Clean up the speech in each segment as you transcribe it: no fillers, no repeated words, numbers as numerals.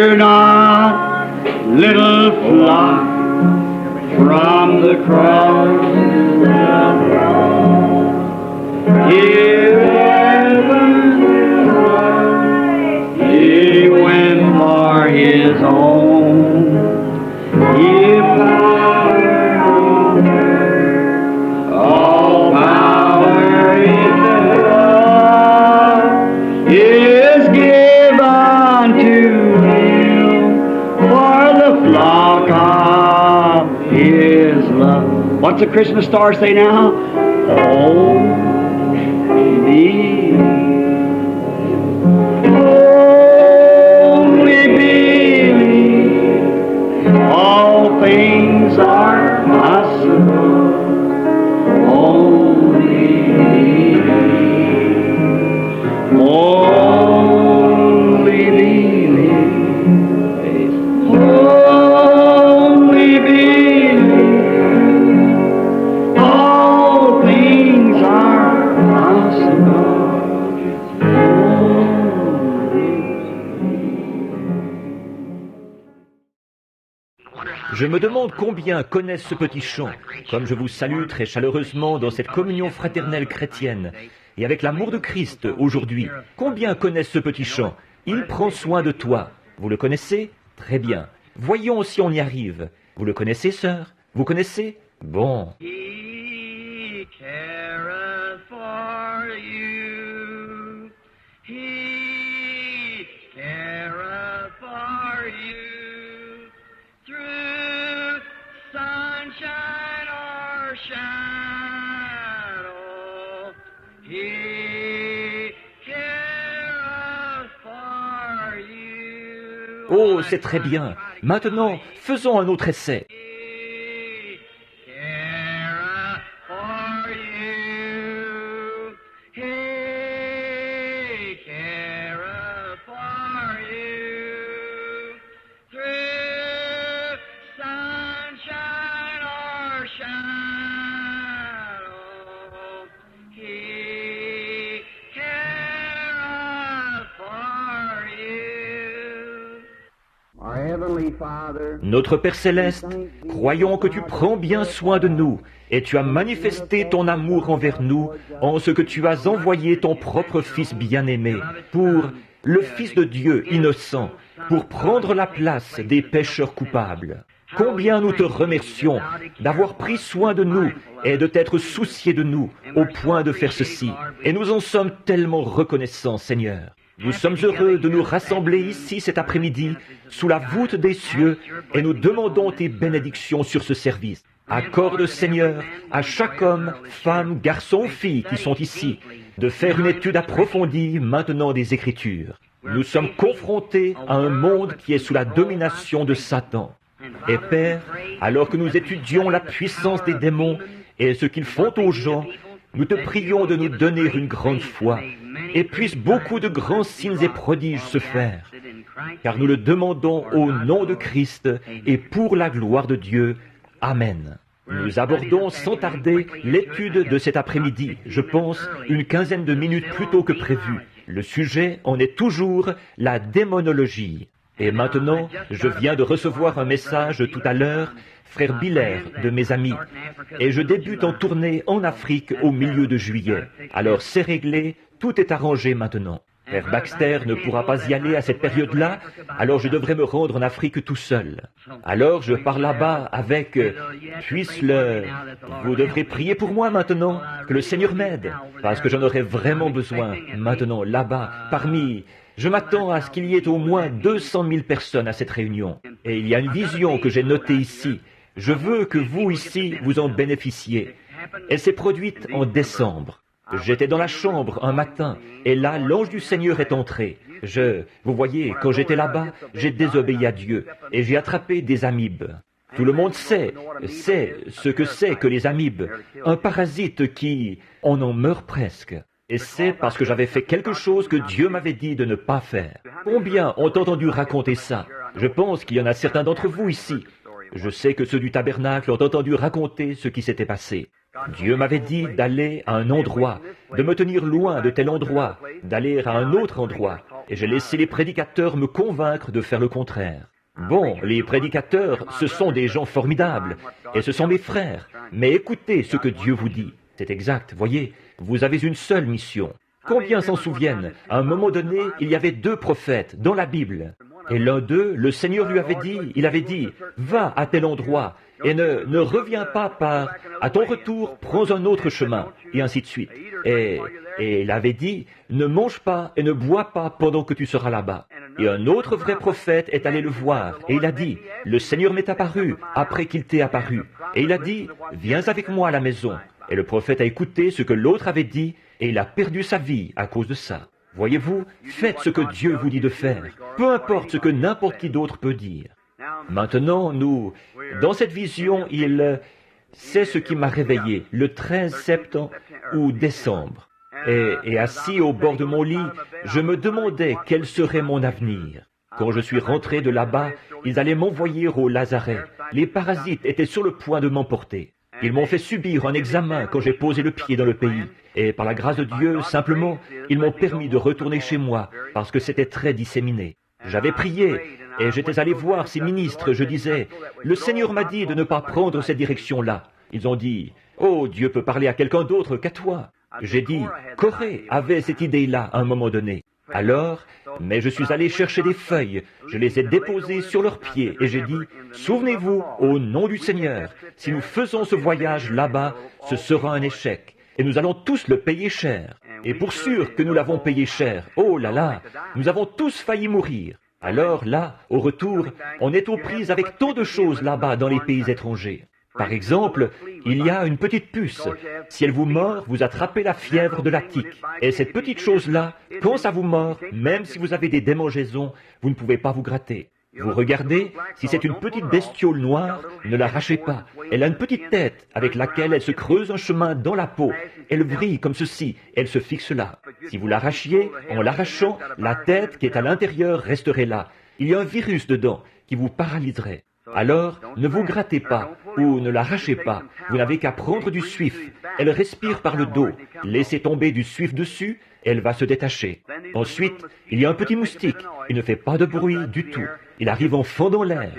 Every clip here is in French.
Fear not, little flock, from the cross Hear heaven's love, He went for His own. Give power on earth, all power in love is given to Him for the flock of His love. What's the Christmas star say now? Only believe, all things are possible. Only believe, only believe, only believe, all things are possible. Je me demande combien connaissent ce petit chant, comme je vous salue très chaleureusement dans cette communion fraternelle chrétienne, et avec l'amour de Christ aujourd'hui. Combien connaissent ce petit chant? Il prend soin de toi. Vous le connaissez? Très bien. Voyons si on y arrive. Vous le connaissez, sœur? Vous connaissez? Bon. He careth for you. He careth for you. Through sunshine or shadow, He careth for you. Oh, c'est très bien. Maintenant, faisons un autre essai. He careth for you. He careth for you. Through sunshine or shadow, He careth for you. Our Heavenly Father, Notre Père Céleste, croyons que tu prends bien soin de nous et tu as manifesté ton amour envers nous en ce que tu as envoyé ton propre Fils bien-aimé pour le Fils de Dieu innocent, pour prendre la place des pécheurs coupables. Combien nous te remercions d'avoir pris soin de nous et de t'être soucié de nous au point de faire ceci. Et nous en sommes tellement reconnaissants, Seigneur. Nous sommes heureux de nous rassembler ici cet après-midi sous la voûte des cieux et nous demandons tes bénédictions sur ce service. Accorde, Seigneur, à chaque homme, femme, garçon, fille qui sont ici, de faire une étude approfondie maintenant des Écritures. Nous sommes confrontés à un monde qui est sous la domination de Satan. Et Père, alors que nous étudions la puissance des démons et ce qu'ils font aux gens, nous te prions de nous donner une grande foi, et puissent beaucoup de grands signes et prodiges se faire, car nous le demandons au nom de Christ et pour la gloire de Dieu. Amen. Nous abordons sans tarder l'étude de cet après-midi, je pense une quinzaine de minutes plus tôt que prévu. Le sujet en est toujours la démonologie. Et maintenant, je viens de recevoir un message tout à l'heure, frère Biller, de mes amis, et je débute en tournée en Afrique au milieu de juillet. Alors c'est réglé, tout est arrangé maintenant. Frère Baxter ne pourra pas y aller à cette période-là, alors je devrais me rendre en Afrique tout seul. Alors je pars là-bas avec, Vous devrez prier pour moi maintenant, que le Seigneur m'aide, parce que j'en aurai vraiment besoin maintenant, là-bas, parmi... Je m'attends à ce qu'il y ait au moins 200 000 personnes à cette réunion. Et il y a une vision que j'ai notée ici. Je veux que vous ici, vous en bénéficiez. Elle s'est produite en décembre. J'étais dans la chambre un matin, et là, l'ange du Seigneur est entré. Vous voyez, quand j'étais là-bas, j'ai désobéi à Dieu, et j'ai attrapé des amibes. Tout le monde sait ce que c'est que les amibes. Un parasite qui, on en meurt presque. Et c'est parce que j'avais fait quelque chose que Dieu m'avait dit de ne pas faire. Combien ont entendu raconter ça? Je pense qu'il y en a certains d'entre vous ici. Je sais que ceux du tabernacle ont entendu raconter ce qui s'était passé. Dieu m'avait dit d'aller à un endroit, de me tenir loin de tel endroit, d'aller à un autre endroit. et j'ai laissé les prédicateurs me convaincre de faire le contraire. Bon, les prédicateurs, ce sont des gens formidables, et ce sont mes frères, mais écoutez ce que Dieu vous dit. C'est exact, voyez, vous avez une seule mission. Combien s'en souviennent? À un moment donné, il y avait 2 prophètes dans la Bible. Et l'un d'eux, le Seigneur lui avait dit, va à tel endroit, et ne reviens pas à ton retour, prends un autre chemin, et ainsi de suite. Et il avait dit, ne mange pas et ne bois pas pendant que tu seras là-bas. Et un autre vrai prophète est allé le voir, et il a dit, le Seigneur m'est apparu après qu'il t'ait apparu. Et il a dit, viens avec moi à la maison. Et le prophète a écouté ce que l'autre avait dit, et il a perdu sa vie à cause de ça. Voyez-vous, faites ce que Dieu vous dit de faire, peu importe ce que n'importe qui d'autre peut dire. Maintenant, dans cette vision, c'est ce qui m'a réveillé, le 13 septembre ou décembre. Et assis au bord de mon lit, je me demandais quel serait mon avenir. Quand je suis rentré de là-bas, ils allaient m'envoyer au lazaret. Les parasites étaient sur le point de m'emporter. Ils m'ont fait subir un examen quand j'ai posé le pied dans le pays. Et par la grâce de Dieu, simplement, ils m'ont permis de retourner chez moi parce que c'était très disséminé. J'avais prié et j'étais allé voir ces ministres. Je disais, le Seigneur m'a dit de ne pas prendre cette direction-là. Ils ont dit, oh, Dieu peut parler à quelqu'un d'autre qu'à toi. J'ai dit, Corée avait cette idée-là à un moment donné. Alors, mais je suis allé chercher des feuilles, je les ai déposées sur leurs pieds et j'ai dit, souvenez-vous, au nom du Seigneur, si nous faisons ce voyage là-bas, ce sera un échec et nous allons tous le payer cher. Et pour sûr que nous l'avons payé cher, oh là là, nous avons tous failli mourir. Alors là, au retour, on est aux prises avec tant de choses là-bas dans les pays étrangers. Par exemple, il y a une petite puce. Si elle vous mord, vous attrapez la fièvre de la tique. Et cette petite chose-là, quand ça vous mord, même si vous avez des démangeaisons, vous ne pouvez pas vous gratter. Vous regardez, si c'est une petite bestiole noire, ne l'arrachez pas. Elle a une petite tête avec laquelle elle se creuse un chemin dans la peau. Elle brille comme ceci, elle se fixe là. Si vous l'arrachiez, en l'arrachant, la tête qui est à l'intérieur resterait là. Il y a un virus dedans qui vous paralyserait. Alors, ne vous grattez pas ou ne l'arrachez pas. Vous n'avez qu'à prendre du suif. Elle respire par le dos. Laissez tomber du suif dessus, elle va se détacher. Ensuite, il y a un petit moustique. Il ne fait pas de bruit du tout. Il arrive en fendant l'air.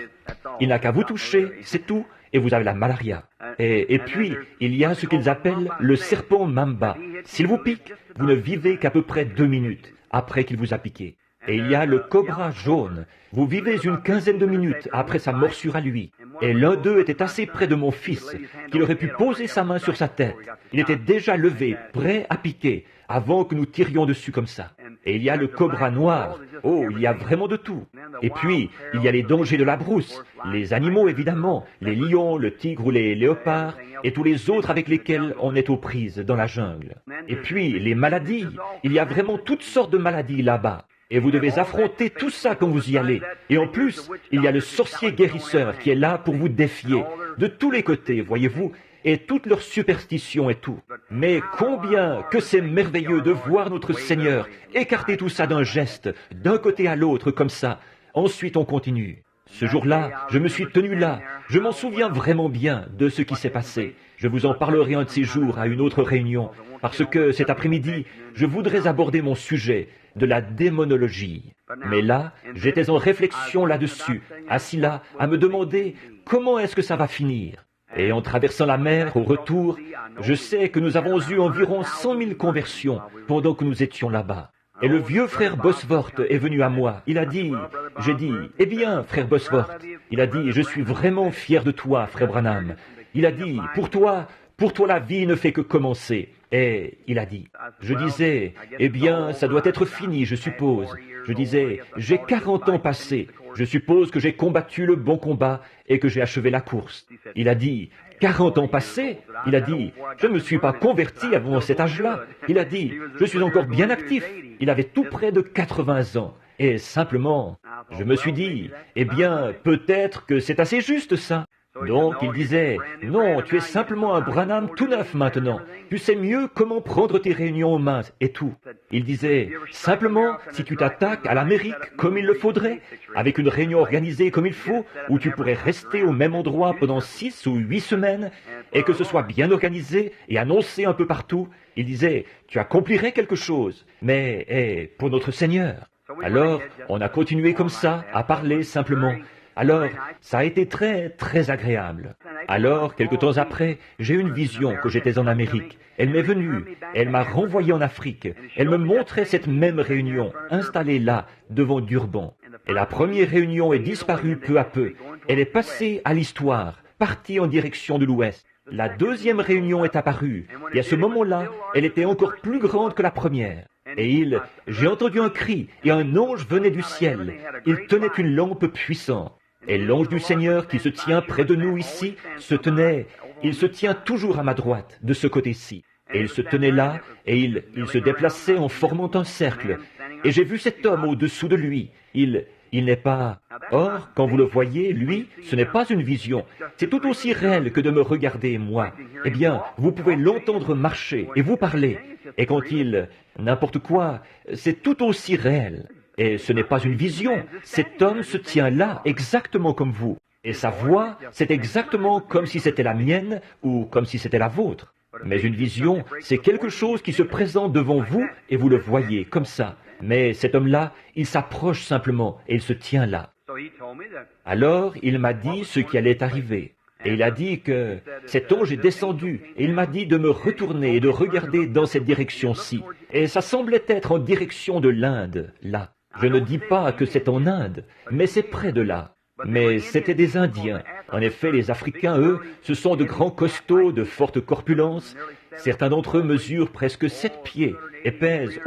Il n'a qu'à vous toucher, c'est tout, et vous avez la malaria. Et puis, il y a ce qu'ils appellent le serpent mamba. S'il vous pique, vous ne vivez qu'à peu près 2 minutes après qu'il vous a piqué. Et il y a le cobra jaune. Vous vivez une 15aine de minutes après sa morsure à lui. Et l'un d'eux était assez près de mon fils, qu'il aurait pu poser sa main sur sa tête. Il était déjà levé, prêt à piquer, avant que nous tirions dessus comme ça. Et il y a le cobra noir. Oh, il y a vraiment de tout. Et puis, il y a les dangers de la brousse, les animaux évidemment, les lions, le tigre ou les léopards, et tous les autres avec lesquels on est aux prises dans la jungle. Et puis, les maladies. Il y a vraiment toutes sortes de maladies là-bas. Et vous devez affronter tout ça quand vous y allez. Et en plus, il y a le sorcier guérisseur qui est là pour vous défier. De tous les côtés, voyez-vous, et toutes leurs superstitions et tout. Mais combien que c'est merveilleux de voir notre Seigneur écarter tout ça d'un geste, d'un côté à l'autre comme ça. Ensuite, on continue. Ce jour-là, je me suis tenu là. Je m'en souviens vraiment bien de ce qui s'est passé. Je vous en parlerai un de ces jours à une autre réunion, parce que cet après-midi, je voudrais aborder mon sujet de la démonologie. Mais là, j'étais en réflexion là-dessus, assis là, à me demander comment est-ce que ça va finir. Et en traversant la mer, au retour, je sais que nous avons eu environ 100 000 conversions pendant que nous étions là-bas. Et le vieux frère Bosworth est venu à moi. Il a dit, j'ai dit, eh bien, frère Bosworth, il a dit, je suis vraiment fier de toi, frère Branham. Il a dit, pour toi, la vie ne fait que commencer. Et il a dit, je disais, eh bien, ça doit être fini, je suppose. Je disais, j'ai 40 ans passés. Je suppose que j'ai combattu le bon combat et que j'ai achevé la course. Il a dit, 40 ans passés? Il a dit, je ne me suis pas converti avant cet âge-là. Il a dit, je suis encore bien actif. Il avait tout près de 80 ans. Et simplement, je me suis dit, eh bien, peut-être que c'est assez juste ça. Donc il disait, non, tu es simplement un Branham tout neuf maintenant. Tu sais mieux comment prendre tes réunions en main et tout. Il disait, simplement, si tu t'attaques à l'Amérique comme il le faudrait, avec une réunion organisée comme il faut, où tu pourrais rester au même endroit pendant 6 ou 8 semaines, et que ce soit bien organisé et annoncé un peu partout, il disait, tu accomplirais quelque chose, mais pour notre Seigneur. Alors, on a continué comme ça, à parler simplement. Alors, ça a été très, très agréable. Alors, quelque temps après, j'ai eu une vision que j'étais en Amérique. Elle m'est venue, elle m'a renvoyé en Afrique. Elle me montrait cette même réunion, installée là, devant Durban. Et la première réunion est disparue peu à peu. Elle est passée à l'histoire, partie en direction de l'Ouest. La deuxième réunion est apparue, et à ce moment-là, elle était encore plus grande que la première. Et j'ai entendu un cri, et un ange venait du ciel. Il tenait une lampe puissante. Et l'ange du Seigneur qui se tient près de nous ici, il se tient toujours à ma droite, de ce côté-ci. Et il se tenait là, et il se déplaçait en formant un cercle. Et j'ai vu cet homme au-dessous de lui. Il n'est pas... Or, quand vous le voyez, lui, ce n'est pas une vision. C'est tout aussi réel que de me regarder, moi. Eh bien, vous pouvez l'entendre marcher et vous parler. Et quand n'importe quoi, c'est tout aussi réel. Et ce n'est pas une vision. Cet homme se tient là, exactement comme vous. Et sa voix, c'est exactement comme si c'était la mienne ou comme si c'était la vôtre. Mais une vision, c'est quelque chose qui se présente devant vous et vous le voyez comme ça. Mais cet homme-là, il s'approche simplement et il se tient là. Alors, il m'a dit ce qui allait arriver. Et il a dit que cet ange est descendu et il m'a dit de me retourner et de regarder dans cette direction-ci. Et ça semblait être en direction de l'Inde, là. Je ne dis pas que c'est en Inde, mais c'est près de là. Mais c'étaient des Indiens. En effet, les Africains, eux, ce sont de grands costauds, de forte corpulence. Certains d'entre eux mesurent presque 7 pieds et pèsent,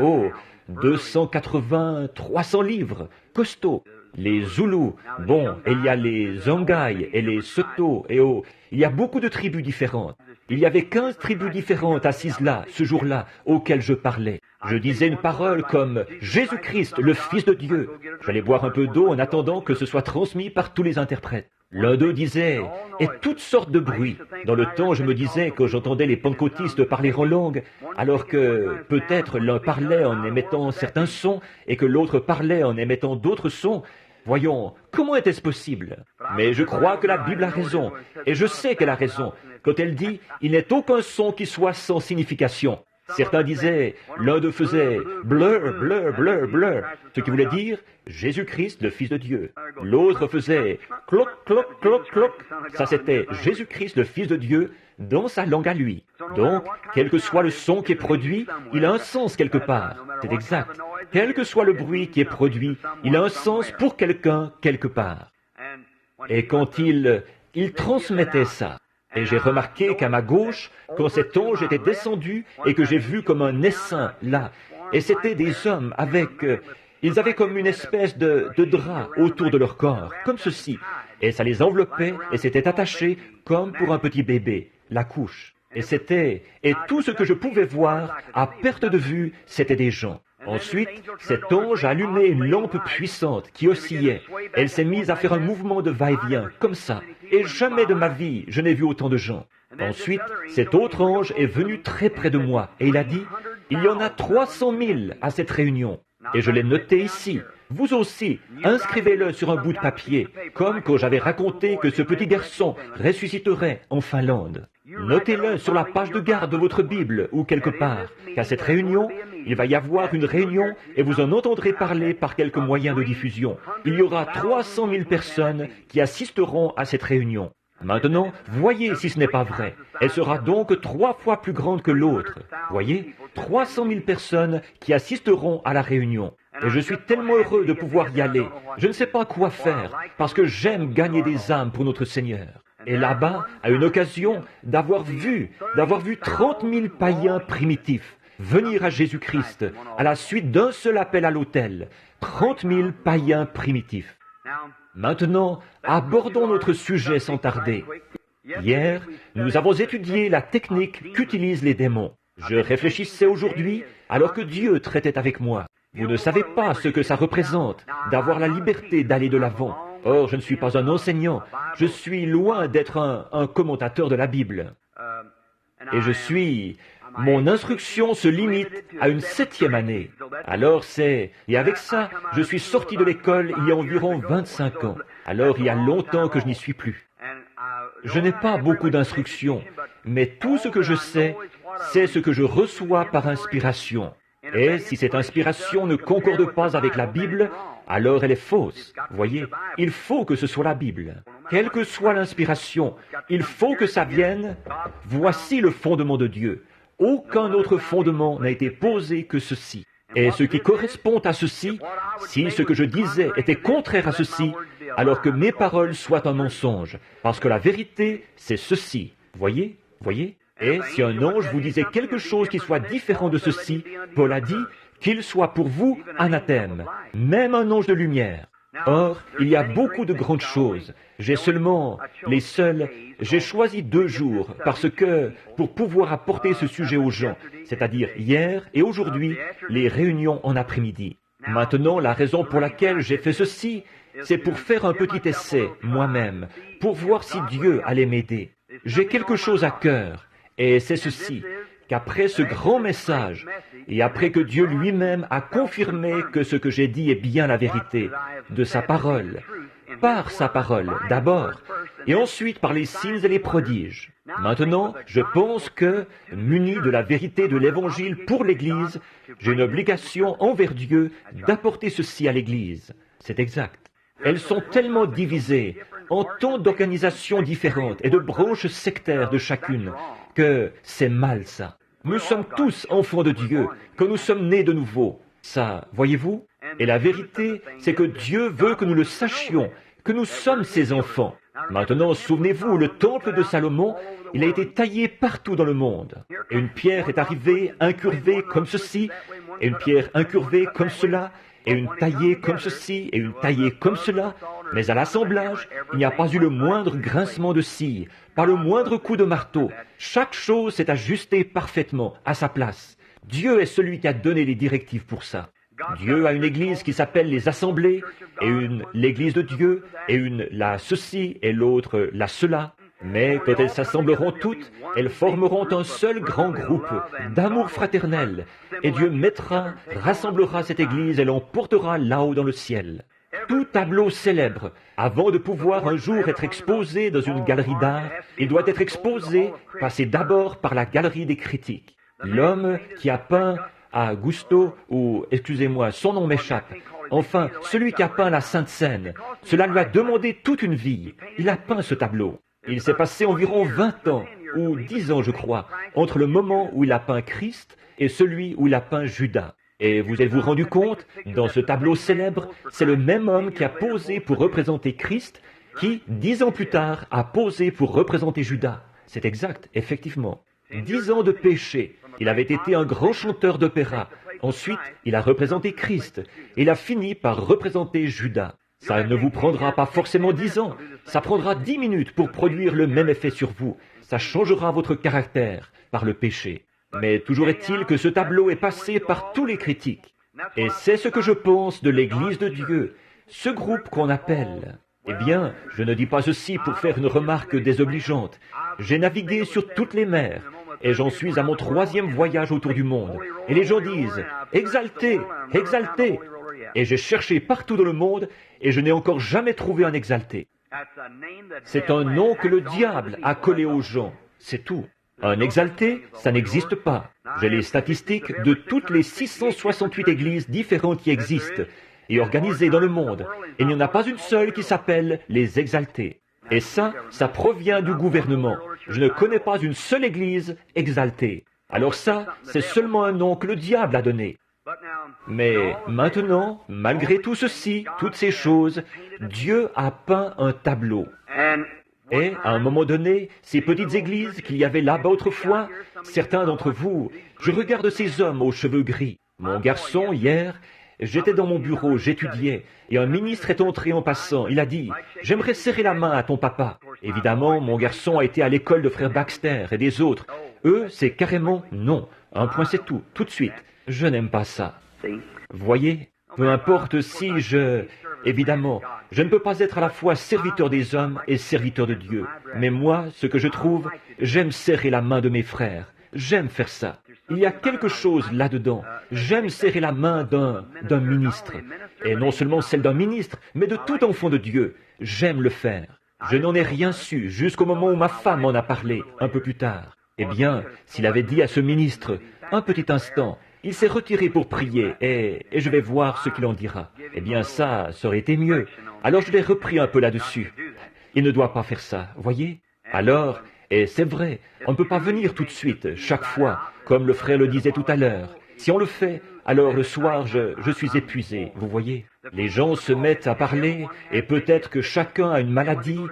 280, 300 livres, costauds. Les Zoulous, et il y a les Zonghai et les Soto, il y a beaucoup de tribus différentes. Il y avait 15 tribus différentes assises là, ce jour-là, auxquelles je parlais. Je disais une parole comme « Jésus-Christ, le Fils de Dieu ». J'allais boire un peu d'eau en attendant que ce soit transmis par tous les interprètes. L'un d'eux disait « et toutes sortes de bruits ». Dans le temps, je me disais que j'entendais les pentecôtistes parler en langue, alors que peut-être l'un parlait en émettant certains sons et que l'autre parlait en émettant d'autres sons. Voyons, comment était-ce possible? Mais je crois que la Bible a raison, et je sais qu'elle a raison, quand elle dit « il n'est aucun son qui soit sans signification ». Certains disaient, l'un d'eux faisait « blur, blur, blur, blur », ce qui voulait dire « Jésus-Christ, le Fils de Dieu ». L'autre faisait « cloc, cloc, cloc, cloc », ça c'était « Jésus-Christ, le Fils de Dieu », dans sa langue à lui. Donc, quel que soit le son qui est produit, il a un sens quelque part. C'est exact. Quel que soit le bruit qui est produit, il a un sens pour quelqu'un quelque part. Et quand il transmettait ça, et j'ai remarqué qu'à ma gauche, quand cet ange était descendu et que j'ai vu comme un essaim là, et c'étaient des hommes ils avaient comme une espèce de drap autour de leur corps, comme ceci, et ça les enveloppait et c'était attaché comme pour un petit bébé, la couche. Et tout ce que je pouvais voir, à perte de vue, c'était des gens. Ensuite, cet ange a allumé une lampe puissante qui oscillait. Elle s'est mise à faire un mouvement de va-et-vient, comme ça. Et jamais de ma vie, je n'ai vu autant de gens. Ensuite, cet autre ange est venu très près de moi et il a dit, « Il y en a 300 000 à cette réunion. » Et je l'ai noté ici. Vous aussi, inscrivez-le sur un bout de papier, comme quand j'avais raconté que ce petit garçon ressusciterait en Finlande. Notez-le sur la page de garde de votre Bible ou quelque part, qu'à cette réunion, il va y avoir une réunion et vous en entendrez parler par quelques moyens de diffusion. Il y aura 300 000 personnes qui assisteront à cette réunion. Maintenant, voyez si ce n'est pas vrai. Elle sera donc 3 fois plus grande que l'autre. Voyez, 300 000 personnes qui assisteront à la réunion. Et je suis tellement heureux de pouvoir y aller. Je ne sais pas quoi faire, parce que j'aime gagner des âmes pour notre Seigneur. Et là-bas, à une occasion, d'avoir vu 30 000 païens primitifs venir à Jésus-Christ à la suite d'un seul appel à l'autel. 30 000 païens primitifs. Maintenant, abordons notre sujet sans tarder. Hier, nous avons étudié la technique qu'utilisent les démons. Je réfléchissais aujourd'hui alors que Dieu traitait avec moi. Vous ne savez pas ce que ça représente d'avoir la liberté d'aller de l'avant. Or, je ne suis pas un enseignant. Je suis loin d'être un commentateur de la Bible. Et mon instruction se limite à une 7e année. Alors et avec ça, je suis sorti de l'école il y a environ 25 ans. Alors il y a longtemps que je n'y suis plus. Je n'ai pas beaucoup d'instructions, mais tout ce que je sais, c'est ce que je reçois par inspiration. Et si cette inspiration ne concorde pas avec la Bible, alors elle est fausse. Voyez, il faut que ce soit la Bible. Quelle que soit l'inspiration, il faut que ça vienne. Voici le fondement de Dieu. Aucun autre fondement n'a été posé que ceci. Et ce qui correspond à ceci, si ce que je disais était contraire à ceci, alors que mes paroles soient un mensonge, parce que la vérité, c'est ceci. Voyez, voyez. Et si un ange vous disait quelque chose qui soit différent de ceci, Paul a dit qu'il soit pour vous anathème, même un ange de lumière. Or, il y a beaucoup de grandes choses. J'ai choisi 2 jours parce que, pour pouvoir apporter ce sujet aux gens, c'est-à-dire hier et aujourd'hui, les réunions en après-midi. Maintenant, la raison pour laquelle j'ai fait ceci, c'est pour faire un petit essai, moi-même, pour voir si Dieu allait m'aider. J'ai quelque chose à cœur, et c'est ceci, qu'après ce grand message, et après que Dieu lui-même a confirmé que ce que j'ai dit est bien la vérité, de sa parole, par sa parole d'abord, et ensuite par les signes et les prodiges. Maintenant, je pense que, muni de la vérité de l'Évangile pour l'Église, j'ai une obligation envers Dieu d'apporter ceci à l'Église. C'est exact. Elles sont tellement divisées en tant d'organisations différentes et de branches sectaires de chacune, que c'est mal ça. Nous sommes tous enfants de Dieu, que nous sommes nés de nouveau. Ça, voyez-vous? Et la vérité, c'est que Dieu veut que nous le sachions, que nous sommes ses enfants. Maintenant, souvenez-vous, le temple de Salomon, il a été taillé partout dans le monde. Et une pierre est arrivée incurvée comme ceci, et une pierre incurvée comme cela, et une taillée comme ceci, et une taillée comme cela, mais à l'assemblage, il n'y a pas eu le moindre grincement de scie, pas le moindre coup de marteau. Chaque chose s'est ajustée parfaitement à sa place. Dieu est celui qui a donné les directives pour ça. Dieu a une église qui s'appelle les assemblées, et une l'église de Dieu, et une la ceci, et l'autre la cela. Mais quand elles s'assembleront toutes, elles formeront un seul grand groupe d'amour fraternel. Et Dieu rassemblera cette église et l'emportera là-haut dans le ciel. Tout tableau célèbre, avant de pouvoir un jour être exposé dans une galerie d'art, il doit être exposé, passer d'abord par la galerie des critiques. L'homme qui a peint à Gusto, ou, excusez-moi, son nom m'échappe, enfin, celui qui a peint la Sainte Seine, cela lui a demandé toute une vie. Il a peint ce tableau. Il s'est passé environ 20 ans, ou 10 ans je crois, entre le moment où il a peint Christ et celui où il a peint Judas. Et vous êtes-vous rendu compte, dans ce tableau célèbre, c'est le même homme qui a posé pour représenter Christ, qui, 10 ans plus tard, a posé pour représenter Judas. C'est exact, effectivement. 10 ans de péché. Il avait été un grand chanteur d'opéra. Ensuite, il a représenté Christ. Il a fini par représenter Judas. Ça ne vous prendra pas forcément 10 ans. Ça prendra 10 minutes pour produire le même effet sur vous. Ça changera votre caractère par le péché. Mais toujours est-il que ce tableau est passé par tous les critiques. Et c'est ce que je pense de l'Église de Dieu, ce groupe qu'on appelle. Eh bien, je ne dis pas ceci pour faire une remarque désobligeante. J'ai navigué sur toutes les mers, et j'en suis à mon 3e voyage autour du monde. Et les gens disent « Exalté, exalté !» Et j'ai cherché partout dans le monde, et je n'ai encore jamais trouvé un exalté. C'est un nom que le diable a collé aux gens, c'est tout. Un exalté, ça n'existe pas. J'ai les statistiques de toutes les 668 églises différentes qui existent et organisées dans le monde. Et il n'y en a pas une seule qui s'appelle les exaltés. Et ça provient du gouvernement. Je ne connais pas une seule église exaltée. Alors ça, c'est seulement un nom que le diable a donné. Mais maintenant, malgré tout ceci, toutes ces choses, Dieu a peint un tableau. Et, à un moment donné, ces petites églises qu'il y avait là-bas autrefois, certains d'entre vous, je regarde ces hommes aux cheveux gris. Mon garçon, hier, j'étais dans mon bureau, j'étudiais, et un ministre est entré en passant. Il a dit, « J'aimerais serrer la main à ton papa. » Évidemment, mon garçon a été à l'école de frère Baxter et des autres. Eux, c'est carrément non. Un point, c'est tout, tout de suite. Je n'aime pas ça. Voyez, peu importe si évidemment, je ne peux pas être à la fois serviteur des hommes et serviteur de Dieu. Mais moi, ce que je trouve, j'aime serrer la main de mes frères. J'aime faire ça. Il y a quelque chose là-dedans. J'aime serrer la main d'un ministre. Et non seulement celle d'un ministre, mais de tout enfant de Dieu. J'aime le faire. Je n'en ai rien su jusqu'au moment où ma femme m'en a parlé, un peu plus tard. Eh bien, s'il avait dit à ce ministre, un petit instant, il s'est retiré pour prier et je vais voir ce qu'il en dira. Eh bien ça aurait été mieux. Alors je l'ai repris un peu là-dessus. Il ne doit pas faire ça, voyez? Alors, et c'est vrai, on ne peut pas venir tout de suite, chaque fois, comme le frère le disait tout à l'heure. Si on le fait, alors le soir, je suis épuisé, vous voyez. Les gens se mettent à parler, et peut-être que chacun a une maladie,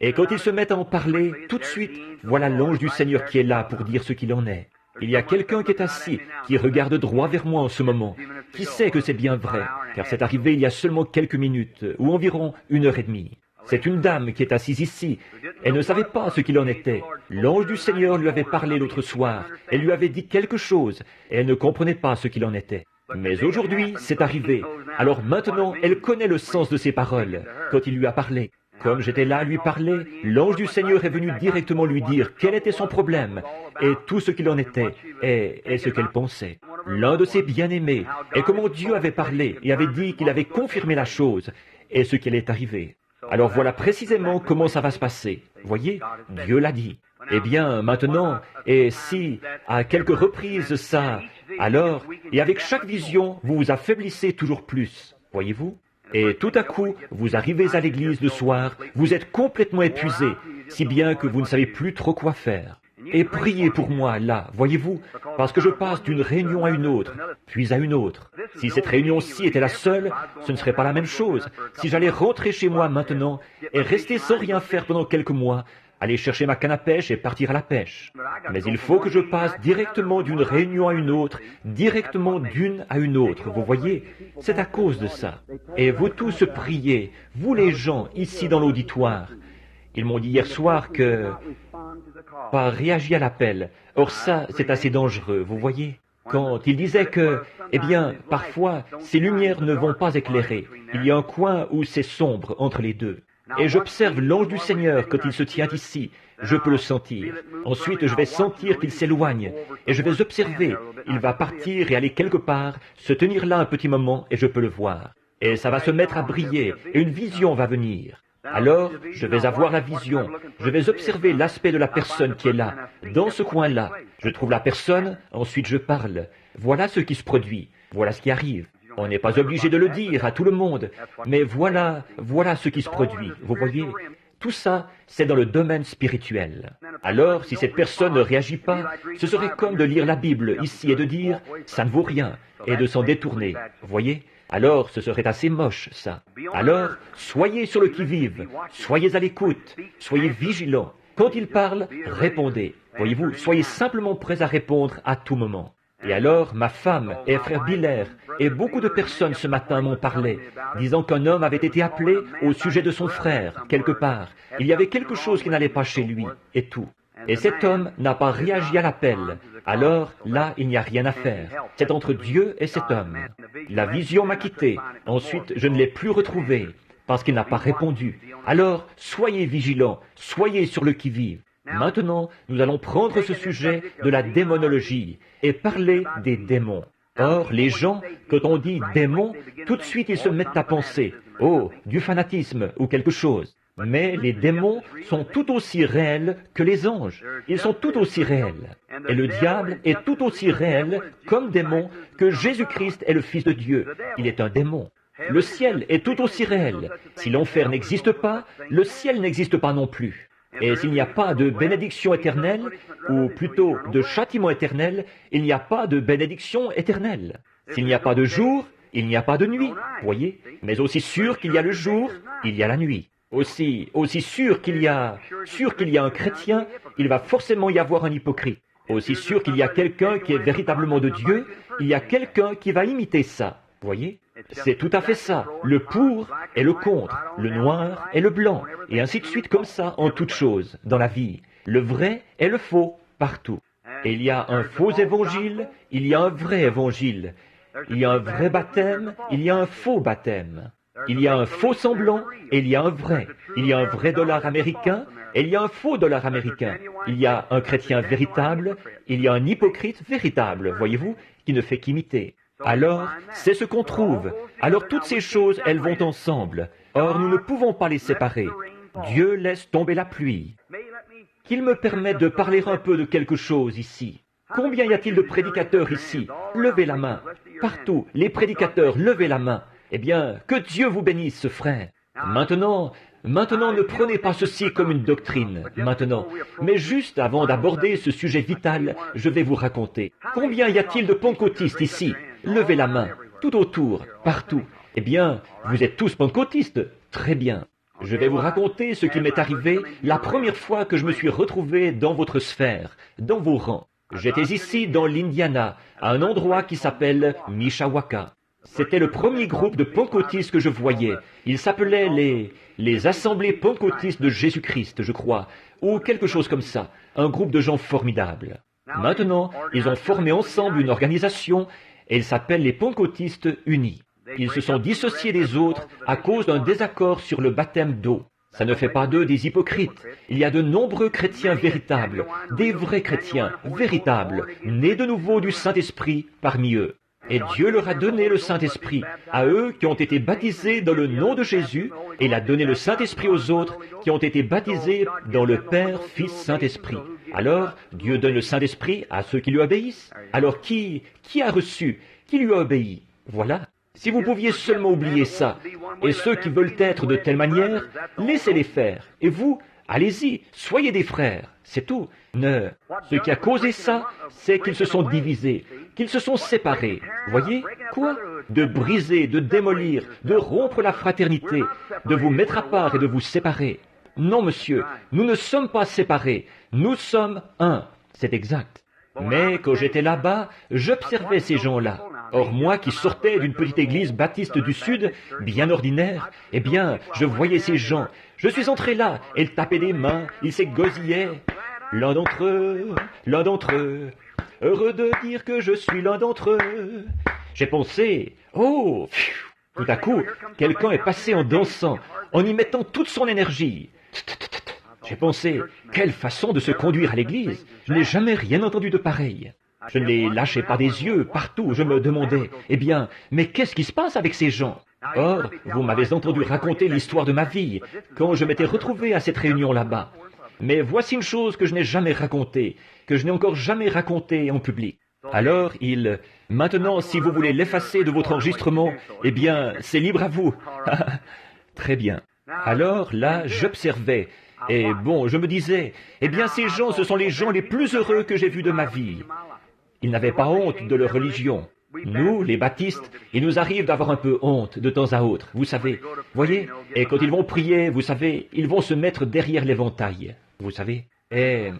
et quand ils se mettent à en parler, tout de suite, voilà l'ange du Seigneur qui est là pour dire ce qu'il en est. Il y a quelqu'un qui est assis, qui regarde droit vers moi en ce moment, qui sait que c'est bien vrai, car c'est arrivé il y a seulement quelques minutes, ou environ 1h30. C'est une dame qui est assise ici. Elle ne savait pas ce qu'il en était. L'ange du Seigneur lui avait parlé l'autre soir. Elle lui avait dit quelque chose, et elle ne comprenait pas ce qu'il en était. Mais aujourd'hui, c'est arrivé. Alors maintenant, elle connaît le sens de ses paroles, quand il lui a parlé. Comme j'étais là à lui parler, l'ange du Seigneur est venu directement lui dire quel était son problème, et tout ce qu'il en était, et ce qu'elle pensait. L'un de ses bien-aimés, et comment Dieu avait parlé, et avait dit qu'il avait confirmé la chose, et ce qui allait arriver. Alors voilà précisément comment ça va se passer. Voyez, Dieu l'a dit. Eh bien, maintenant, et si, à quelques reprises ça, alors, et avec chaque vision, vous vous affaiblissez toujours plus, voyez-vous? Et tout à coup, vous arrivez à l'église le soir, vous êtes complètement épuisé, si bien que vous ne savez plus trop quoi faire. Et priez pour moi, là, voyez-vous, parce que je passe d'une réunion à une autre, puis à une autre. Si cette réunion-ci était la seule, ce ne serait pas la même chose. Si j'allais rentrer chez moi maintenant et rester sans rien faire pendant quelques mois, aller chercher ma canne à pêche et partir à la pêche. Mais il faut que je passe directement d'une réunion à une autre, directement d'une à une autre, vous voyez? C'est à cause de ça. Et vous tous priez, vous les gens ici dans l'auditoire. Ils m'ont dit hier soir que pas réagi à l'appel. Or ça, c'est assez dangereux, vous voyez? Quand il disait que, eh bien, parfois, ces lumières ne vont pas éclairer. Il y a un coin où c'est sombre entre les deux. Et j'observe l'ange du Seigneur quand il se tient ici. Je peux le sentir. Ensuite, je vais sentir qu'il s'éloigne. Et je vais observer. Il va partir et aller quelque part, se tenir là un petit moment, et je peux le voir. Et ça va se mettre à briller, et une vision va venir. Alors, je vais avoir la vision. Je vais observer l'aspect de la personne qui est là, dans ce coin-là. Je trouve la personne, ensuite je parle. Voilà ce qui se produit. Voilà ce qui arrive. On n'est pas obligé de le dire à tout le monde, mais voilà ce qui se produit. Vous voyez, tout ça, c'est dans le domaine spirituel. Alors, si cette personne ne réagit pas, ce serait comme de lire la Bible ici et de dire « ça ne vaut rien » et de s'en détourner. Vous voyez? Alors, ce serait assez moche, ça. Alors, soyez sur le qui-vive, soyez à l'écoute, soyez vigilants. Quand il parle, répondez. Voyez-vous, soyez simplement prêts à répondre à tout moment. Et alors, ma femme et frère Biller et beaucoup de personnes ce matin m'ont parlé, disant qu'un homme avait été appelé au sujet de son frère, quelque part. Il y avait quelque chose qui n'allait pas chez lui, et tout. Et cet homme n'a pas réagi à l'appel. Alors, là, il n'y a rien à faire. C'est entre Dieu et cet homme. La vision m'a quitté. Ensuite, je ne l'ai plus retrouvé, parce qu'il n'a pas répondu. Alors, soyez vigilants, soyez sur le qui-vive. Maintenant, nous allons prendre ce sujet de la démonologie et parler des démons. Or, les gens, quand on dit démons, tout de suite ils se mettent à penser, oh, du fanatisme ou quelque chose. Mais les démons sont tout aussi réels que les anges. Ils sont tout aussi réels. Et le diable est tout aussi réel comme démon que Jésus-Christ est le Fils de Dieu. Il est un démon. Le ciel est tout aussi réel. Si l'enfer n'existe pas, le ciel n'existe pas non plus. Et s'il n'y a pas de bénédiction éternelle, ou plutôt de châtiment éternel, il n'y a pas de bénédiction éternelle. S'il n'y a pas de jour, il n'y a pas de nuit, voyez. Mais aussi sûr qu'il y a le jour, il y a la nuit. Aussi sûr qu'il y a un chrétien, il va forcément y avoir un hypocrite. Aussi sûr qu'il y a quelqu'un qui est véritablement de Dieu, il y a quelqu'un qui va imiter ça, voyez. C'est tout à fait ça, le pour et le contre, le noir et le blanc, et ainsi de suite comme ça en toutes choses, dans la vie. Le vrai et le faux, partout. Et il y a un faux évangile, il y a un vrai évangile. Il y a un vrai baptême, il y a un faux baptême. Il y a un faux semblant et il y a un vrai. Il y a un vrai dollar américain et il y a un faux dollar américain. Il y a un chrétien véritable, il y a un hypocrite véritable, voyez-vous, qui ne fait qu'imiter. Alors, c'est ce qu'on trouve. Alors toutes ces choses, elles vont ensemble. Or, nous ne pouvons pas les séparer. Dieu laisse tomber la pluie. Qu'il me permette de parler un peu de quelque chose ici. Combien y a-t-il de prédicateurs ici? Levez la main. Partout, les prédicateurs, levez la main. Eh bien, que Dieu vous bénisse, frère. Maintenant, ne prenez pas ceci comme une doctrine, maintenant. Mais juste avant d'aborder ce sujet vital, je vais vous raconter. Combien y a-t-il de pentecôtistes ici? Levez la main. Tout autour, partout. Eh bien, vous êtes tous pentecôtistes. Très bien. Je vais vous raconter ce qui m'est arrivé la première fois que je me suis retrouvé dans votre sphère, dans vos rangs. J'étais ici dans l'Indiana, à un endroit qui s'appelle Mishawaka. C'était le premier groupe de pentecôtistes que je voyais. Ils s'appelaient les Assemblées pentecôtistes de Jésus-Christ, je crois, ou quelque chose comme ça. Un groupe de gens formidables. Maintenant, ils ont formé ensemble une organisation et ils s'appellent les Pentecôtistes Unis. Ils se sont dissociés des autres à cause d'un désaccord sur le baptême d'eau. Ça ne fait pas d'eux des hypocrites. Il y a de nombreux chrétiens véritables, des vrais chrétiens véritables, nés de nouveau du Saint-Esprit parmi eux. Et Dieu leur a donné le Saint-Esprit, à eux qui ont été baptisés dans le nom de Jésus, et il a donné le Saint-Esprit aux autres qui ont été baptisés dans le Père, Fils, Saint-Esprit. Alors, Dieu donne le Saint-Esprit à ceux qui lui obéissent. Alors qui a reçu? Qui lui a obéi? Voilà. Si vous pouviez seulement oublier ça, et ceux qui veulent être de telle manière, laissez-les faire. Et vous, allez-y, soyez des frères, c'est tout. Ce qui a causé ça, c'est qu'ils se sont divisés, qu'ils se sont séparés. Voyez? Quoi? De briser, de démolir, de rompre la fraternité, de vous mettre à part et de vous séparer. Non, monsieur, nous ne sommes pas séparés, nous sommes un. C'est exact. Mais quand j'étais là-bas, j'observais ces gens-là. Or moi qui sortais d'une petite église baptiste du Sud, bien ordinaire, eh bien, je voyais ces gens. Je suis entré là, et ils tapaient des mains, ils s'égosillaient. L'un d'entre eux, heureux de dire que je suis l'un d'entre eux. J'ai pensé, oh, pfiou. Tout à coup, quelqu'un est passé en dansant, en y mettant toute son énergie. J'ai pensé, quelle façon de se conduire à l'église. Je n'ai jamais rien entendu de pareil. Je ne les lâchais pas des yeux, partout, je me demandais, eh bien, mais qu'est-ce qui se passe avec ces gens? Or, vous m'avez entendu raconter l'histoire de ma vie, quand je m'étais retrouvé à cette réunion là-bas. Mais voici une chose que je n'ai jamais racontée, que je n'ai encore jamais racontée en public. Alors, maintenant, si vous voulez l'effacer de votre enregistrement, eh bien, c'est libre à vous. Très bien. Alors, là, j'observais, et bon, je me disais, eh bien, ces gens, ce sont les gens les plus heureux que j'ai vus de ma vie. Ils n'avaient pas honte de leur religion. Nous, les baptistes, il nous arrive d'avoir un peu honte de temps à autre, vous savez. Voyez, et quand ils vont prier, vous savez, ils vont se mettre derrière l'éventail, vous savez. Mais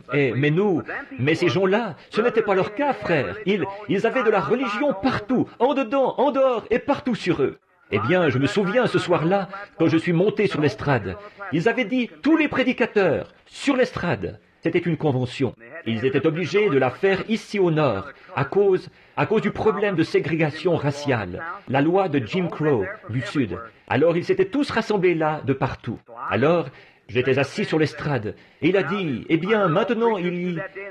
ces gens-là, ce n'était pas leur cas, frère. Ils avaient de la religion partout, en dedans, en dehors et partout sur eux. Eh bien, je me souviens ce soir-là, quand je suis monté sur l'estrade, ils avaient dit tous les prédicateurs sur l'estrade. C'était une convention. Ils étaient obligés de la faire ici au nord, à cause du problème de ségrégation raciale, la loi de Jim Crow du sud. Alors ils s'étaient tous rassemblés là, de partout. Alors, j'étais assis sur l'estrade, et il a dit, eh bien, maintenant,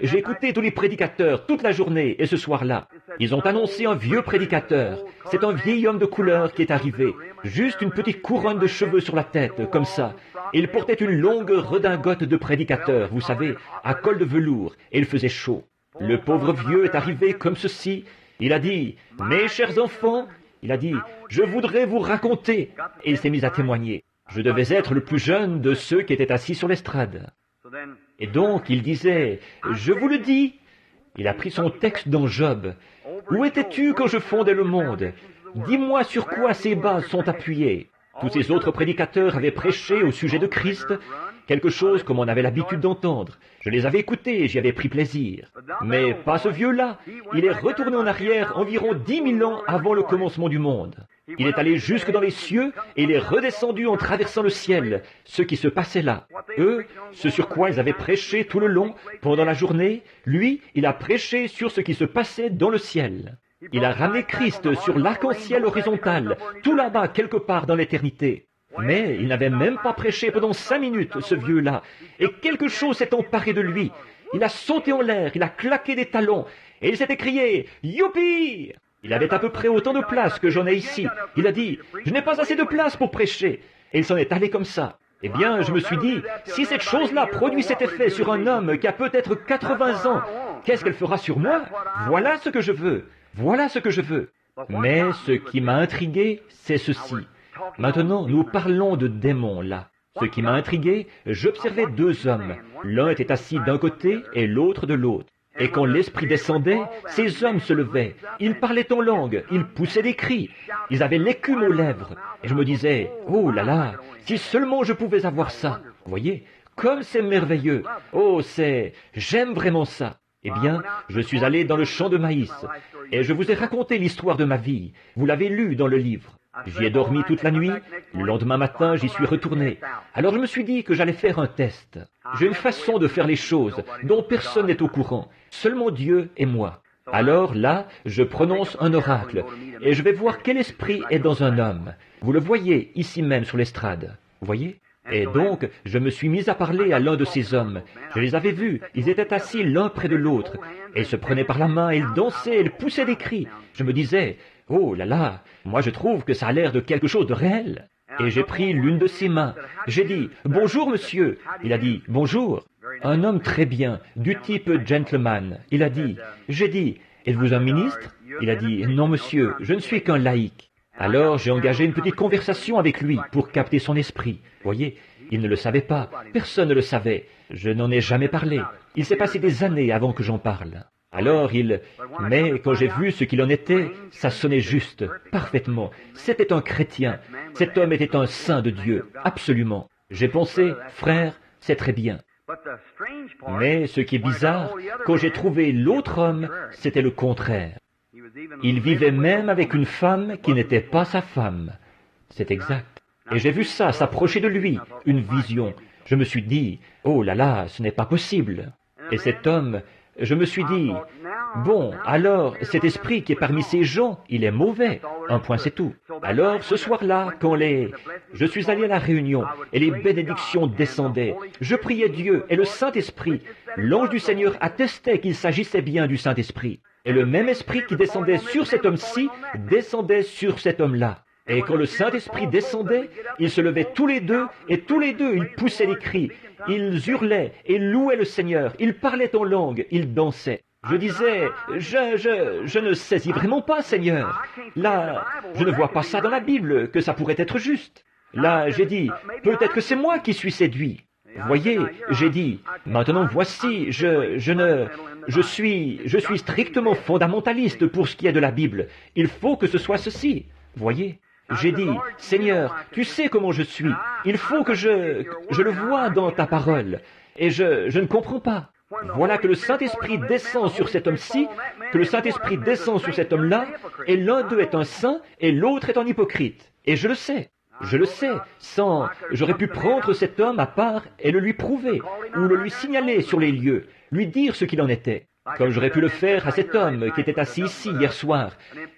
j'ai écouté tous les prédicateurs toute la journée, et ce soir-là, ils ont annoncé un vieux prédicateur. C'est un vieil homme de couleur qui est arrivé, juste une petite couronne de cheveux sur la tête, comme ça. Il portait une longue redingote de prédicateur, vous savez, à col de velours, et il faisait chaud. Le pauvre vieux est arrivé comme ceci. Il a dit, mes chers enfants, il a dit, je voudrais vous raconter, et il s'est mis à témoigner. Je devais être le plus jeune de ceux qui étaient assis sur l'estrade. Et donc, il disait, je vous le dis, il a pris son texte dans Job. Où étais-tu quand je fondais le monde? Dis-moi sur quoi ces bases sont appuyées. Tous ces autres prédicateurs avaient prêché au sujet de Christ, quelque chose comme on avait l'habitude d'entendre. Je les avais écoutés et j'y avais pris plaisir. Mais pas ce vieux-là. Il est retourné en arrière environ 10 000 ans avant le commencement du monde. Il est allé jusque dans les cieux et il est redescendu en traversant le ciel, ce qui se passait là. Eux, ce sur quoi ils avaient prêché tout le long, pendant la journée, lui, il a prêché sur ce qui se passait dans le ciel. Il a ramené Christ sur l'arc-en-ciel horizontal, tout là-bas, quelque part dans l'éternité. Mais il n'avait même pas prêché pendant 5 minutes, ce vieux-là, et quelque chose s'est emparé de lui. Il a sauté en l'air, il a claqué des talons, et il s'est écrié « Youpi !» Il avait à peu près autant de place que j'en ai ici. Il a dit « Je n'ai pas assez de place pour prêcher !» Et il s'en est allé comme ça. Eh bien, je me suis dit, si cette chose-là produit cet effet sur un homme qui a peut-être 80 ans, qu'est-ce qu'elle fera sur moi? Voilà ce que je veux. Voilà ce que je veux. Mais ce qui m'a intrigué, c'est ceci. Maintenant, nous parlons de démons, là. Ce qui m'a intrigué, j'observais deux hommes. L'un était assis d'un côté et l'autre de l'autre. Et quand l'esprit descendait, ces hommes se levaient. Ils parlaient en langue, ils poussaient des cris. Ils avaient l'écume aux lèvres. Et je me disais, oh là là, si seulement je pouvais avoir ça. Vous voyez, comme c'est merveilleux. Oh, j'aime vraiment ça. Eh bien, je suis allé dans le champ de maïs. Et je vous ai raconté l'histoire de ma vie. Vous l'avez lu dans le livre. J'y ai dormi toute la nuit. Le lendemain matin, j'y suis retourné. Alors je me suis dit que j'allais faire un test. J'ai une façon de faire les choses dont personne n'est au courant. Seulement Dieu et moi. Alors là, je prononce un oracle. Et je vais voir quel esprit est dans un homme. Vous le voyez ici même sur l'estrade. Vous voyez? Et donc, je me suis mis à parler à l'un de ces hommes. Je les avais vus, ils étaient assis l'un près de l'autre. Et ils se prenaient par la main, ils dansaient, ils poussaient des cris. Je me disais, oh là là, moi je trouve que ça a l'air de quelque chose de réel. Et j'ai pris l'une de ses mains. J'ai dit, bonjour monsieur. Il a dit, bonjour. Un homme très bien, du type gentleman. Il a dit, j'ai dit, êtes-vous un ministre? Il a dit, non monsieur, je ne suis qu'un laïc. Alors j'ai engagé une petite conversation avec lui pour capter son esprit. Voyez, il ne le savait pas, personne ne le savait. Je n'en ai jamais parlé. Il s'est passé des années avant que j'en parle. Alors mais quand j'ai vu ce qu'il en était, ça sonnait juste, parfaitement. C'était un chrétien. Cet homme était un saint de Dieu, absolument. J'ai pensé, frère, c'est très bien. Mais ce qui est bizarre, quand j'ai trouvé l'autre homme, c'était le contraire. Il vivait même avec une femme qui n'était pas sa femme. C'est exact. Et j'ai vu ça s'approcher de lui, une vision. Je me suis dit, oh là là, ce n'est pas possible. Et cet homme, je me suis dit, bon, alors, cet esprit qui est parmi ces gens, il est mauvais. Un point, c'est tout. Alors, ce soir-là, je suis allé à la réunion, et les bénédictions descendaient. Je priais Dieu, et le Saint-Esprit, l'ange du Seigneur attestait qu'il s'agissait bien du Saint-Esprit. Et le même esprit qui descendait sur cet homme-ci, descendait sur cet homme-là. Et quand le Saint-Esprit descendait, ils se levaient tous les deux, et tous les deux, ils poussaient des cris. Ils hurlaient et louaient le Seigneur. Ils parlaient en langue, ils dansaient. Je disais, je ne saisis vraiment pas, Seigneur. Là, je ne vois pas ça dans la Bible, que ça pourrait être juste. Là, j'ai dit, peut-être que c'est moi qui suis séduit. Voyez, j'ai dit, maintenant voici, je suis strictement fondamentaliste pour ce qui est de la Bible. Il faut que ce soit ceci. Voyez, j'ai dit, Seigneur, tu sais comment je suis. Il faut que je le vois dans ta parole. Et je ne comprends pas. Voilà que le Saint-Esprit descend sur cet homme-ci, que le Saint-Esprit descend sur cet homme-là, et l'un d'eux est un saint, et l'autre est un hypocrite. Et je le sais. Je le sais, j'aurais pu prendre cet homme à part et le lui prouver, ou le lui signaler sur les lieux, lui dire ce qu'il en était, comme j'aurais pu le faire à cet homme qui était assis ici hier soir,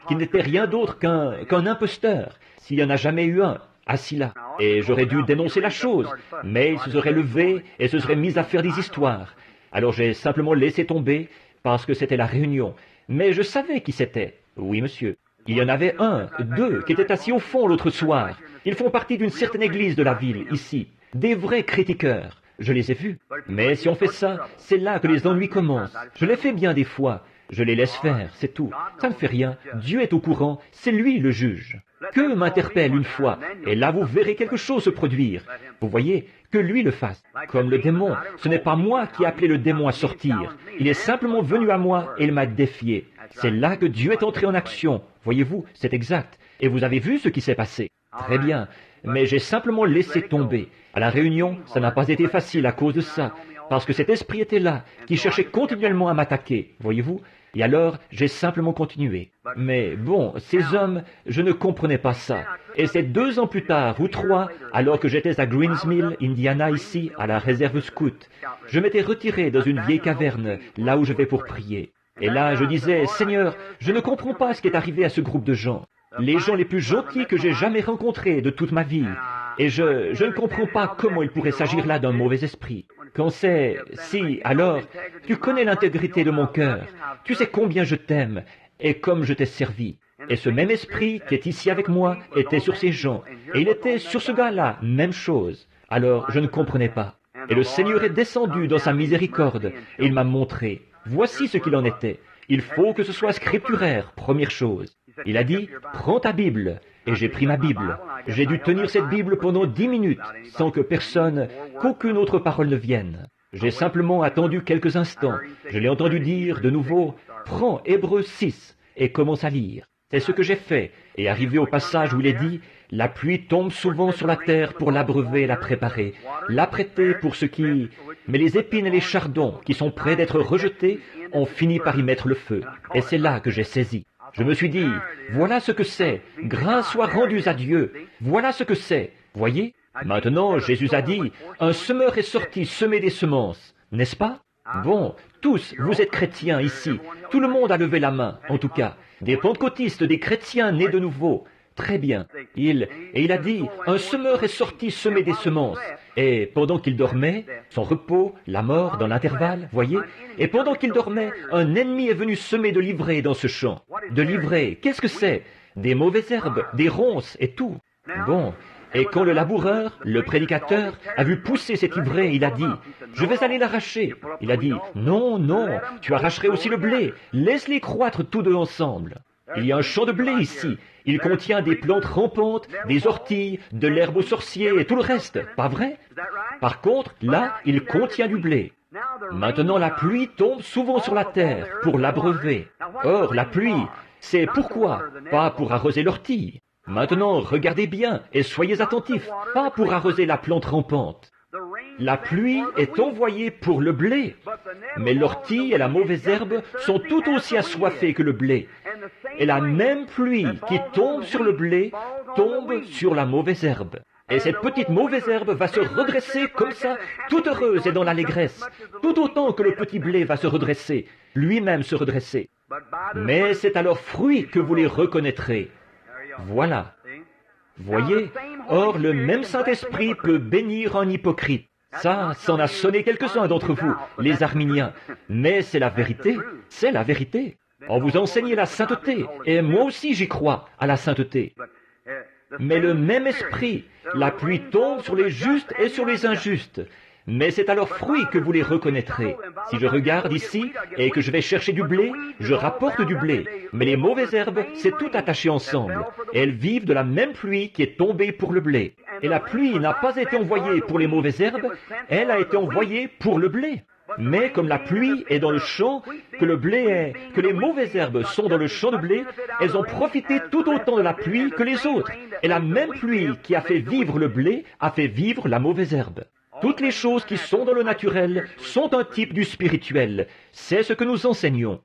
qui n'était rien d'autre qu'un imposteur, s'il n'y en a jamais eu un, assis là. Et j'aurais dû dénoncer la chose, mais il se serait levé et se serait mis à faire des histoires. Alors j'ai simplement laissé tomber, parce que c'était la réunion, mais je savais qui c'était. Oui, monsieur. Il y en avait deux, qui étaient assis au fond l'autre soir. Ils font partie d'une certaine église de la ville, ici. Des vrais critiqueurs. Je les ai vus. Mais si on fait ça, c'est là que les ennuis commencent. Je l'ai fait bien des fois. Je les laisse faire, c'est tout. Ça ne fait rien. Dieu est au courant. C'est lui le juge. Que m'interpelle une fois, et là vous verrez quelque chose se produire. Vous voyez, que lui le fasse. Comme le démon, ce n'est pas moi qui ai appelé le démon à sortir. Il est simplement venu à moi et il m'a défié. C'est là que Dieu est entré en action. Voyez-vous, c'est exact. Et vous avez vu ce qui s'est passé. Très bien. Mais j'ai simplement laissé tomber. À la réunion, ça n'a pas été facile à cause de ça. Parce que cet esprit était là, qui cherchait continuellement à m'attaquer. Voyez-vous? Et alors, j'ai simplement continué. Mais bon, ces hommes, je ne comprenais pas ça. Et c'est 2 ans plus tard, ou 3, alors que j'étais à Greens Mill, Indiana, ici, à la réserve scout, je m'étais retiré dans une vieille caverne, là où je vais pour prier. Et là, je disais, Seigneur, je ne comprends pas ce qui est arrivé à ce groupe de gens. Les gens les plus gentils que j'ai jamais rencontrés de toute ma vie. Et je ne comprends pas comment il pourrait s'agir là d'un mauvais esprit. Alors, tu connais l'intégrité de mon cœur. Tu sais combien je t'aime et comme je t'ai servi. Et ce même esprit qui est ici avec moi était sur ces gens. Et il était sur ce gars-là, même chose. Alors je ne comprenais pas. Et le Seigneur est descendu dans sa miséricorde, et il m'a montré. Voici ce qu'il en était. Il faut que ce soit scripturaire, première chose. Il a dit, prends ta Bible. Et j'ai pris ma Bible. J'ai dû tenir cette Bible pendant 10 minutes, sans que personne, qu'aucune autre parole ne vienne. J'ai simplement attendu quelques instants. Je l'ai entendu dire de nouveau, prends Hébreux 6 et commence à lire. C'est ce que j'ai fait. Et arrivé au passage où il est dit, la pluie tombe souvent sur la terre pour l'abreuver et la préparer, l'apprêter pour ce qui... Mais les épines et les chardons, qui sont prêts d'être rejetés, ont fini par y mettre le feu. Et c'est là que j'ai saisi. Je me suis dit, voilà ce que c'est, grâce soit rendue à Dieu, voilà ce que c'est. Voyez, maintenant Jésus a dit, un semeur est sorti semer des semences, n'est-ce pas? Bon, tous, vous êtes chrétiens ici, tout le monde a levé la main, en tout cas, des pentecôtistes, des chrétiens nés de nouveau. Très bien. Il a dit, un semeur est sorti semer des semences. Et pendant qu'il dormait, son repos, la mort dans l'intervalle, voyez, et pendant qu'il dormait, un ennemi est venu semer de l'ivraie dans ce champ. De l'ivraie, qu'est-ce que c'est? Des mauvaises herbes, des ronces et tout. Bon. Et quand le laboureur, le prédicateur, a vu pousser cette ivraie, il a dit, je vais aller l'arracher. Il a dit, non, non, tu arracherais aussi le blé, laisse-les croître tous deux ensemble. Il y a un champ de blé ici. Il contient des plantes rampantes, des orties, de l'herbe aux sorciers et tout le reste, pas vrai? Par contre, là, il contient du blé. Maintenant, la pluie tombe souvent sur la terre pour l'abreuver. Or, la pluie, c'est pourquoi? Pas pour arroser l'ortie. Maintenant, regardez bien et soyez attentifs, pas pour arroser la plante rampante. La pluie est envoyée pour le blé, mais l'ortie et la mauvaise herbe sont tout aussi assoiffées que le blé. Et la même pluie qui tombe sur le blé tombe sur la mauvaise herbe. Et cette petite mauvaise herbe va se redresser comme ça, toute heureuse et dans l'allégresse, tout autant que le petit blé va se redresser, lui-même se redresser. Mais c'est à leurs fruits que vous les reconnaîtrez. Voilà. Voyez, or le même Saint-Esprit peut bénir un hypocrite. Ça en a sonné quelques-uns d'entre vous, les arminiens. Mais c'est la vérité, c'est la vérité. On vous enseigne la sainteté, et moi aussi j'y crois, à la sainteté. Mais le même esprit, la pluie tombe sur les justes et sur les injustes. Mais c'est à leurs fruits que vous les reconnaîtrez. Si je regarde ici et que je vais chercher du blé, je rapporte du blé. Mais les mauvaises herbes, c'est tout attaché ensemble. Et elles vivent de la même pluie qui est tombée pour le blé. Et la pluie n'a pas été envoyée pour les mauvaises herbes, elle a été envoyée pour le blé. Mais comme la pluie est dans le champ, que le blé est, que les mauvaises herbes sont dans le champ de blé, elles ont profité tout autant de la pluie que les autres. Et la même pluie qui a fait vivre le blé a fait vivre la mauvaise herbe. Toutes les choses qui sont dans le naturel sont un type du spirituel. C'est ce que nous enseignons.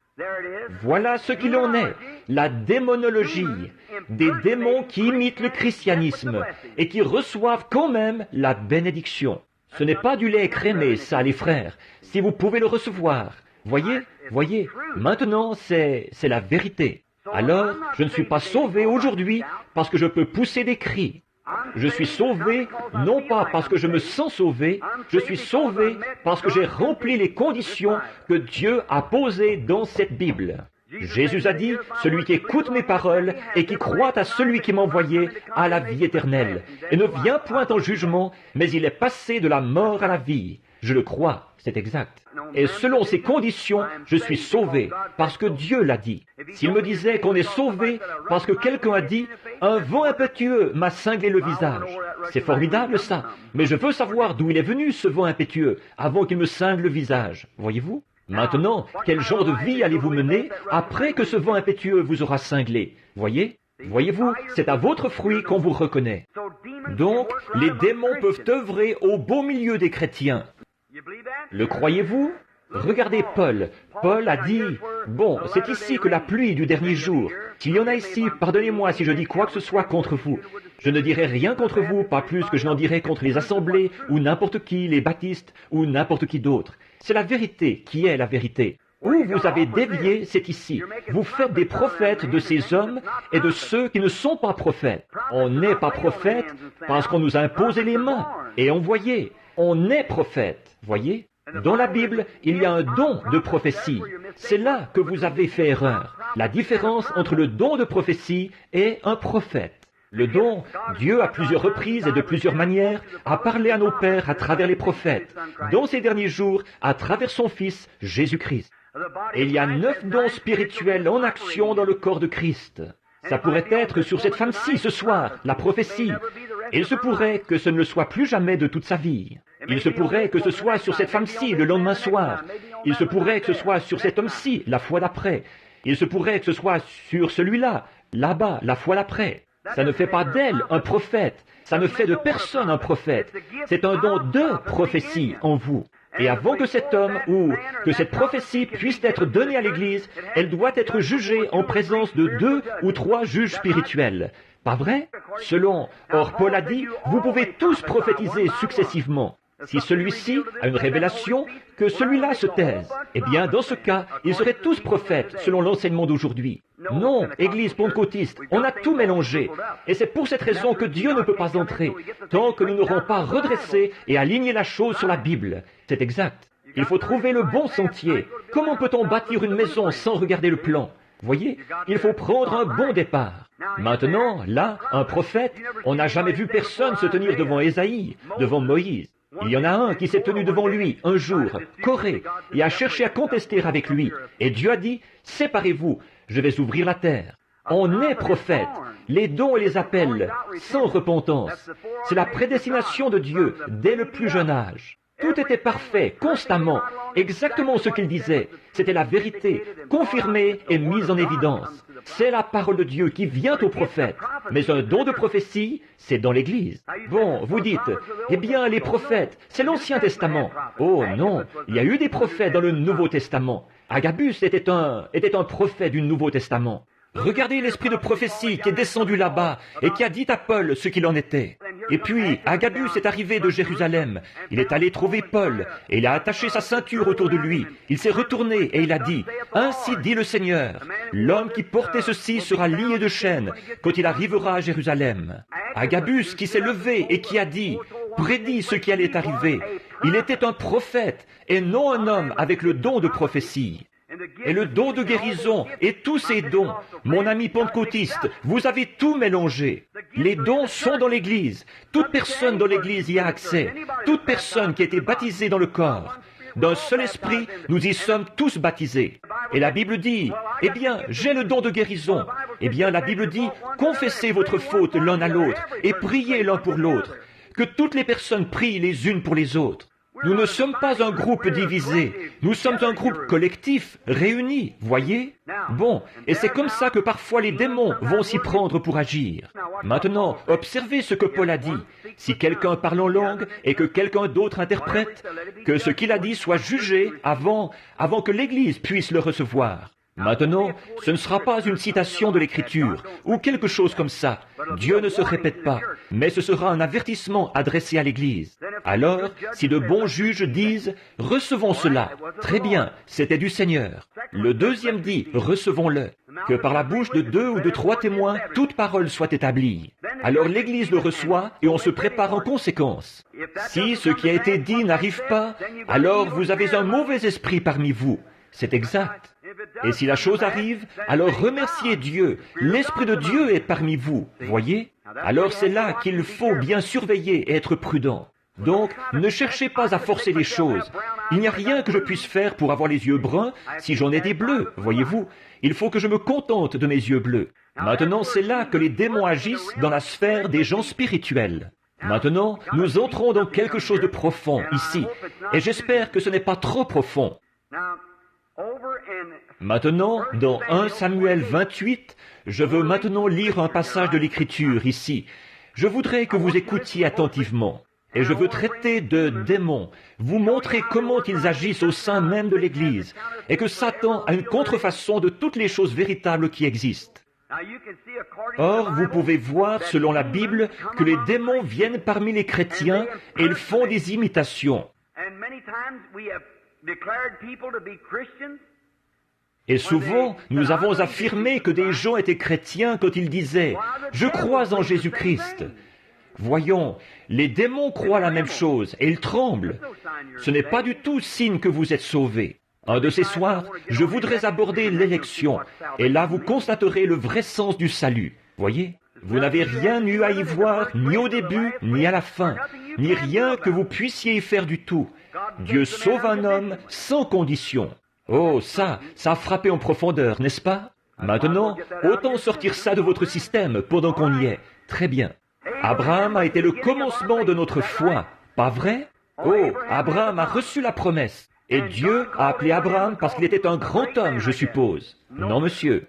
Voilà ce qu'il en est, la démonologie, des démons qui imitent le christianisme et qui reçoivent quand même la bénédiction. Ce n'est pas du lait écrémé, ça, les frères, si vous pouvez le recevoir. Voyez, maintenant c'est la vérité. Alors, je ne suis pas sauvé aujourd'hui parce que je peux pousser des cris. Je suis sauvé, non pas parce que je me sens sauvé, je suis sauvé parce que j'ai rempli les conditions que Dieu a posées dans cette Bible. Jésus a dit, celui qui écoute mes paroles et qui croit à celui qui m'a envoyé a la vie éternelle, et ne vient point en jugement, mais il est passé de la mort à la vie. Je le crois, c'est exact. Et selon ces conditions, je suis sauvé, parce que Dieu l'a dit. S'il me disait qu'on est sauvé parce que quelqu'un a dit « Un vent impétueux m'a cinglé le visage », c'est formidable ça, mais je veux savoir d'où il est venu ce vent impétueux avant qu'il me cingle le visage, voyez-vous? Maintenant, quel genre de vie allez-vous mener après que ce vent impétueux vous aura cinglé? Voyez-vous, c'est à votre fruit qu'on vous reconnaît. Donc, les démons peuvent œuvrer au beau milieu des chrétiens. Le croyez-vous? Regardez Paul. Paul a dit, bon, c'est ici que la pluie du dernier jour. S'il y en a ici, pardonnez-moi si je dis quoi que ce soit contre vous. Je ne dirai rien contre vous, pas plus que je n'en dirai contre les assemblées, ou n'importe qui, les baptistes, ou n'importe qui d'autre. C'est la vérité qui est la vérité. Où vous avez dévié, c'est ici. Vous faites des prophètes de ces hommes et de ceux qui ne sont pas prophètes. On n'est pas prophète parce qu'on nous a imposé les mains et envoyé. On est prophète, voyez? Dans la Bible, il y a un don de prophétie. C'est là que vous avez fait erreur. La différence entre le don de prophétie et un prophète. Le don, Dieu à plusieurs reprises et de plusieurs manières a parlé à nos pères à travers les prophètes, dans ces derniers jours à travers son Fils Jésus-Christ. Et il y a 9 dons spirituels en action dans le corps de Christ. Ça pourrait être sur cette femme-ci ce soir, la prophétie. Et il se pourrait que ce ne le soit plus jamais de toute sa vie. Il se pourrait que ce soit sur cette femme-ci le lendemain soir. Il se pourrait que ce soit sur cet homme-ci la fois d'après. Il se pourrait que ce soit sur celui-là, là-bas, la fois d'après. Ça ne fait pas d'elle un prophète. Ça ne fait de personne un prophète. C'est un don de prophétie en vous. Et avant que cet homme ou que cette prophétie puisse être donnée à l'Église, elle doit être jugée en présence de 2 ou 3 juges spirituels. Pas vrai? Or Paul a dit, vous pouvez tous prophétiser successivement. Si celui-ci a une révélation, que celui-là se taise. Eh bien, dans ce cas, ils seraient tous prophètes, selon l'enseignement d'aujourd'hui. Non, Église pentecôtiste, on a tout mélangé. Et c'est pour cette raison que Dieu ne peut pas entrer, tant que nous n'aurons pas redressé et aligné la chose sur la Bible. C'est exact. Il faut trouver le bon sentier. Comment peut-on bâtir une maison sans regarder le plan? Voyez, il faut prendre un bon départ. Maintenant, là, un prophète, on n'a jamais vu personne se tenir devant Ésaïe, devant Moïse. Il y en a un qui s'est tenu devant lui un jour, Corée, et a cherché à contester avec lui. Et Dieu a dit, séparez-vous, je vais ouvrir la terre. On est prophète, les dons et les appels, sans repentance. C'est la prédestination de Dieu dès le plus jeune âge. Tout était parfait, constamment, exactement ce qu'il disait. C'était la vérité, confirmée et mise en évidence. C'est la parole de Dieu qui vient au prophète. Mais un don de prophétie, c'est dans l'Église. Bon, vous dites, eh bien, les prophètes, c'est l'Ancien Testament. Oh non, il y a eu des prophètes dans le Nouveau Testament. Agabus était un prophète du Nouveau Testament. Regardez l'esprit de prophétie qui est descendu là-bas et qui a dit à Paul ce qu'il en était. Et puis, Agabus est arrivé de Jérusalem. Il est allé trouver Paul et il a attaché sa ceinture autour de lui. Il s'est retourné et il a dit, « Ainsi dit le Seigneur, l'homme qui portait ceci sera lié de chaînes quand il arrivera à Jérusalem. » Agabus qui s'est levé et qui a dit, « Prédit ce qui allait arriver. » Il était un prophète et non un homme avec le don de prophétie. Et le don de guérison et tous ces dons, mon ami pentecôtiste, vous avez tout mélangé. Les dons sont dans l'Église. Toute personne dans l'Église y a accès. Toute personne qui a été baptisée dans le corps. D'un seul esprit, nous y sommes tous baptisés. Et la Bible dit, eh bien, j'ai le don de guérison. Eh bien, la Bible dit, confessez votre faute l'un à l'autre et priez l'un pour l'autre. Que toutes les personnes prient les unes pour les autres. Nous ne sommes pas un groupe divisé, nous sommes un groupe collectif, réuni, voyez? Bon, et c'est comme ça que parfois les démons vont s'y prendre pour agir. Maintenant, observez ce que Paul a dit. Si quelqu'un parle en langue et que quelqu'un d'autre interprète, que ce qu'il a dit soit jugé avant que l'Église puisse le recevoir. Maintenant, ce ne sera pas une citation de l'Écriture ou quelque chose comme ça. Dieu ne se répète pas, mais ce sera un avertissement adressé à l'Église. Alors, si de bons juges disent « Recevons cela », très bien, c'était du Seigneur. Le deuxième dit « Recevons-le », que par la bouche de 2 ou de 3 témoins, toute parole soit établie. Alors l'Église le reçoit et on se prépare en conséquence. Si ce qui a été dit n'arrive pas, alors vous avez un mauvais esprit parmi vous. C'est exact. Et si la chose arrive, alors remerciez Dieu. L'Esprit de Dieu est parmi vous, voyez? Alors c'est là qu'il faut bien surveiller et être prudent. Donc, ne cherchez pas à forcer les choses. Il n'y a rien que je puisse faire pour avoir les yeux bruns si j'en ai des bleus, voyez-vous. Il faut que je me contente de mes yeux bleus. Maintenant, c'est là que les démons agissent dans la sphère des gens spirituels. Maintenant, nous entrons dans quelque chose de profond ici. Et j'espère que ce n'est pas trop profond. Maintenant, dans 1 Samuel 28, je veux maintenant lire un passage de l'Écriture ici. Je voudrais que vous écoutiez attentivement. Et je veux traiter de démons, vous montrer comment ils agissent au sein même de l'Église, et que Satan a une contrefaçon de toutes les choses véritables qui existent. Or, vous pouvez voir, selon la Bible, que les démons viennent parmi les chrétiens et ils font des imitations. Et souvent, nous avons affirmé que des gens étaient chrétiens quand ils disaient « Je crois en Jésus-Christ ». Voyons, les démons croient la même chose et ils tremblent. Ce n'est pas du tout signe que vous êtes sauvés. Un de ces soirs, je voudrais aborder l'élection et là vous constaterez le vrai sens du salut. Voyez ? Vous n'avez rien eu à y voir, ni au début, ni à la fin, ni rien que vous puissiez y faire du tout. Dieu sauve un homme sans condition. Oh, ça a frappé en profondeur, n'est-ce pas? Maintenant, autant sortir ça de votre système pendant qu'on y est. Très bien. Abraham a été le commencement de notre foi, pas vrai? Oh, Abraham a reçu la promesse. Et Dieu a appelé Abraham parce qu'il était un grand homme, je suppose. Non, monsieur.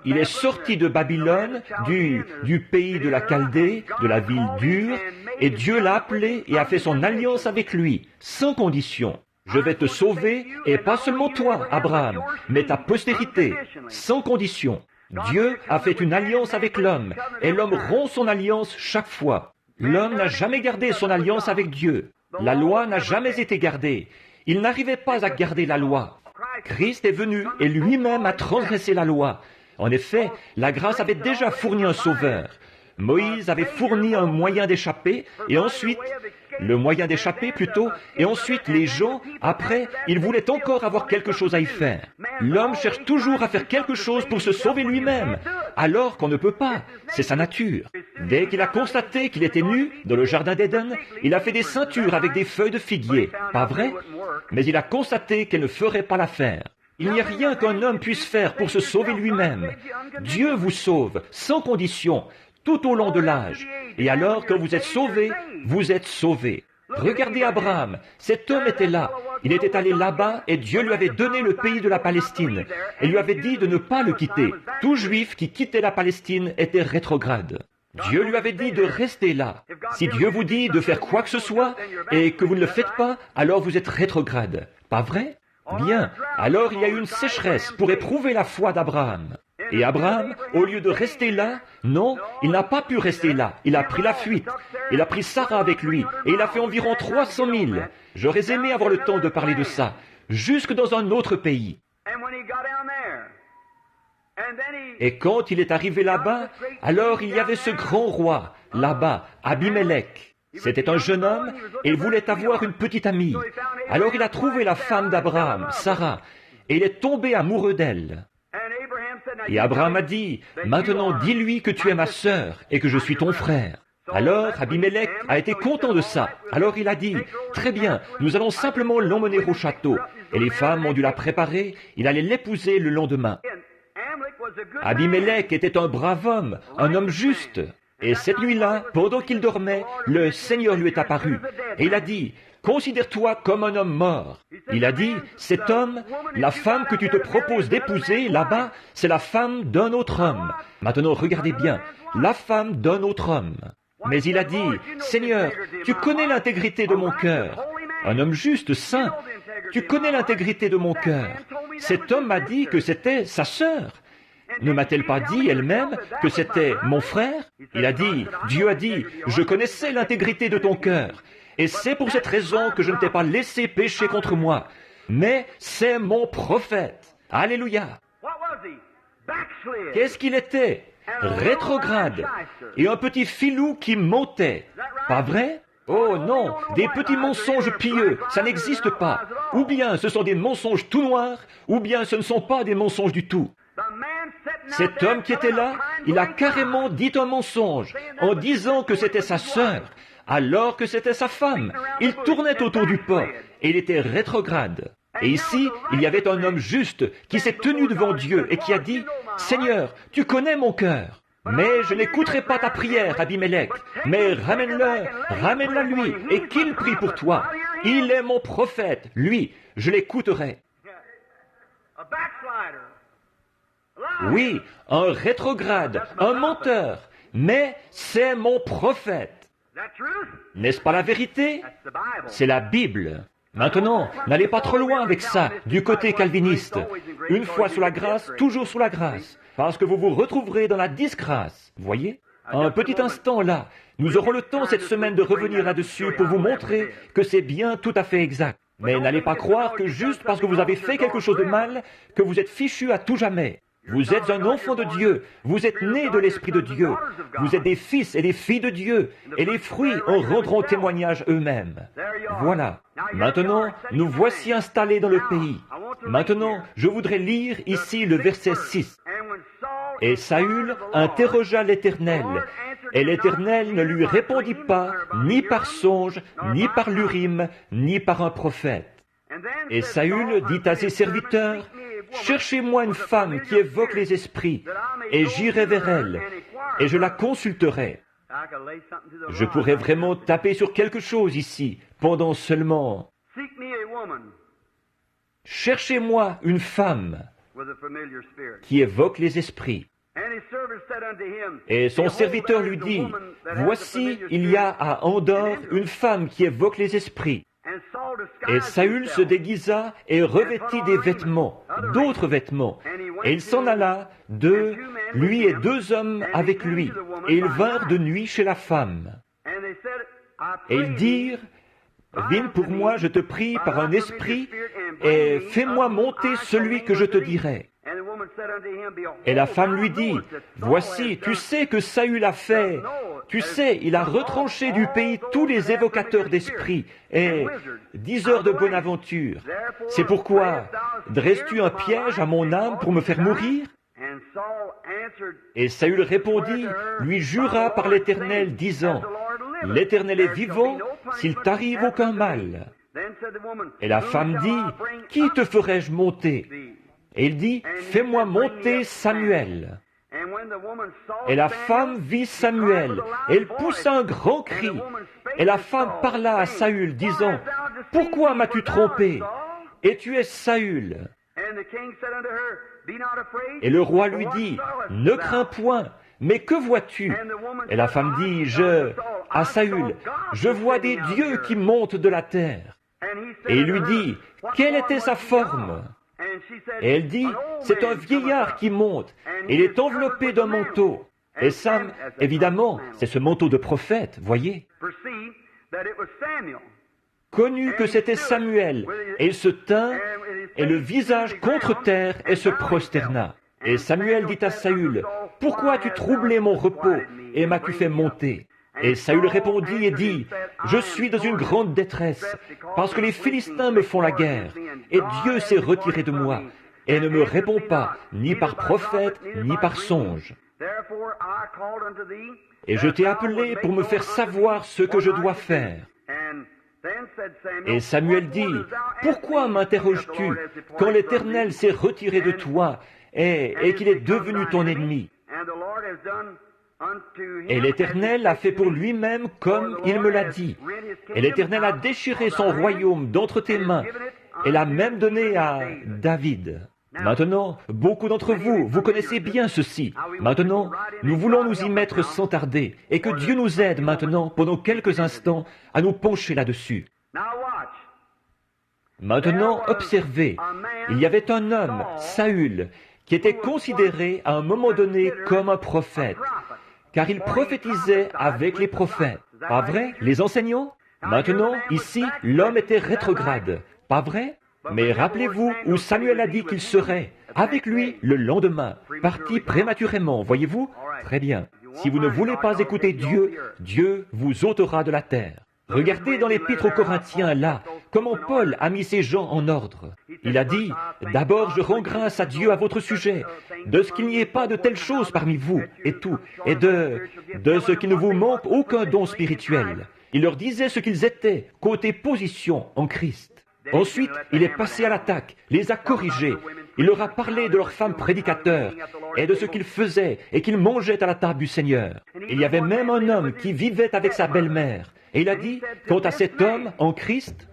Il est sorti de Babylone, du pays de la Chaldée, de la ville dure, et Dieu l'a appelé et a fait son alliance avec lui, sans condition. Je vais te sauver, et pas seulement toi, Abraham, mais ta postérité, sans condition. Dieu a fait une alliance avec l'homme, et l'homme rompt son alliance chaque fois. L'homme n'a jamais gardé son alliance avec Dieu. La loi n'a jamais été gardée. Il n'arrivait pas à garder la loi. Christ est venu et lui-même a transgressé la loi. En effet, la grâce avait déjà fourni un sauveur. Moïse avait fourni un moyen d'échapper, et ensuite, le moyen d'échapper plutôt, et ensuite les gens, après, ils voulaient encore avoir quelque chose à y faire. L'homme cherche toujours à faire quelque chose pour se sauver lui-même, alors qu'on ne peut pas. C'est sa nature. Dès qu'il a constaté qu'il était nu, dans le jardin d'Éden, il a fait des ceintures avec des feuilles de figuier, pas vrai? Mais il a constaté qu'elle ne ferait pas l'affaire. Il n'y a rien qu'un homme puisse faire pour se sauver lui-même. Dieu vous sauve, sans condition, tout au long de l'âge. Et alors, quand vous êtes sauvé, vous êtes sauvé. Regardez Abraham, cet homme était là. Il était allé là-bas et Dieu lui avait donné le pays de la Palestine et lui avait dit de ne pas le quitter. Tout juif qui quittait la Palestine était rétrograde. Dieu lui avait dit de rester là. Si Dieu vous dit de faire quoi que ce soit et que vous ne le faites pas, alors vous êtes rétrograde. Pas vrai? Bien, alors il y a eu une sécheresse pour éprouver la foi d'Abraham. Et Abraham, au lieu de rester là, non, il n'a pas pu rester là. Il a pris la fuite. Il a pris Sarah avec lui. Et il a fait environ 300 000. J'aurais aimé avoir le temps de parler de ça. Jusque dans un autre pays. Et quand il est arrivé là-bas, alors il y avait ce grand roi, là-bas, Abimelech. C'était un jeune homme et il voulait avoir une petite amie. Alors il a trouvé la femme d'Abraham, Sarah, et il est tombé amoureux d'elle. Et Abraham a dit, « Maintenant dis-lui que tu es ma sœur et que je suis ton frère. » Alors Abimelech a été content de ça. Alors il a dit, « Très bien, nous allons simplement l'emmener au château. » Et les femmes ont dû la préparer, il allait l'épouser le lendemain. Abimelech était un brave homme, un homme juste. Et cette nuit-là, pendant qu'il dormait, le Seigneur lui est apparu. Et il a dit, « Considère-toi comme un homme mort. » Il a dit, « Cet homme, la femme que tu te proposes d'épouser là-bas, c'est la femme d'un autre homme. » Maintenant, regardez bien, la femme d'un autre homme. Mais il a dit, « Seigneur, tu connais l'intégrité de mon cœur. » Un homme juste, saint. Tu connais l'intégrité de mon cœur. Cet homme m'a dit que c'était sa sœur. Ne m'a-t-elle pas dit elle-même que c'était mon frère? Il a dit, Dieu a dit, je connaissais l'intégrité de ton cœur. Et c'est pour cette raison que je ne t'ai pas laissé pécher contre moi. Mais c'est mon prophète. Alléluia. Qu'est-ce qu'il était? Rétrograde. Et un petit filou qui montait. Pas vrai? Oh non, des petits mensonges pieux, ça n'existe pas. Ou bien ce sont des mensonges tout noirs, ou bien ce ne sont pas des mensonges du tout. Cet homme qui était là, il a carrément dit un mensonge en disant que c'était sa sœur, alors que c'était sa femme. Il tournait autour du pot et il était rétrograde. Et ici, il y avait un homme juste qui s'est tenu devant Dieu et qui a dit, « Seigneur, tu connais mon cœur. Mais je n'écouterai pas ta prière, Abimelech, mais ramène-la lui, et qu'il prie pour toi. Il est mon prophète, lui, je l'écouterai. » Oui, un rétrograde, un menteur, mais c'est mon prophète. N'est-ce pas la vérité? C'est la Bible. Maintenant, n'allez pas trop loin avec ça, du côté calviniste. Une fois sous la grâce, toujours sous la grâce, parce que vous vous retrouverez dans la disgrâce. Voyez? Un petit instant là, nous aurons le temps cette semaine de revenir là-dessus pour vous montrer que c'est bien tout à fait exact. Mais n'allez pas croire que juste parce que vous avez fait quelque chose de mal, que vous êtes fichu à tout jamais. Vous êtes un enfant de Dieu, vous êtes né de l'Esprit de Dieu, vous êtes des fils et des filles de Dieu, et les fruits en rendront témoignage eux-mêmes. Voilà. Maintenant, nous voici installés dans le pays. Maintenant, je voudrais lire ici le verset 6. Et Saül interrogea l'Éternel, et l'Éternel ne lui répondit pas, ni par songe, ni par l'Urim, ni par un prophète. Et Saül dit à ses serviteurs, « Cherchez-moi une femme qui évoque les esprits, et j'irai vers elle, et je la consulterai. » Je pourrais vraiment taper sur quelque chose ici, pendant seulement... Cherchez-moi une femme qui évoque les esprits. Et son serviteur lui dit, « Voici, il y a à Endor une femme qui évoque les esprits. » Et Saül se déguisa et revêtit des vêtements, d'autres vêtements, et il s'en alla, lui et 2 hommes avec lui, et ils vinrent de nuit chez la femme. Et ils dirent, « Viens pour moi, je te prie, par un esprit, et fais-moi monter celui que je te dirai. » Et la femme lui dit, « Voici, tu sais que Saül a fait, tu sais, il a retranché du pays tous les évocateurs d'esprit et diseurs de bonne aventure. C'est pourquoi, dresses-tu un piège à mon âme pour me faire mourir ?» Et Saül répondit, lui jura par l'Éternel, disant, « L'Éternel est vivant, s'il t'arrive aucun mal. » Et la femme dit, « Qui te ferai-je monter ?» Et il dit, « Fais-moi monter Samuel. » Et la femme vit Samuel, et elle poussa un grand cri. Et la femme parla à Saül, disant, « Pourquoi m'as-tu trompé? Et tu es Saül. » Et le roi lui dit, « Ne crains point, mais que vois-tu » Et la femme dit, à Saül, « Je vois des dieux qui montent de la terre. » Et il lui dit, « Quelle était sa forme ?» Et elle dit, « C'est un vieillard qui monte, et il est enveloppé d'un manteau. » Et Sam, évidemment, c'est ce manteau de prophète, voyez. Connut que c'était Samuel, et il se tint, et le visage contre terre, et se prosterna. Et Samuel dit à Saül, « Pourquoi as-tu troublé mon repos, et m'as-tu fait monter ?» Et Saül répondit et dit, « Je suis dans une grande détresse, parce que les Philistins me font la guerre, et Dieu s'est retiré de moi, et ne me répond pas, ni par prophète, ni par songe. Et je t'ai appelé pour me faire savoir ce que je dois faire. » Et Samuel dit, « Pourquoi m'interroges-tu quand l'Éternel s'est retiré de toi et qu'il est devenu ton ennemi? Et l'Éternel a fait pour lui-même comme il me l'a dit. Et l'Éternel a déchiré son royaume d'entre tes mains et l'a même donné à David. » Maintenant, beaucoup d'entre vous, vous connaissez bien ceci. Maintenant, nous voulons nous y mettre sans tarder et que Dieu nous aide maintenant, pendant quelques instants, à nous pencher là-dessus. Maintenant, observez, il y avait un homme, Saül, qui était considéré à un moment donné comme un prophète, car il prophétisait avec les prophètes. Pas vrai, les enseignants? Maintenant, ici, l'homme était rétrograde. Pas vrai? Mais rappelez-vous où Samuel a dit qu'il serait, avec lui le lendemain, parti prématurément, voyez-vous? Très bien. Si vous ne voulez pas écouter Dieu, Dieu vous ôtera de la terre. Regardez dans l'Épître aux Corinthiens, là, comment Paul a mis ses gens en ordre. Il a dit, « D'abord je rends grâce à Dieu à votre sujet, de ce qu'il n'y ait pas de telles choses parmi vous, et tout, et de ce qu'il ne vous manque aucun don spirituel. » Il leur disait ce qu'ils étaient, côté position en Christ. Ensuite, il est passé à l'attaque, les a corrigés. Il leur a parlé de leurs femmes prédicateurs et de ce qu'ils faisaient et qu'ils mangeaient à la table du Seigneur. Il y avait même un homme qui vivait avec sa belle-mère. Et il a dit, quant à cet homme en Christ,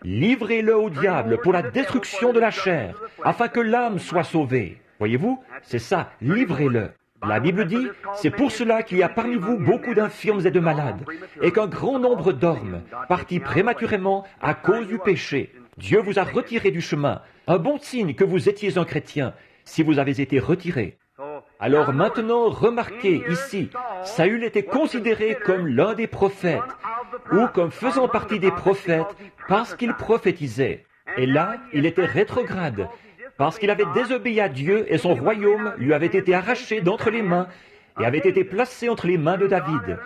livrez-le au diable pour la destruction de la chair, afin que l'âme soit sauvée. Voyez-vous, c'est ça, livrez-le. La Bible dit, c'est pour cela qu'il y a parmi vous beaucoup d'infirmes et de malades, et qu'un grand nombre dorment, partis prématurément à cause du péché. Dieu vous a retiré du chemin, un bon signe que vous étiez un chrétien, si vous avez été retiré. Alors maintenant, remarquez ici, Saül était considéré comme l'un des prophètes, ou comme faisant partie des prophètes, parce qu'il prophétisait. Et là, il était rétrograde, parce qu'il avait désobéi à Dieu et son royaume lui avait été arraché d'entre les mains et avait été placé entre les mains de David,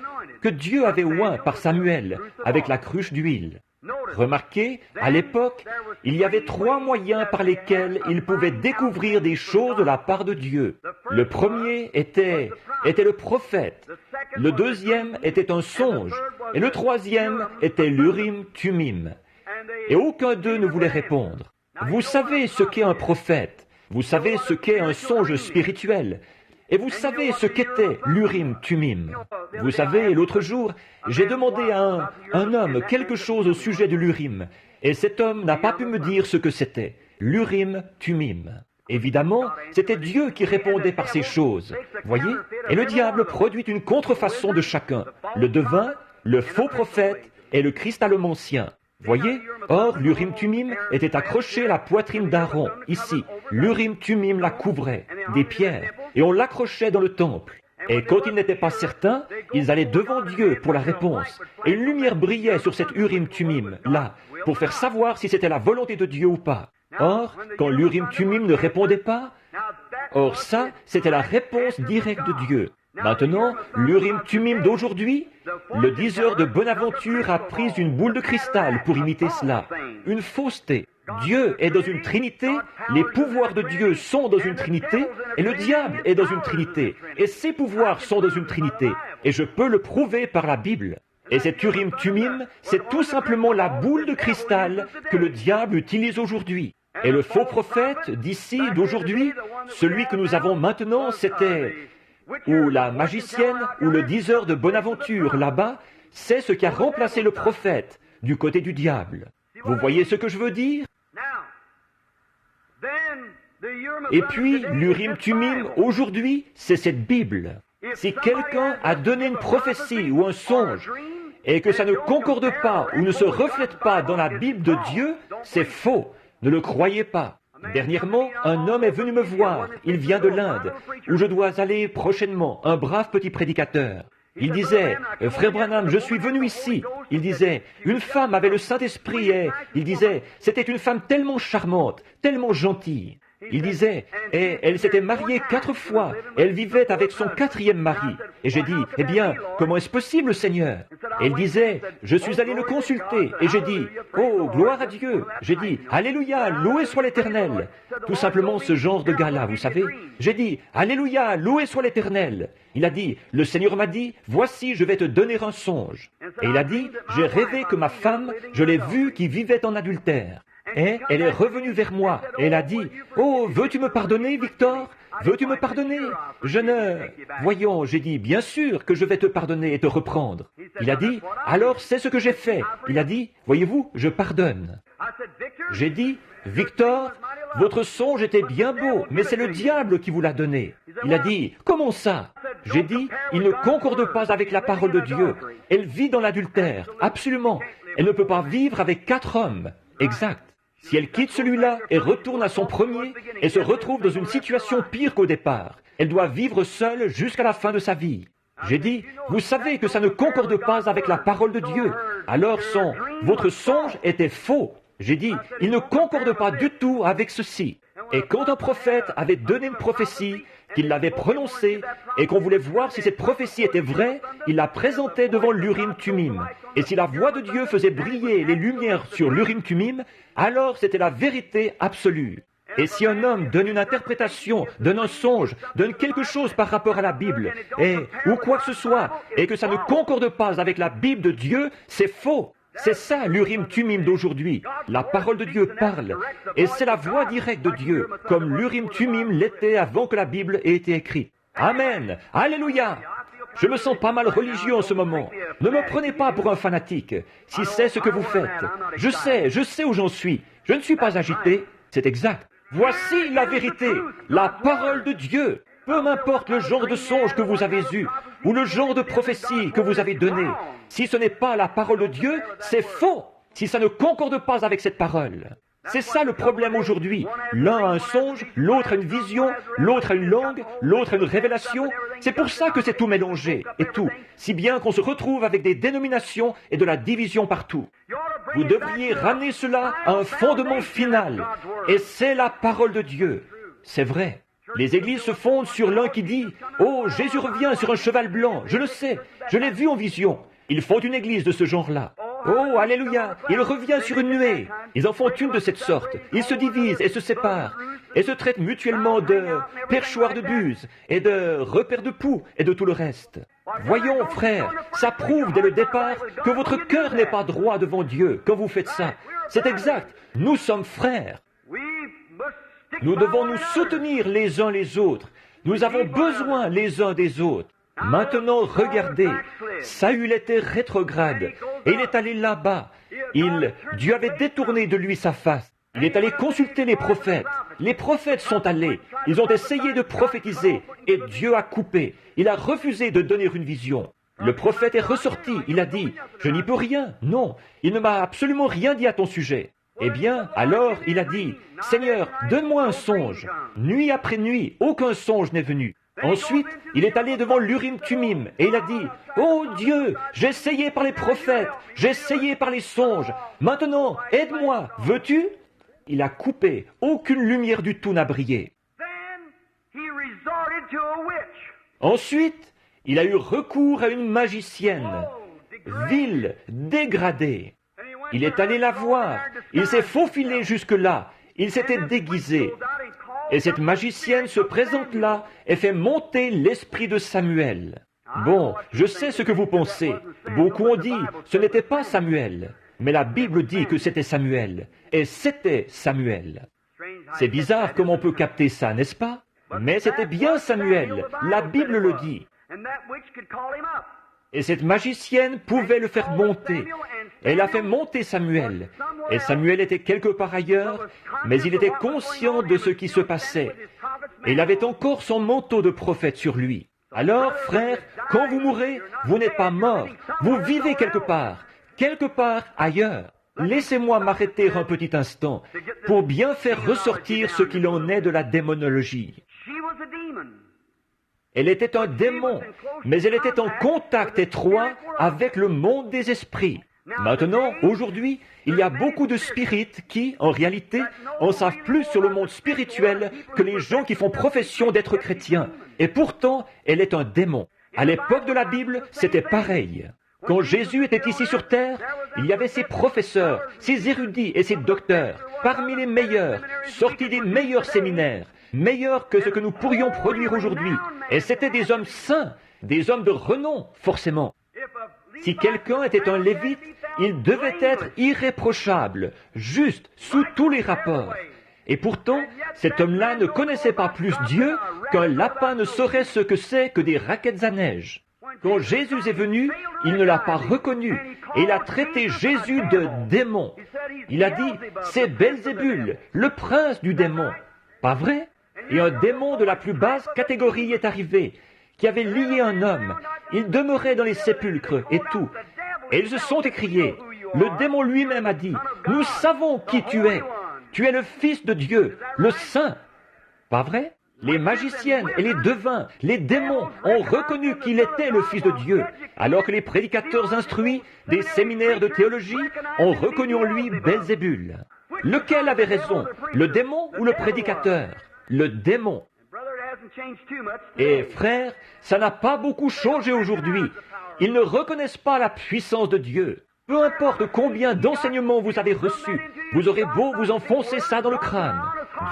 que Dieu avait oint par Samuel avec la cruche d'huile. Remarquez, à l'époque, il y avait 3 moyens par lesquels ils pouvaient découvrir des choses de la part de Dieu. Le premier était le prophète, le deuxième était un songe, et le troisième était l'Urim Tumim. Et aucun d'eux ne voulait répondre. Vous savez ce qu'est un prophète, vous savez ce qu'est un songe spirituel, et vous savez ce qu'était l'Urim Tumim. Vous savez, l'autre jour, j'ai demandé à un homme quelque chose au sujet de l'Urim, et cet homme n'a pas pu me dire ce que c'était, l'Urim Tumim. Évidemment, c'était Dieu qui répondait par ces choses, voyez? Et le diable produit une contrefaçon de chacun, le devin, le faux prophète et le cristallomancien. Voyez? Or, l'Urim Tumim était accroché à la poitrine d'Aaron, ici. L'Urim Tumim la couvrait, des pierres, et on l'accrochait dans le temple. Et quand ils n'étaient pas certains, ils allaient devant Dieu pour la réponse. Et une lumière brillait sur cette Urim Tumim, là, pour faire savoir si c'était la volonté de Dieu ou pas. Or, quand l'Urim Tumim ne répondait pas, or ça, c'était la réponse directe de Dieu. Maintenant, l'Urim Tumim d'aujourd'hui, le diseur de Bonaventure a pris une boule de cristal pour imiter cela. Une fausseté. Dieu est dans une trinité, les pouvoirs de Dieu sont dans une trinité, et le diable est dans une trinité, et ses pouvoirs sont dans une trinité. Et je peux le prouver par la Bible. Et cet Urim Tumim, c'est tout simplement la boule de cristal que le diable utilise aujourd'hui. Et le faux prophète d'ici, d'aujourd'hui, celui que nous avons maintenant, c'était... ou la magicienne, ou le diseur de Bonaventure, là-bas, c'est ce qui a remplacé le prophète du côté du diable. Vous voyez ce que je veux dire? Et puis, l'Urim Tumim, aujourd'hui, c'est cette Bible. Si quelqu'un a donné une prophétie ou un songe, et que ça ne concorde pas ou ne se reflète pas dans la Bible de Dieu, c'est faux. Ne le croyez pas. Dernièrement, un homme est venu me voir, il vient de l'Inde, où je dois aller prochainement, un brave petit prédicateur. Il disait, « Frère Branham, je suis venu ici. » Il disait, « Une femme avait le Saint-Esprit et... » Il disait, « C'était une femme tellement charmante, tellement gentille. » Il disait, et elle s'était mariée 4 fois, et elle vivait avec son 4e mari. Et j'ai dit, eh bien, comment est-ce possible, Seigneur? Et il disait, je suis allé le consulter, et j'ai dit, oh, gloire à Dieu. J'ai dit, Alléluia, loué soit l'Éternel. Tout simplement ce genre de gars-là, vous savez. J'ai dit, Alléluia, loué soit l'Éternel. Il a dit, le Seigneur m'a dit, voici, je vais te donner un songe. Et il a dit, j'ai rêvé que ma femme, je l'ai vue qui vivait en adultère. Et elle est revenue vers moi, et elle a dit, « Oh, veux-tu me pardonner, Victor? Veux-tu me pardonner? Je ne... » Voyons, j'ai dit, « Bien sûr que je vais te pardonner et te reprendre. » Il a dit, « Alors c'est ce que j'ai fait. » Il a dit, « Voyez-vous, je pardonne. » J'ai dit, « Victor, votre songe était bien beau, mais c'est le diable qui vous l'a donné. » Il a dit, « Comment ça? » J'ai dit, « Il ne concorde pas avec la parole de Dieu. Elle vit dans l'adultère, absolument. Elle ne peut pas vivre avec 4 hommes. » Exact. Si elle quitte celui-là et retourne à son premier et se retrouve dans une situation pire qu'au départ, elle doit vivre seule jusqu'à la fin de sa vie. J'ai dit, vous savez que ça ne concorde pas avec la parole de Dieu. Alors votre songe était faux. J'ai dit, il ne concorde pas du tout avec ceci. Et quand un prophète avait donné une prophétie, qu'il l'avait prononcée, et qu'on voulait voir si cette prophétie était vraie, il la présentait devant l'Urim Tumim. Et si la voix de Dieu faisait briller les lumières sur l'Urim Tumim, alors c'était la vérité absolue. Et si un homme donne une interprétation, donne un songe, donne quelque chose par rapport à la Bible, ou quoi que ce soit, et que ça ne concorde pas avec la Bible de Dieu, c'est faux. C'est ça l'Urim Tumim d'aujourd'hui. La parole de Dieu parle. Et c'est la voix directe de Dieu, comme l'Urim Tumim l'était avant que la Bible ait été écrite. Amen. Alléluia. Je me sens pas mal religieux en ce moment. Ne me prenez pas pour un fanatique. Si c'est ce que vous faites. Je sais où j'en suis. Je ne suis pas agité. C'est exact. Voici la vérité, la parole de Dieu. Peu m'importe le genre de songe que vous avez eu, ou le genre de prophétie que vous avez donné. Si ce n'est pas la parole de Dieu, c'est faux. Si ça ne concorde pas avec cette parole. C'est ça le problème aujourd'hui. L'un a un songe, l'autre a une vision, l'autre a une langue, l'autre a une révélation. C'est pour ça que c'est tout mélangé, et tout. Si bien qu'on se retrouve avec des dénominations et de la division partout. Vous devriez ramener cela à un fondement final. Et c'est la parole de Dieu. C'est vrai. Les églises se fondent sur l'un qui dit « Oh, Jésus revient sur un cheval blanc, je le sais, je l'ai vu en vision. » Ils font une église de ce genre-là. Oh, alléluia, il revient sur une nuée. Ils en font une de cette sorte. Ils se divisent et se séparent et se traitent mutuellement de perchoirs de buse et de repères de poux et de tout le reste. Voyons, frères, ça prouve dès le départ que votre cœur n'est pas droit devant Dieu quand vous faites ça. C'est exact. Nous sommes frères. Nous devons nous soutenir les uns les autres. Nous avons besoin les uns des autres. Maintenant, regardez, Saül était rétrograde, et il est allé là-bas. Dieu avait détourné de lui sa face. Il est allé consulter les prophètes. Les prophètes sont allés. Ils ont essayé de prophétiser, et Dieu a coupé. Il a refusé de donner une vision. Le prophète est ressorti. Il a dit, « Je n'y peux rien. Non, il ne m'a absolument rien dit à ton sujet. » Eh bien, alors, il a dit, « Seigneur, donne-moi un songe. » Nuit après nuit, aucun songe n'est venu. Ensuite, il est allé devant l'Urim-Tumim et il a dit, « Oh Dieu, j'ai essayé par les prophètes, j'ai essayé par les songes. Maintenant, aide-moi, veux-tu » Il a coupé, aucune lumière du tout n'a brillé. Ensuite, il a eu recours à une magicienne, vile, dégradée. Il est allé la voir, il s'est faufilé jusque-là, il s'était déguisé. Et cette magicienne se présente là et fait monter l'esprit de Samuel. Bon, je sais ce que vous pensez. Beaucoup ont dit, ce n'était pas Samuel. Mais la Bible dit que c'était Samuel. Et c'était Samuel. C'est bizarre comment on peut capter ça, n'est-ce pas? Mais c'était bien Samuel. La Bible le dit. Et cette magicienne pouvait le faire monter. Elle a fait monter Samuel. Et Samuel était quelque part ailleurs, mais il était conscient de ce qui se passait. Et il avait encore son manteau de prophète sur lui. Alors, frère, quand vous mourrez, vous n'êtes pas mort. Vous vivez quelque part ailleurs. Laissez-moi m'arrêter un petit instant pour bien faire ressortir ce qu'il en est de la démonologie. Elle était un démon, mais elle était en contact étroit avec le monde des esprits. Maintenant, aujourd'hui, il y a beaucoup de spirites qui, en réalité, en savent plus sur le monde spirituel que les gens qui font profession d'être chrétiens. Et pourtant, elle est un démon. À l'époque de la Bible, c'était pareil. Quand Jésus était ici sur terre, il y avait ses professeurs, ses érudits et ses docteurs, parmi les meilleurs, sortis des meilleurs séminaires, meilleurs que ce que nous pourrions produire aujourd'hui. Et c'étaient des hommes saints, des hommes de renom, forcément. Si quelqu'un était un lévite, il devait être irréprochable, juste, sous tous les rapports. Et pourtant, cet homme-là ne connaissait pas plus Dieu qu'un lapin ne saurait ce que c'est que des raquettes à neige. Quand Jésus est venu, il ne l'a pas reconnu, et il a traité Jésus de démon. Il a dit, c'est Belzébul, le prince du démon. Pas vrai? Et un démon de la plus basse catégorie est arrivé, qui avait lié un homme. Il demeurait dans les sépulcres et tout. Et ils se sont écriés. Le démon lui-même a dit, « Nous savons qui tu es. Tu es le Fils de Dieu, le Saint. » Pas vrai? Les magiciennes et les devins, les démons ont reconnu qu'il était le Fils de Dieu, alors que les prédicateurs instruits des séminaires de théologie ont reconnu en lui Belzébul. Lequel avait raison, le démon ou le prédicateur? Le démon. Et frère, ça n'a pas beaucoup changé aujourd'hui. Ils ne reconnaissent pas la puissance de Dieu. Peu importe combien d'enseignements vous avez reçus, vous aurez beau vous enfoncer ça dans le crâne.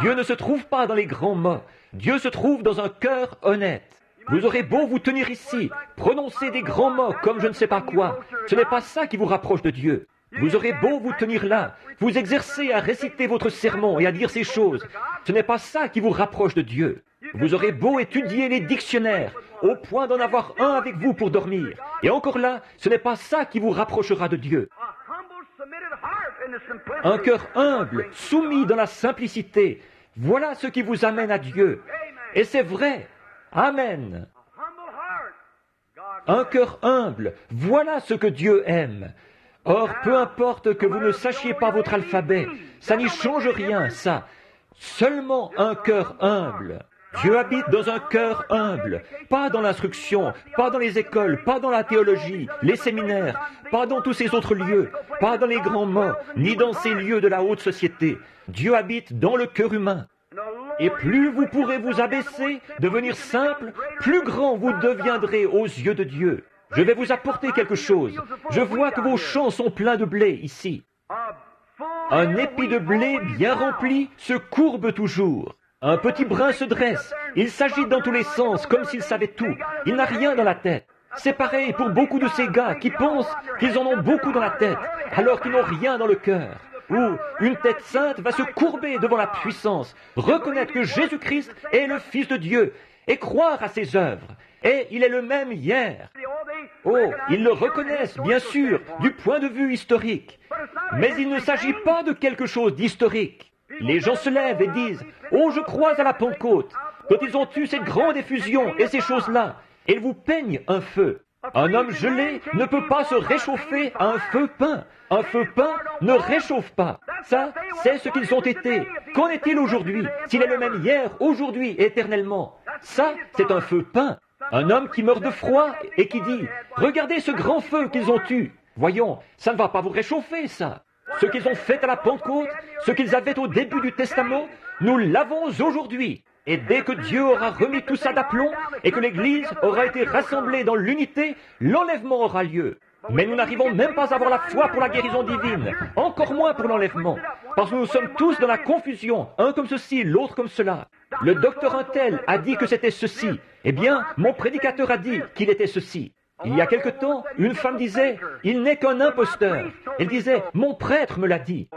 Dieu ne se trouve pas dans les grands mots. Dieu se trouve dans un cœur honnête. Vous aurez beau vous tenir ici, prononcer des grands mots comme je ne sais pas quoi. Ce n'est pas ça qui vous rapproche de Dieu. Vous aurez beau vous tenir là, vous exercer à réciter votre sermon et à dire ces choses. Ce n'est pas ça qui vous rapproche de Dieu. Vous aurez beau étudier les dictionnaires, au point d'en avoir un avec vous pour dormir. Et encore là, ce n'est pas ça qui vous rapprochera de Dieu. Un cœur humble, soumis dans la simplicité, voilà ce qui vous amène à Dieu. Et c'est vrai. Amen. Un cœur humble, voilà ce que Dieu aime. Or, peu importe que vous ne sachiez pas votre alphabet, ça n'y change rien, ça. Seulement un cœur humble. Dieu habite dans un cœur humble, pas dans l'instruction, pas dans les écoles, pas dans la théologie, les séminaires, pas dans tous ces autres lieux, pas dans les grands mots, ni dans ces lieux de la haute société. Dieu habite dans le cœur humain. Et plus vous pourrez vous abaisser, devenir simple, plus grand vous deviendrez aux yeux de Dieu. Je vais vous apporter quelque chose. Je vois que vos champs sont pleins de blé ici. Un épi de blé bien rempli se courbe toujours. Un petit brin se dresse. Il s'agite dans tous les sens comme s'il savait tout. Il n'a rien dans la tête. C'est pareil pour beaucoup de ces gars qui pensent qu'ils en ont beaucoup dans la tête, alors qu'ils n'ont rien dans le cœur. Ou une tête sainte va se courber devant la puissance, reconnaître que Jésus-Christ est le Fils de Dieu et croire à ses œuvres. Et il est le même hier. Oh, ils le reconnaissent, bien sûr, du point de vue historique. Mais il ne s'agit pas de quelque chose d'historique. Les gens se lèvent et disent « Oh, je crois à la Pentecôte », quand ils ont eu cette grande effusion et ces choses-là. Et ils vous peignent un feu. Un homme gelé ne peut pas se réchauffer à un feu peint. Un feu peint ne réchauffe pas. Ça, c'est ce qu'ils ont été. Qu'en est-il aujourd'hui? S'il est le même hier, aujourd'hui, éternellement. Ça, c'est un feu peint. Un homme qui meurt de froid et qui dit « Regardez ce grand feu qu'ils ont eu. » Voyons, ça ne va pas vous réchauffer, ça. Ce qu'ils ont fait à la Pentecôte, ce qu'ils avaient au début du Testament, nous l'avons aujourd'hui. Et dès que Dieu aura remis tout ça d'aplomb et que l'Église aura été rassemblée dans l'unité, l'enlèvement aura lieu. Mais nous n'arrivons même pas à avoir la foi pour la guérison divine, encore moins pour l'enlèvement, parce que nous sommes tous dans la confusion, un comme ceci, l'autre comme cela. Le docteur Untel a dit que c'était ceci. Eh bien, mon prédicateur a dit qu'il était ceci. Il y a quelque temps, une femme disait « Il n'est qu'un imposteur ». Elle disait « Mon prêtre me l'a dit ».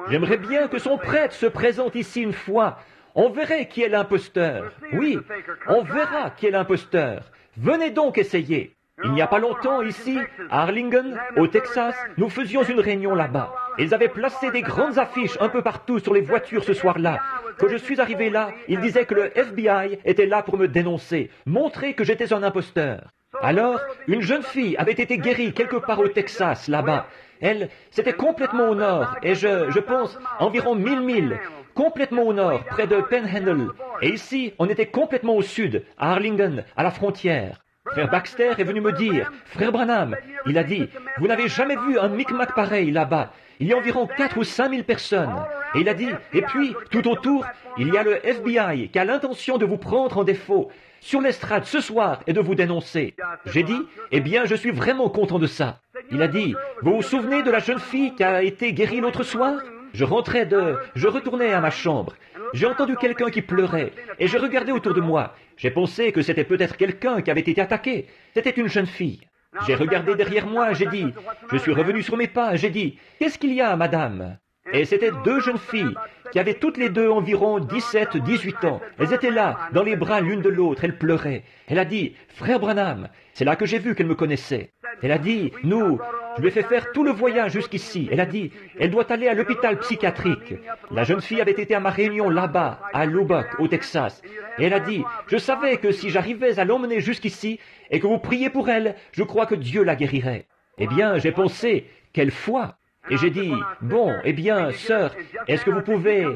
J'aimerais bien que son prêtre se présente ici une fois. On verrait qui est l'imposteur. Oui, on verra qui est l'imposteur. Venez donc essayer. Il n'y a pas longtemps, ici, à Arlington, au Texas, nous faisions une réunion là-bas. Ils avaient placé des grandes affiches un peu partout sur les voitures ce soir-là. Quand je suis arrivé là, ils disaient que le FBI était là pour me dénoncer, montrer que j'étais un imposteur. Alors, une jeune fille avait été guérie quelque part au Texas, là-bas. Elle, c'était complètement au nord, et je pense, environ 1000 milles, complètement au nord, près de Panhandle. Et ici, on était complètement au sud, à Arlington, à la frontière. Frère Baxter est venu me dire, « Frère Branham, il a dit, vous n'avez jamais vu un micmac pareil là-bas. Il y a environ 4 ou 5 000 personnes. » Et il a dit, et puis, tout autour, il y a le FBI qui a l'intention de vous prendre en défaut sur l'estrade ce soir et de vous dénoncer. J'ai dit, eh bien, je suis vraiment content de ça. Il a dit, vous vous souvenez de la jeune fille qui a été guérie l'autre soir? Je retournais à ma chambre. J'ai entendu quelqu'un qui pleurait et je regardais autour de moi. J'ai pensé que c'était peut-être quelqu'un qui avait été attaqué. C'était une jeune fille. J'ai regardé derrière moi, j'ai dit, je suis revenu sur mes pas, j'ai dit, qu'est-ce qu'il y a, madame? Et c'était 2 jeunes filles qui avaient toutes les deux environ 17, 18 ans. Elles étaient là, dans les bras l'une de l'autre, elles pleuraient. Elle a dit, frère Branham, c'est là que j'ai vu qu'elle me connaissait. Elle a dit, je lui ai fait faire tout le voyage jusqu'ici. Elle a dit, elle doit aller à l'hôpital psychiatrique. La jeune fille avait été à ma réunion là-bas, à Lubbock, au Texas. Et elle a dit, je savais que si j'arrivais à l'emmener jusqu'ici et que vous priez pour elle, je crois que Dieu la guérirait. Eh bien, j'ai pensé, quelle foi! Et j'ai dit, bon, eh bien, sœur, est-ce que vous pouvez...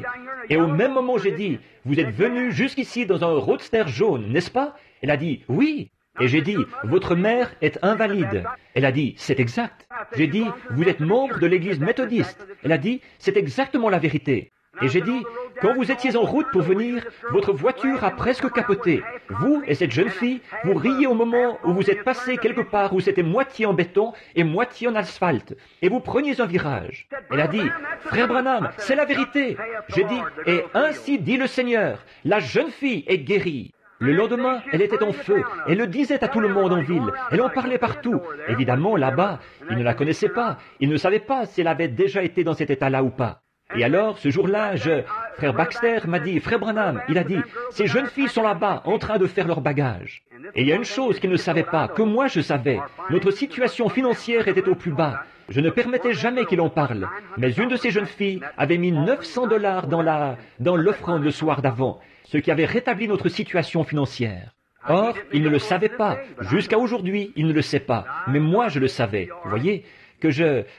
Et au même moment, j'ai dit, vous êtes venue jusqu'ici dans un roadster jaune, n'est-ce pas? Elle a dit, oui. Et j'ai dit, votre mère est invalide. Elle a dit, c'est exact. J'ai dit, vous êtes membre de l'église méthodiste. Elle a dit, c'est exactement la vérité. Et j'ai dit, quand vous étiez en route pour venir, votre voiture a presque capoté. Vous et cette jeune fille, vous riez au moment où vous êtes passé quelque part où c'était moitié en béton et moitié en asphalte. Et vous preniez un virage. Elle a dit, frère Branham, c'est la vérité. J'ai dit, et ainsi dit le Seigneur, la jeune fille est guérie. Le lendemain, elle était en feu. Elle le disait à tout le monde en ville. Elle en parlait partout. Évidemment, là-bas, ils ne la connaissaient pas. Ils ne savaient pas si elle avait déjà été dans cet état-là ou pas. Et alors, ce jour-là, frère Baxter m'a dit, frère Branham, il a dit, ces jeunes filles sont là-bas, en train de faire leur bagage. Et il y a une chose qu'ils ne savaient pas, que moi je savais. Notre situation financière était au plus bas. Je ne permettais jamais qu'il en parle. Mais une de ces jeunes filles avait mis $900 dans l'offrande le soir d'avant, ce qui avait rétabli notre situation financière. Or, il ne le savait pas. Jusqu'à aujourd'hui, il ne le sait pas. Mais moi, je le savais. Vous voyez,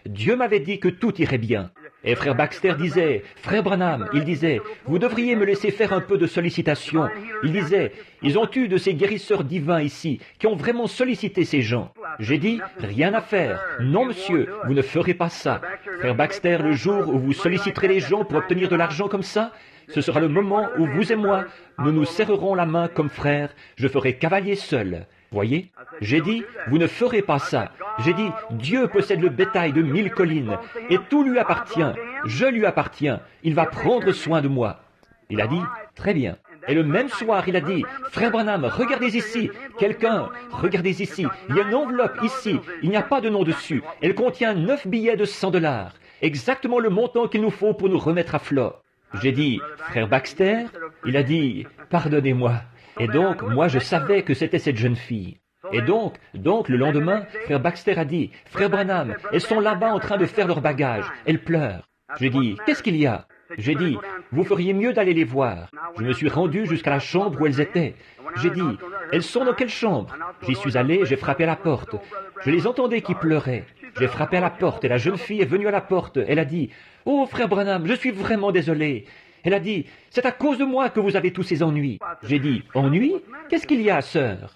Dieu m'avait dit que tout irait bien. Et frère Baxter disait, frère Branham, il disait, vous devriez me laisser faire un peu de sollicitation. Il disait, ils ont eu de ces guérisseurs divins ici, qui ont vraiment sollicité ces gens. J'ai dit, rien à faire. Non, monsieur, vous ne ferez pas ça. Frère Baxter, le jour où vous solliciterez les gens pour obtenir de l'argent comme ça, ce sera le moment où vous et moi, nous nous serrerons la main comme frères, je ferai cavalier seul. Voyez? J'ai dit, vous ne ferez pas ça. J'ai dit, Dieu possède le bétail de 1000 collines, et tout lui appartient. Je lui appartiens. Il va prendre soin de moi. Il a dit, très bien. Et le même soir, il a dit, Frère Branham, regardez ici. Quelqu'un, regardez ici. Il y a une enveloppe ici. Il n'y a pas de nom dessus. Elle contient 9 billets de $100. Exactement le montant qu'il nous faut pour nous remettre à flot. J'ai dit, Frère Baxter? Il a dit, pardonnez-moi. Et donc, moi, je savais que c'était cette jeune fille. Et donc, le lendemain, Frère Baxter a dit, Frère Branham, elles sont là-bas en train de faire leur bagage. Elles pleurent. J'ai dit, qu'est-ce qu'il y a? J'ai dit, vous feriez mieux d'aller les voir. Je me suis rendu jusqu'à la chambre où elles étaient. J'ai dit, elles sont dans quelle chambre? J'y suis allé, j'ai frappé à la porte. Je les entendais qui pleuraient. J'ai frappé à la porte et la jeune fille est venue à la porte. Elle a dit, oh, Frère Branham, je suis vraiment désolée. Elle a dit, c'est à cause de moi que vous avez tous ces ennuis. J'ai dit, ennuis? Qu'est-ce qu'il y a, sœur?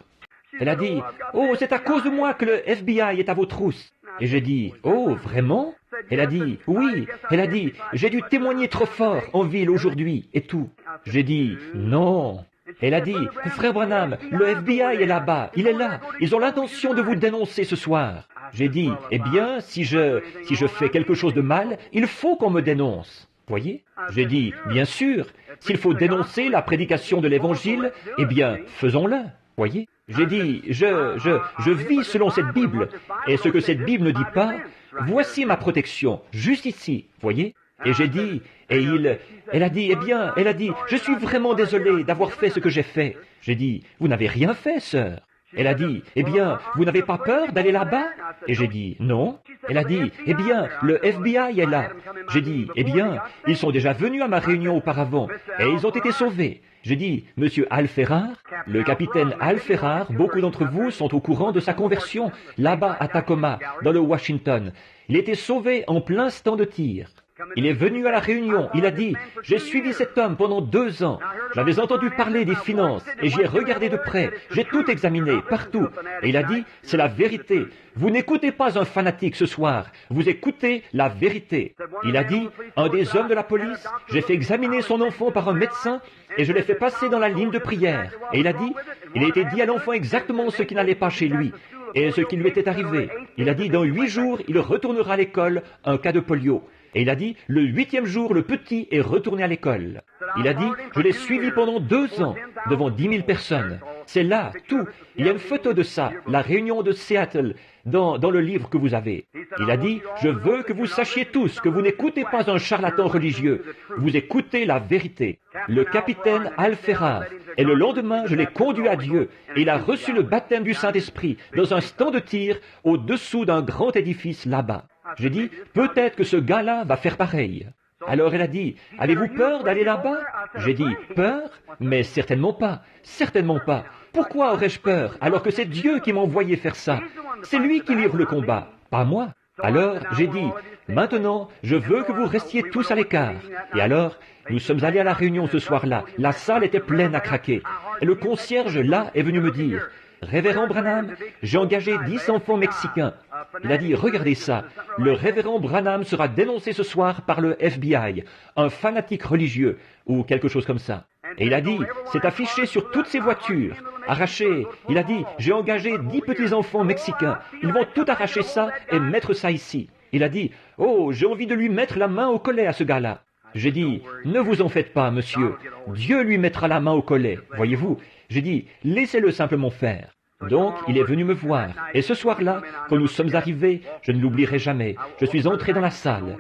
Elle a dit, oh, c'est à cause de moi que le FBI est à vos trousses. Et j'ai dit, oh, vraiment? Elle a dit, oui. Elle a dit, j'ai dû témoigner trop fort en ville aujourd'hui et tout. J'ai dit, non. Elle a dit, Frère Branham, le FBI est là-bas, il est là. Ils ont l'intention de vous dénoncer ce soir. J'ai dit, eh bien, si je fais quelque chose de mal, il faut qu'on me dénonce. Voyez? J'ai dit, bien sûr, s'il faut dénoncer la prédication de l'Évangile, eh bien, faisons-le. Voyez? J'ai dit, je vis selon cette Bible, et ce que cette Bible ne dit pas, voici ma protection, juste ici, voyez? Et j'ai dit, elle a dit, eh bien, elle a dit, je suis vraiment désolé d'avoir fait ce que j'ai fait. J'ai dit, vous n'avez rien fait, sœur. Elle a dit, eh bien, vous n'avez pas peur d'aller là-bas? Et j'ai dit, non. Elle a dit, eh bien, le FBI est là. J'ai dit, eh bien, ils sont déjà venus à ma réunion auparavant, et ils ont été sauvés. J'ai dit, Monsieur Al Ferrar, le capitaine Al Ferrar, beaucoup d'entre vous sont au courant de sa conversion, là-bas à Tacoma, dans le Washington. Il était sauvé en plein stand de tir. Il est venu à la réunion, il a dit, j'ai suivi cet homme pendant 2 ans. J'avais entendu parler des finances et j'y ai regardé de près. J'ai tout examiné, partout. Et il a dit, c'est la vérité. Vous n'écoutez pas un fanatique ce soir, vous écoutez la vérité. Il a dit, un des hommes de la police, j'ai fait examiner son enfant par un médecin et je l'ai fait passer dans la ligne de prière. Et il a dit, il a été dit à l'enfant exactement ce qui n'allait pas chez lui et ce qui lui était arrivé. Il a dit, dans 8 jours, il retournera à l'école, un cas de polio. Et il a dit, le 8e jour, le petit est retourné à l'école. Il a dit, je l'ai suivi pendant 2 ans, devant 10 000 personnes. C'est là, tout. Il y a une photo de ça, la réunion de Seattle, dans le livre que vous avez. Il a dit, je veux que vous sachiez tous que vous n'écoutez pas un charlatan religieux, vous écoutez la vérité. Le capitaine Al Ferrar. Et le lendemain, je l'ai conduit à Dieu, et il a reçu le baptême du Saint-Esprit dans un stand de tir au-dessous d'un grand édifice là-bas. J'ai dit, peut-être que ce gars-là va faire pareil. Alors elle a dit, avez-vous peur d'aller là-bas? J'ai dit, peur? Mais certainement pas, certainement pas. Pourquoi aurais-je peur alors que c'est Dieu qui m'a envoyé faire ça? C'est lui qui livre le combat, pas moi. Alors j'ai dit, maintenant, je veux que vous restiez tous à l'écart. Et alors, nous sommes allés à la réunion ce soir-là. La salle était pleine à craquer. Et le concierge, là, est venu me dire, Révérend Branham, j'ai engagé 10 enfants mexicains. Il a dit, regardez ça, le révérend Branham sera dénoncé ce soir par le FBI, un fanatique religieux, ou quelque chose comme ça. Et il a dit, c'est affiché sur toutes ces voitures, arraché. Il a dit, j'ai engagé 10 petits-enfants mexicains, ils vont tout arracher ça et mettre ça ici. Il a dit, oh, j'ai envie de lui mettre la main au collet à ce gars-là. J'ai dit, ne vous en faites pas, monsieur. Dieu lui mettra la main au collet, voyez-vous. J'ai dit, laissez-le simplement faire. Donc, il est venu me voir. Et ce soir-là, quand nous sommes arrivés, je ne l'oublierai jamais. Je suis entré dans la salle.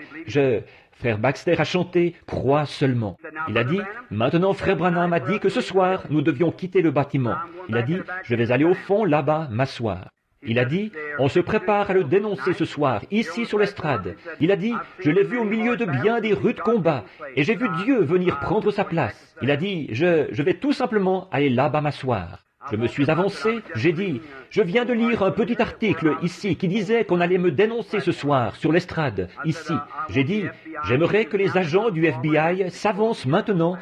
Frère Baxter a chanté « Crois seulement ». Il a dit « Maintenant, Frère Branham a dit que ce soir, nous devions quitter le bâtiment. » Il a dit « Je vais aller au fond, là-bas, m'asseoir. » Il a dit « On se prépare à le dénoncer ce soir, ici sur l'estrade. » Il a dit « Je l'ai vu au milieu de bien des rudes combats, et j'ai vu Dieu venir prendre sa place. » Il a dit « Je vais tout simplement aller là-bas m'asseoir. » Je me suis avancé, j'ai dit « Je viens de lire un petit article ici qui disait qu'on allait me dénoncer ce soir sur l'estrade, ici. » J'ai dit « J'aimerais que les agents du FBI s'avancent maintenant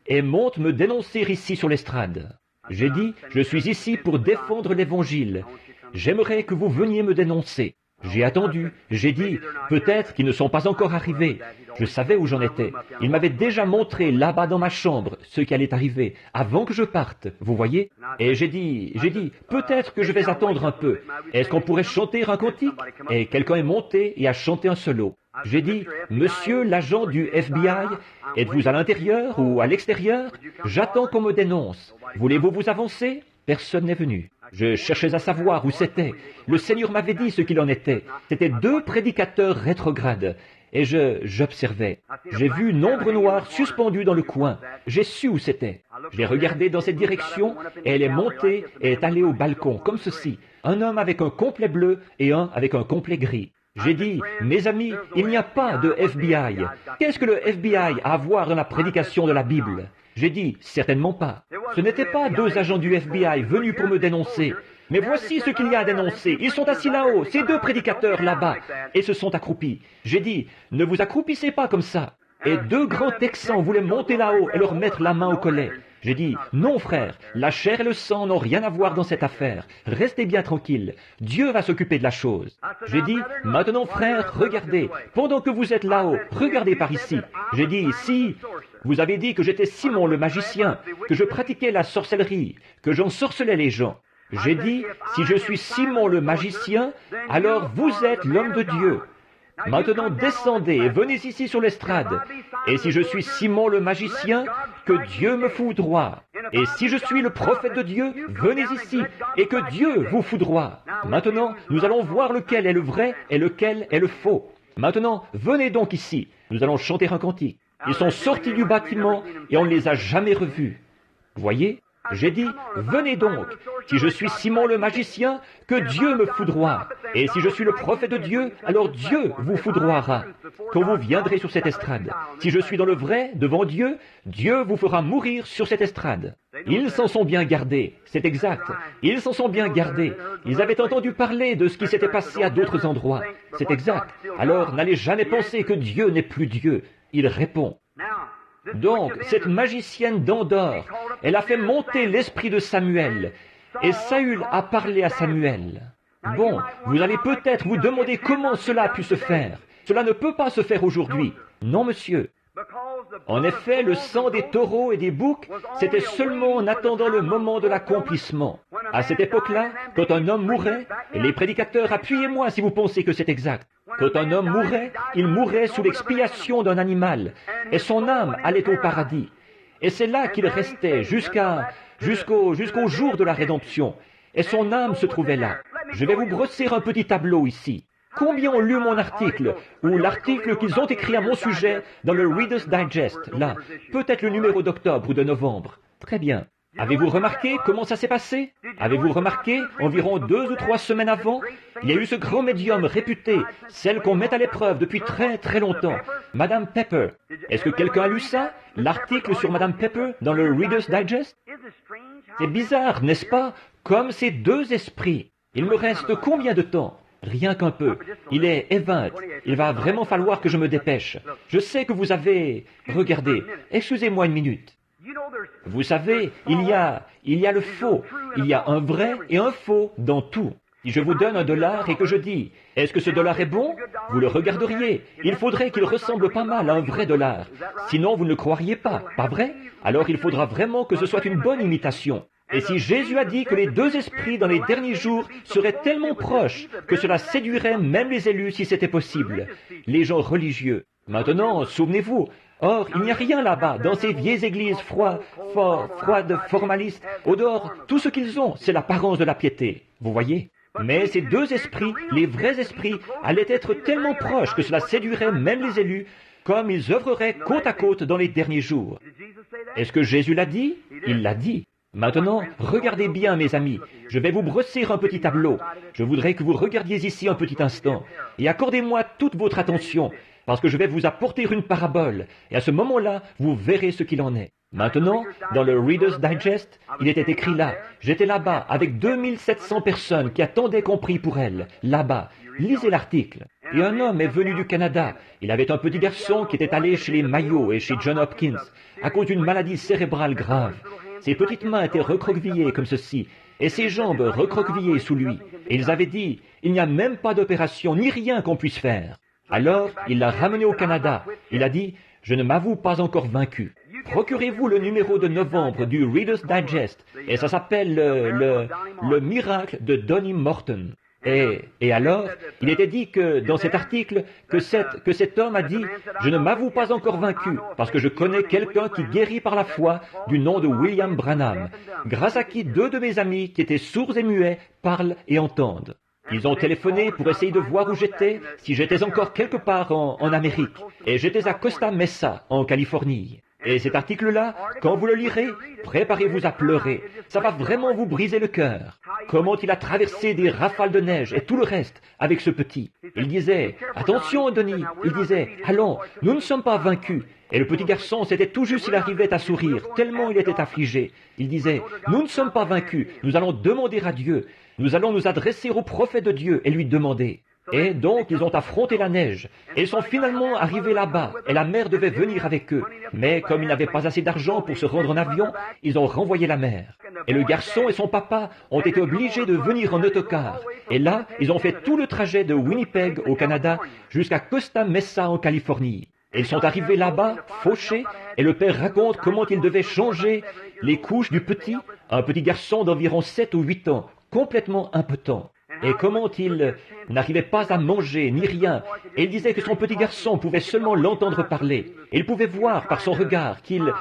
et montent me dénoncer ici sur l'estrade. » J'ai dit « Je suis ici pour défendre l'Évangile. J'aimerais que vous veniez me dénoncer. » J'ai attendu, j'ai dit, peut-être qu'ils ne sont pas encore arrivés. Je savais où j'en étais. Il m'avait déjà montré là-bas dans ma chambre ce qui allait arriver avant que je parte, vous voyez. Et j'ai dit, peut-être que je vais attendre un peu. Est-ce qu'on pourrait chanter un cantique? Et quelqu'un est monté et a chanté un solo. J'ai dit, monsieur l'agent du FBI, êtes-vous à l'intérieur ou à l'extérieur? J'attends qu'on me dénonce. Voulez-vous vous avancer? Personne n'est venu. Je cherchais à savoir où c'était. Le Seigneur m'avait dit ce qu'il en était. C'étaient 2 prédicateurs rétrogrades. Et j'observais. J'ai vu une ombre noire suspendue dans le coin. J'ai su où c'était. Je l'ai regardé dans cette direction et elle est montée et est allée au balcon, comme ceci. Un homme avec un complet bleu et un avec un complet gris. J'ai dit, mes amis, il n'y a pas de FBI. Qu'est-ce que le FBI a à voir dans la prédication de la Bible? J'ai dit, certainement pas. Ce n'étaient pas 2 agents du FBI venus pour me dénoncer. Mais voici ce qu'il y a à dénoncer. Ils sont assis là-haut, ces 2 prédicateurs là-bas, et se sont accroupis. J'ai dit, ne vous accroupissez pas comme ça. Et 2 grands Texans voulaient monter là-haut et leur mettre la main au collet. J'ai dit, non frère, la chair et le sang n'ont rien à voir dans cette affaire. Restez bien tranquille. Dieu va s'occuper de la chose. J'ai dit, maintenant frère, regardez. Pendant que vous êtes là-haut, regardez par ici. J'ai dit, si vous avez dit que j'étais Simon le magicien, que je pratiquais la sorcellerie, que j'ensorcelais les gens. J'ai dit, si je suis Simon le magicien, alors vous êtes l'homme de Dieu. Maintenant descendez et venez ici sur l'estrade. Et si je suis Simon le magicien, que Dieu me foudroie. Et si je suis le prophète de Dieu, venez ici et que Dieu vous foudroie. Maintenant, nous allons voir lequel est le vrai et lequel est le faux. Maintenant, venez donc ici. Nous allons chanter un cantique. Ils sont sortis du bâtiment et on ne les a jamais revus. Voyez? J'ai dit, venez donc, si je suis Simon le magicien, que Dieu me foudroie. Et si je suis le prophète de Dieu, alors Dieu vous foudroiera, quand vous viendrez sur cette estrade. Si je suis dans le vrai, devant Dieu, Dieu vous fera mourir sur cette estrade. Ils s'en sont bien gardés, c'est exact. Ils s'en sont bien gardés. Ils avaient entendu parler de ce qui s'était passé à d'autres endroits. C'est exact. Alors n'allez jamais penser que Dieu n'est plus Dieu. Il répond. Donc, cette magicienne d'Endor, elle a fait monter l'esprit de Samuel, et Saül a parlé à Samuel. Bon, vous allez peut-être vous demander comment cela a pu se faire. Cela ne peut pas se faire aujourd'hui. Non, monsieur. En effet, le sang des taureaux et des boucs, c'était seulement en attendant le moment de l'accomplissement. À cette époque-là, quand un homme mourait, et les prédicateurs, appuyez-moi si vous pensez que c'est exact. Quand un homme mourait, il mourait sous l'expiation d'un animal, et son âme allait au paradis. Et c'est là qu'il restait jusqu'au jour de la rédemption. Et son âme se trouvait là. Je vais vous brosser un petit tableau ici. Combien ont lu mon article, ou l'article qu'ils ont écrit à mon sujet dans le Reader's Digest, là, peut-être le numéro d'octobre ou de novembre. Très bien. Avez-vous remarqué comment ça s'est passé? Avez-vous remarqué, environ 2 ou 3 semaines avant, il y a eu ce grand médium réputé, celle qu'on met à l'épreuve depuis très très longtemps, Madame Pepper. Est-ce que quelqu'un a lu ça? L'article sur Madame Pepper dans le Reader's Digest? C'est bizarre, n'est-ce pas? Comme ces 2 esprits. Il me reste combien de temps? Rien qu'un peu. Il est 20. Il va vraiment falloir que je me dépêche. Je sais que vous avez... Regardez, excusez-moi une minute. Vous savez, il y a le faux. Il y a un vrai et un faux dans tout. Si je vous donne $1 et que je dis, est-ce que ce dollar est bon? Vous le regarderiez. Il faudrait qu'il ressemble pas mal à un vrai dollar. Sinon, vous ne le croiriez pas, pas vrai? Alors il faudra vraiment que ce soit une bonne imitation. Et si Jésus a dit que les 2 esprits dans les derniers jours seraient tellement proches que cela séduirait même les élus si c'était possible, les gens religieux. Maintenant, souvenez-vous, or, il n'y a rien là-bas, dans ces vieilles églises froides, formalistes. Au dehors, tout ce qu'ils ont, c'est l'apparence de la piété. Vous voyez? Mais ces 2 esprits, les vrais esprits, allaient être tellement proches que cela séduirait même les élus, comme ils œuvreraient côte à côte dans les derniers jours. Est-ce que Jésus l'a dit? Il l'a dit. Maintenant, regardez bien, mes amis. Je vais vous brosser un petit tableau. Je voudrais que vous regardiez ici un petit instant. Et accordez-moi toute votre attention, parce que je vais vous apporter une parabole. Et à ce moment-là, vous verrez ce qu'il en est. Maintenant, dans le Reader's Digest, il était écrit là. J'étais là-bas, avec 2700 personnes qui attendaient qu'on prie pour elles. Là-bas. Lisez l'article. Et un homme est venu du Canada. Il avait un petit garçon qui était allé chez les Mayo et chez John Hopkins, à cause d'une maladie cérébrale grave. Ses petites mains étaient recroquevillées comme ceci, et ses jambes recroquevillées sous lui. Et ils avaient dit, il n'y a même pas d'opération, ni rien qu'on puisse faire. Alors, il l'a ramené au Canada. Il a dit, je ne m'avoue pas encore vaincu. Procurez-vous le numéro de novembre du Reader's Digest, et ça s'appelle le miracle de Donnie Morton. Et alors, il était dit que dans cet article, que cet homme a dit, je ne m'avoue pas encore vaincu, parce que je connais quelqu'un qui guérit par la foi du nom de William Branham, grâce à qui 2 de mes amis qui étaient sourds et muets parlent et entendent. Ils ont téléphoné pour essayer de voir où j'étais, si j'étais encore quelque part en Amérique. Et j'étais à Costa Mesa, en Californie. Et cet article-là, quand vous le lirez, préparez-vous à pleurer. Ça va vraiment vous briser le cœur. Comment il a traversé des rafales de neige et tout le reste avec ce petit. Il disait, attention Denis, il disait, allons, nous ne sommes pas vaincus. Et le petit garçon, c'était tout juste s'il arrivait à sourire, tellement il était affligé. Il disait, nous ne sommes pas vaincus, nous allons demander à Dieu. Nous allons nous adresser au prophète de Dieu et lui demander. Et donc, ils ont affronté la neige. Et ils sont finalement arrivés là-bas. Et la mère devait venir avec eux. Mais comme ils n'avaient pas assez d'argent pour se rendre en avion, ils ont renvoyé la mère. Et le garçon et son papa ont été obligés de venir en autocar. Et là, ils ont fait tout le trajet de Winnipeg, au Canada, jusqu'à Costa Mesa, en Californie. Et ils sont arrivés là-bas, fauchés, et le père raconte comment il devait changer les couches du petit, un petit garçon d'environ 7 ou 8 ans, complètement impotent. Et comment il n'arrivait pas à manger, ni rien. Et il disait que son petit garçon pouvait seulement l'entendre parler. Et il pouvait voir par son regard qu'il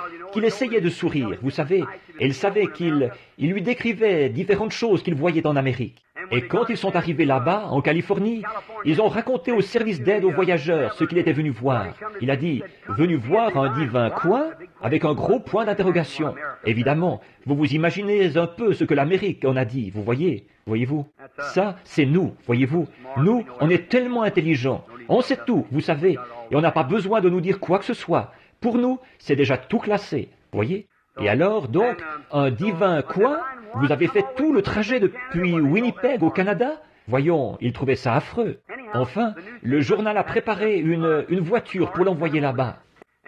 essayait de sourire, vous savez. Et il savait qu'il lui décrivait différentes choses qu'il voyait en Amérique. Et quand ils sont arrivés là-bas, en Californie, ils ont raconté au service d'aide aux voyageurs ce qu'il était venu voir. Il a dit, venu voir un divin quoi? Avec un gros point d'interrogation. Évidemment, vous vous imaginez un peu ce que l'Amérique en a dit, vous voyez? Voyez-vous? Ça, c'est nous, voyez-vous? Nous, on est tellement intelligents. On sait tout, vous savez. Et on n'a pas besoin de nous dire quoi que ce soit. Pour nous, c'est déjà tout classé, voyez? Et alors, donc, un divin quoi? Vous avez fait tout le trajet depuis Winnipeg au Canada? Voyons, il trouvait ça affreux. Enfin, le journal a préparé une voiture pour l'envoyer là-bas.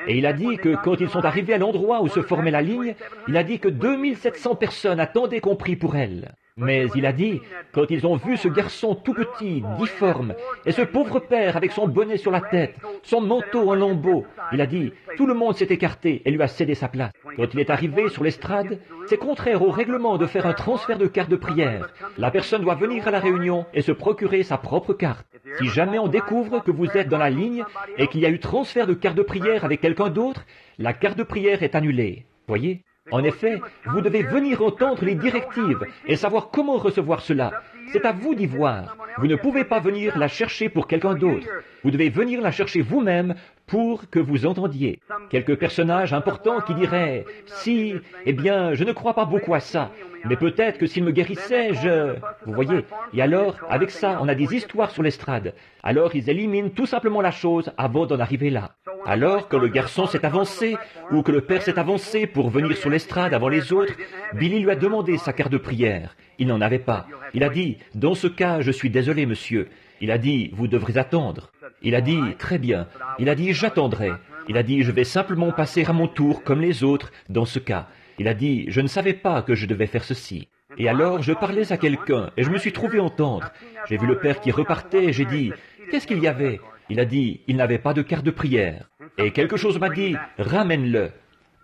Et il a dit que quand ils sont arrivés à l'endroit où se formait la ligne, il a dit que 2700 personnes attendaient qu'on prie pour elle. Mais il a dit, quand ils ont vu ce garçon tout petit, difforme, et ce pauvre père avec son bonnet sur la tête, son manteau en lambeaux, il a dit, tout le monde s'est écarté et lui a cédé sa place. Quand il est arrivé sur l'estrade, c'est contraire au règlement de faire un transfert de carte de prière. La personne doit venir à la réunion et se procurer sa propre carte. Si jamais on découvre que vous êtes dans la ligne et qu'il y a eu transfert de carte de prière avec quelqu'un d'autre, la carte de prière est annulée. Voyez? En effet, vous devez venir entendre les directives et savoir comment recevoir cela. C'est à vous d'y voir. Vous ne pouvez pas venir la chercher pour quelqu'un d'autre. Vous devez venir la chercher vous-même pour que vous entendiez. Quelques personnages importants qui diraient « Si, eh bien, je ne crois pas beaucoup à ça, mais peut-être que s'il me guérissait, je... » Vous voyez? Et alors, avec ça, on a des histoires sur l'estrade. Alors, ils éliminent tout simplement la chose avant d'en arriver là. Alors, quand le garçon s'est avancé, ou que le père s'est avancé pour venir sur l'estrade avant les autres, Billy lui a demandé sa carte de prière. Il n'en avait pas. Il a dit « Dans ce cas, je suis désolé, monsieur. » Il a dit « Vous devrez attendre. » Il a dit « Très bien. » Il a dit « J'attendrai. » Il a dit « Je vais simplement passer à mon tour comme les autres dans ce cas. » Il a dit « Je ne savais pas que je devais faire ceci. » Et alors, je parlais à quelqu'un et je me suis trouvé entendre. J'ai vu le père qui repartait et j'ai dit « Qu'est-ce qu'il y avait ?» Il a dit « Il n'avait pas de carte de prière. » Et quelque chose m'a dit « Ramène-le. »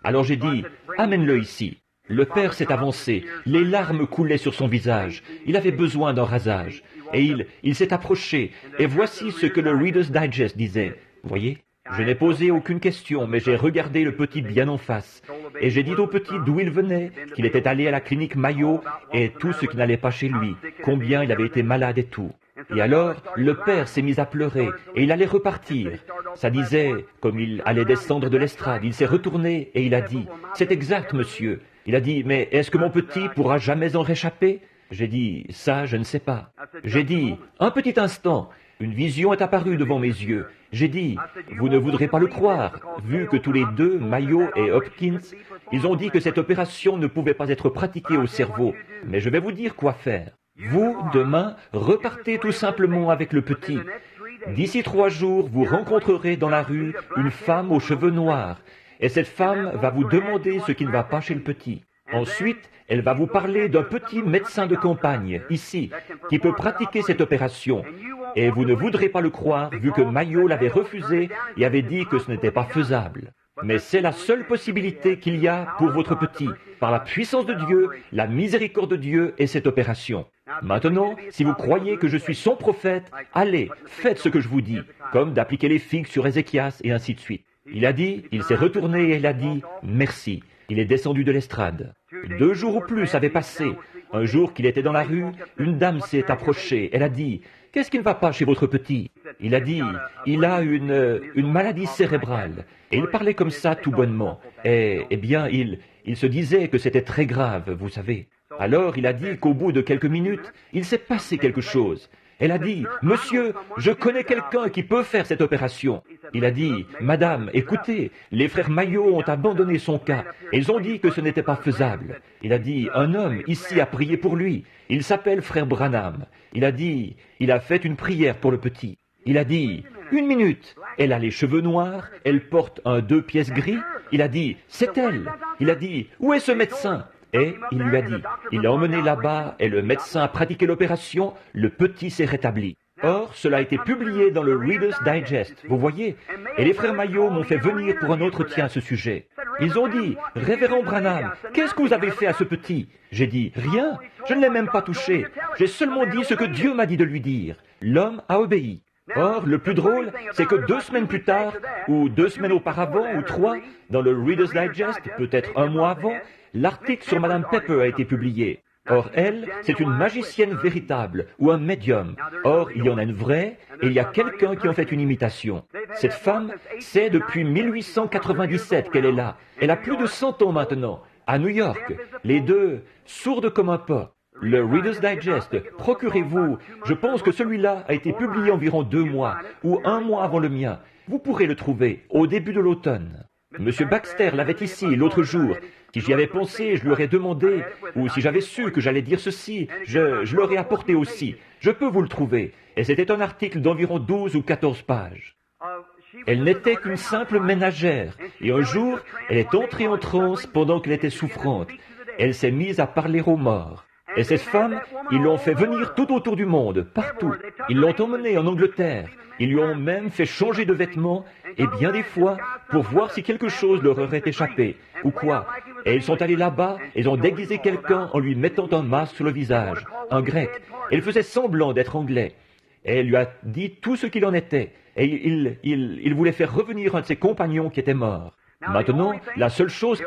Alors j'ai dit « Amène-le ici. » Le père s'est avancé, les larmes coulaient sur son visage. Il avait besoin d'un rasage. Et il s'est approché, et voici ce que le Reader's Digest disait. Voyez? Je n'ai posé aucune question, mais j'ai regardé le petit bien en face. Et j'ai dit au petit d'où il venait, qu'il était allé à la clinique Mayo, et tout ce qui n'allait pas chez lui, combien il avait été malade et tout. Et alors, le père s'est mis à pleurer, et il allait repartir. Ça disait, comme il allait descendre de l'estrade, il s'est retourné, et il a dit, « C'est exact, monsieur. » Il a dit, « Mais est-ce que mon petit pourra jamais en réchapper ?» J'ai dit, « Ça, je ne sais pas. » J'ai dit, « Un petit instant. » Une vision est apparue devant mes yeux. J'ai dit, « Vous ne voudrez pas le croire, vu que tous les deux, Mayo et Hopkins, ils ont dit que cette opération ne pouvait pas être pratiquée au cerveau. Mais je vais vous dire quoi faire. Vous, demain, repartez tout simplement avec le petit. D'ici 3 jours, vous rencontrerez dans la rue une femme aux cheveux noirs. Et cette femme va vous demander ce qui ne va pas chez le petit. Ensuite, elle va vous parler d'un petit médecin de campagne, ici, qui peut pratiquer cette opération. Et vous ne voudrez pas le croire, vu que Mayo l'avait refusé et avait dit que ce n'était pas faisable. Mais c'est la seule possibilité qu'il y a pour votre petit, par la puissance de Dieu, la miséricorde de Dieu et cette opération. Maintenant, si vous croyez que je suis son prophète, allez, faites ce que je vous dis, comme d'appliquer les figues sur Ézéchias et ainsi de suite. Il s'est retourné et il a dit « Merci ». Il est descendu de l'estrade. 2 jours ou plus avaient passé. Un jour qu'il était dans la rue, une dame s'est approchée. Elle a dit « Qu'est-ce qui ne va pas chez votre petit ?» Il a dit « Il a une maladie cérébrale. » Et il parlait comme ça tout bonnement. Eh bien, il se disait que c'était très grave, vous savez. Alors il a dit qu'au bout de quelques minutes, il s'est passé quelque chose. Elle a dit « Monsieur, je connais quelqu'un qui peut faire cette opération. » Il a dit « Madame, écoutez, les frères Mayo ont abandonné son cas. Ils ont dit que ce n'était pas faisable. » Il a dit « Un homme ici a prié pour lui. Il s'appelle frère Branham. » Il a dit « Il a fait une prière pour le petit. » Il a dit « 1 minute. Elle a les cheveux noirs, elle porte un 2 pièces gris. » Il a dit « C'est elle. » Il a dit « Où est ce médecin ?» Et il lui a dit, il l'a emmené là-bas et le médecin a pratiqué l'opération, le petit s'est rétabli. Or, cela a été publié dans le Reader's Digest, vous voyez, et les frères Mayo m'ont fait venir pour un entretien à ce sujet. Ils ont dit, « Révérend Branham, qu'est-ce que vous avez fait à ce petit ?» J'ai dit, « Rien, je ne l'ai même pas touché. J'ai seulement dit ce que Dieu m'a dit de lui dire. L'homme a obéi. » Or, le plus drôle, c'est que 2 semaines plus tard, ou 2 semaines auparavant, ou 3, dans le Reader's Digest, peut-être 1 mois avant, l'article sur Madame Pepper a été publié. Or, elle, c'est une magicienne véritable, ou un médium. Or, il y en a une vraie, et il y a quelqu'un qui en fait une imitation. Cette femme, c'est depuis 1897 qu'elle est là. Elle a plus de 100 ans maintenant, à New York. Les deux, sourdes comme un porc. Le Reader's Digest, procurez-vous, je pense que celui-là a été publié environ 2 mois, ou 1 mois avant le mien. Vous pourrez le trouver, au début de l'automne. Monsieur Baxter l'avait ici l'autre jour. Si j'y avais pensé, je lui aurais demandé, ou si j'avais su que j'allais dire ceci, je l'aurais apporté aussi. Je peux vous le trouver. Et c'était un article d'environ 12 ou 14 pages. Elle n'était qu'une simple ménagère, et un jour, elle est entrée en transe pendant qu'elle était souffrante. Elle s'est mise à parler aux morts. Et cette femme, ils l'ont fait venir tout autour du monde, partout. Ils l'ont emmenée en Angleterre. Ils lui ont même fait changer de vêtements, et bien des fois, pour voir si quelque chose leur aurait échappé, ou quoi. Et ils sont allés là-bas, et ils ont déguisé quelqu'un en lui mettant un masque sur le visage, un grec. Et il faisait semblant d'être anglais. Et elle lui a dit tout ce qu'il en était. Et il voulait faire revenir un de ses compagnons qui était mort. Maintenant, la seule chose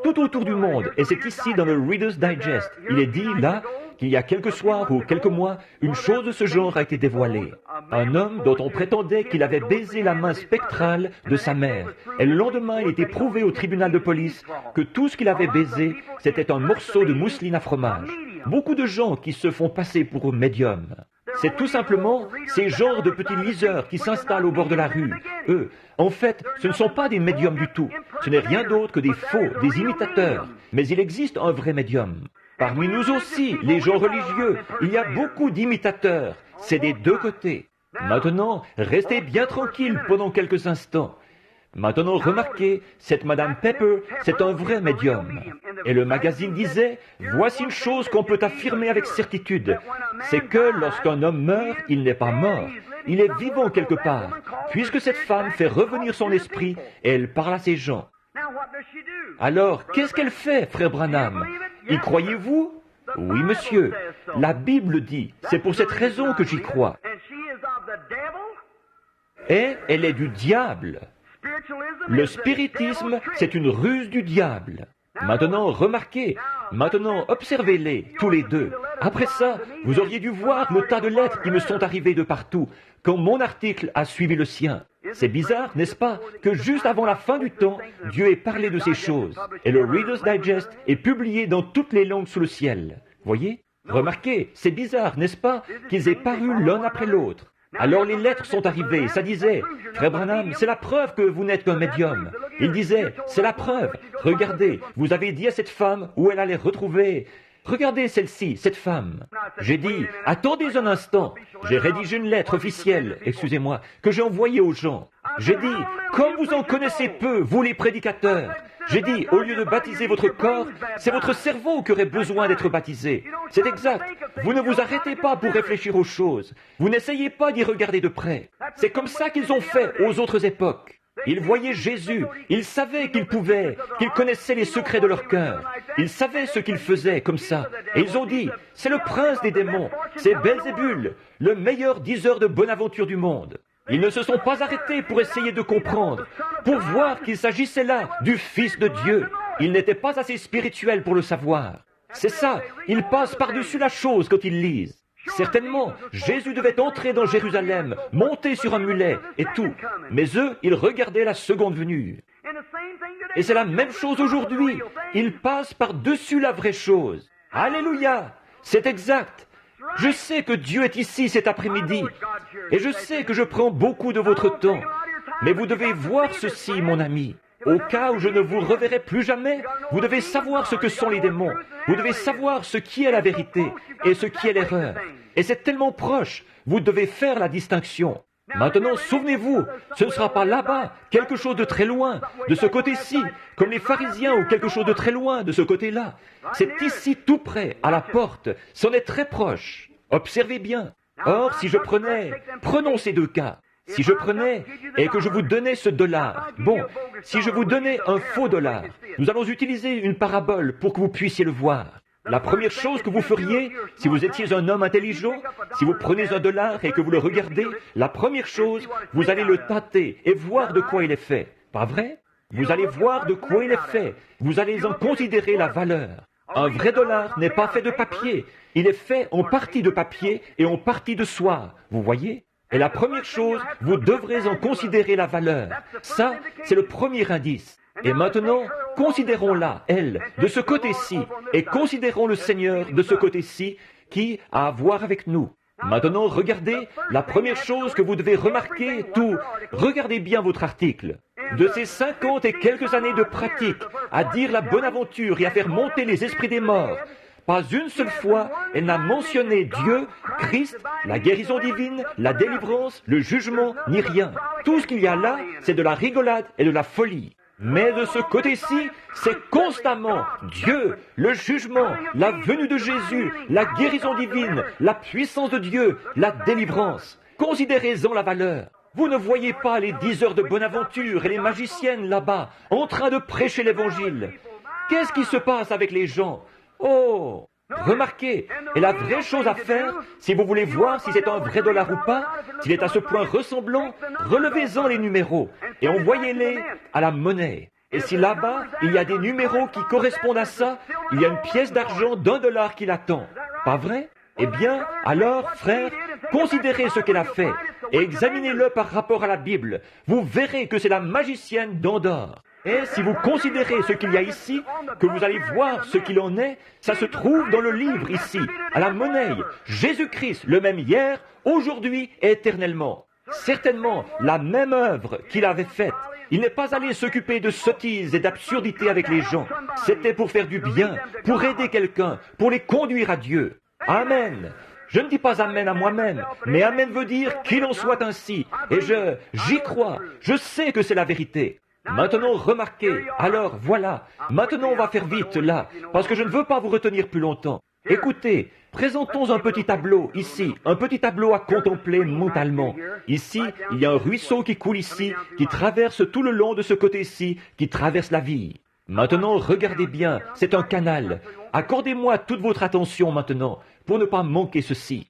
tout autour du monde, et c'est ici dans le Reader's Digest, il est dit là qu'il y a quelques soirs ou quelques mois, une chose de ce genre a été dévoilée. Un homme dont on prétendait qu'il avait baisé la main spectrale de sa mère. Et le lendemain, il était prouvé au tribunal de police que tout ce qu'il avait baisé, c'était un morceau de mousseline à fromage. Beaucoup de gens qui se font passer pour médiums. C'est tout simplement ces genres de petits liseurs qui s'installent au bord de la rue. Eux, en fait, ce ne sont pas des médiums du tout. Ce n'est rien d'autre que des faux, des imitateurs. Mais il existe un vrai médium. Parmi nous aussi, les gens religieux, il y a beaucoup d'imitateurs. C'est des 2 côtés. Maintenant, restez bien tranquille pendant quelques instants. Maintenant, remarquez, cette Madame Pepper, c'est un vrai médium. Et le magazine disait, voici une chose qu'on peut affirmer avec certitude. C'est que lorsqu'un homme meurt, il n'est pas mort. Il est vivant quelque part, puisque cette femme fait revenir son esprit et elle parle à ces gens. Alors, qu'est-ce qu'elle fait, frère Branham? Y croyez-vous? Oui, monsieur. La Bible dit, c'est pour cette raison que j'y crois. Et elle est du diable. Le spiritisme, c'est une ruse du diable. Maintenant, remarquez, maintenant, observez-les, tous les deux. Après ça, vous auriez dû voir le tas de lettres qui me sont arrivées de partout, quand mon article a suivi le sien. C'est bizarre, n'est-ce pas, que juste avant la fin du temps, Dieu ait parlé de ces choses. Et le Reader's Digest est publié dans toutes les langues sous le ciel. Voyez? Remarquez, c'est bizarre, n'est-ce pas, qu'ils aient paru l'un après l'autre. Alors les lettres sont arrivées, ça disait, « Frère Branham, c'est la preuve que vous n'êtes qu'un médium. » Il disait, « C'est la preuve. Regardez, vous avez dit à cette femme où elle allait retrouver. Regardez celle-ci, cette femme. » J'ai dit, « Attendez un instant. » J'ai rédigé une lettre officielle, excusez-moi, que j'ai envoyée aux gens. J'ai dit, « Comme vous en connaissez peu, vous les prédicateurs. » J'ai dit, au lieu de baptiser votre corps, c'est votre cerveau qui aurait besoin d'être baptisé. C'est exact. Vous ne vous arrêtez pas pour réfléchir aux choses. Vous n'essayez pas d'y regarder de près. C'est comme ça qu'ils ont fait aux autres époques. Ils voyaient Jésus, ils savaient qu'il pouvait, qu'ils connaissaient les secrets de leur cœur. Ils savaient ce qu'il faisait comme ça. Et ils ont dit, c'est le prince des démons, c'est Belzébul, le meilleur diseur de bonne aventure du monde. Ils ne se sont pas arrêtés pour essayer de comprendre, pour voir qu'il s'agissait là du Fils de Dieu. Ils n'étaient pas assez spirituels pour le savoir. C'est ça, ils passent par-dessus la chose quand ils lisent. Certainement, Jésus devait entrer dans Jérusalem, monter sur un mulet et tout. Mais eux, ils regardaient la seconde venue. Et c'est la même chose aujourd'hui. Ils passent par-dessus la vraie chose. Alléluia! C'est exact. Je sais que Dieu est ici cet après-midi. Et je sais que je prends beaucoup de votre temps. Mais vous devez voir ceci, mon ami. Au cas où je ne vous reverrai plus jamais, vous devez savoir ce que sont les démons. Vous devez savoir ce qui est la vérité et ce qui est l'erreur. Et c'est tellement proche, vous devez faire la distinction. Maintenant, souvenez-vous, ce ne sera pas là-bas, quelque chose de très loin, de ce côté-ci, comme les pharisiens ou quelque chose de très loin, de ce côté-là. C'est ici tout près, à la porte, c'en est très proche. Observez bien. Or, si je prenons ces deux cas. Si je prenais et que je vous donnais ce dollar, bon, si je vous donnais un faux dollar, nous allons utiliser une parabole pour que vous puissiez le voir. La première chose que vous feriez, si vous étiez un homme intelligent, si vous prenez un dollar et que vous le regardez, la première chose, vous allez le tâter et voir de quoi il est fait. Pas vrai? Vous allez voir de quoi il est fait. Vous allez en considérer la valeur. Un vrai dollar n'est pas fait de papier. Il est fait en partie de papier et en partie de soie. Vous voyez? Et la première chose, vous devrez en considérer la valeur. Ça, c'est le premier indice. Et maintenant, considérons-la, elle, de ce côté-ci, et considérons le Seigneur de ce côté-ci, qui a à voir avec nous. Maintenant, regardez, la première chose que vous devez remarquer, regardez bien votre article. De ces 50 et quelques années de pratique, à dire la bonne aventure et à faire monter les esprits des morts, pas une seule fois, elle n'a mentionné Dieu, Christ, la guérison divine, la délivrance, le jugement, ni rien. Tout ce qu'il y a là, c'est de la rigolade et de la folie. Mais de ce côté-ci, c'est constamment Dieu, le jugement, la venue de Jésus, la guérison divine, la puissance de Dieu, la délivrance. Considérez-en la valeur. Vous ne voyez pas les diseurs de bonne aventure et les magiciennes là-bas, en train de prêcher l'évangile. Qu'est-ce qui se passe avec les gens? Oh! Remarquez, et la vraie chose à faire, si vous voulez voir si c'est un vrai dollar ou pas, s'il est à ce point ressemblant, relevez-en les numéros et envoyez-les à la monnaie. Et si là-bas, il y a des numéros qui correspondent à ça, il y a une pièce d'argent d'$1 qui l'attend. Pas vrai? Eh bien, alors, frères, considérez ce qu'elle a fait et examinez-le par rapport à la Bible. Vous verrez que c'est la magicienne d'Andorre. Et si vous considérez ce qu'il y a ici, que vous allez voir ce qu'il en est, ça se trouve dans le livre ici, à la monnaie. Jésus-Christ, le même hier, aujourd'hui et éternellement. Certainement la même œuvre qu'il avait faite. Il n'est pas allé s'occuper de sottises et d'absurdités avec les gens. C'était pour faire du bien, pour aider quelqu'un, pour les conduire à Dieu. Amen. Je ne dis pas Amen à moi-même, mais Amen veut dire qu'il en soit ainsi. Et j'y crois, je sais que c'est la vérité. Maintenant, remarquez, alors voilà, maintenant on va faire vite là, parce que je ne veux pas vous retenir plus longtemps. Écoutez, présentons un petit tableau ici, un petit tableau à contempler mentalement. Ici, il y a un ruisseau qui coule ici, qui traverse tout le long de ce côté-ci, qui traverse la vie. Maintenant, regardez bien, c'est un canal. Accordez-moi toute votre attention maintenant, pour ne pas manquer ceci.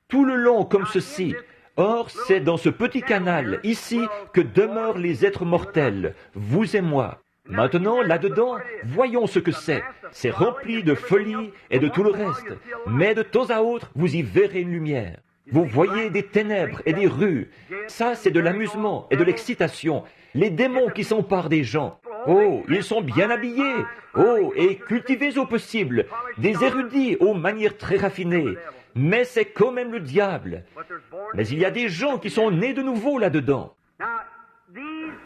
Tout le long comme ceci. Or, c'est dans ce petit canal, ici, que demeurent les êtres mortels, vous et moi. Maintenant, là-dedans, voyons ce que c'est. C'est rempli de folie et de tout le reste. Mais de temps à autre, vous y verrez une lumière. Vous voyez des ténèbres et des rues. Ça, c'est de l'amusement et de l'excitation. Les démons qui s'emparent des gens. Oh, ils sont bien habillés. Oh, et cultivés au possible. Des érudits aux manières très raffinées. Mais c'est quand même le diable. Mais il y a des gens qui sont nés de nouveau là-dedans.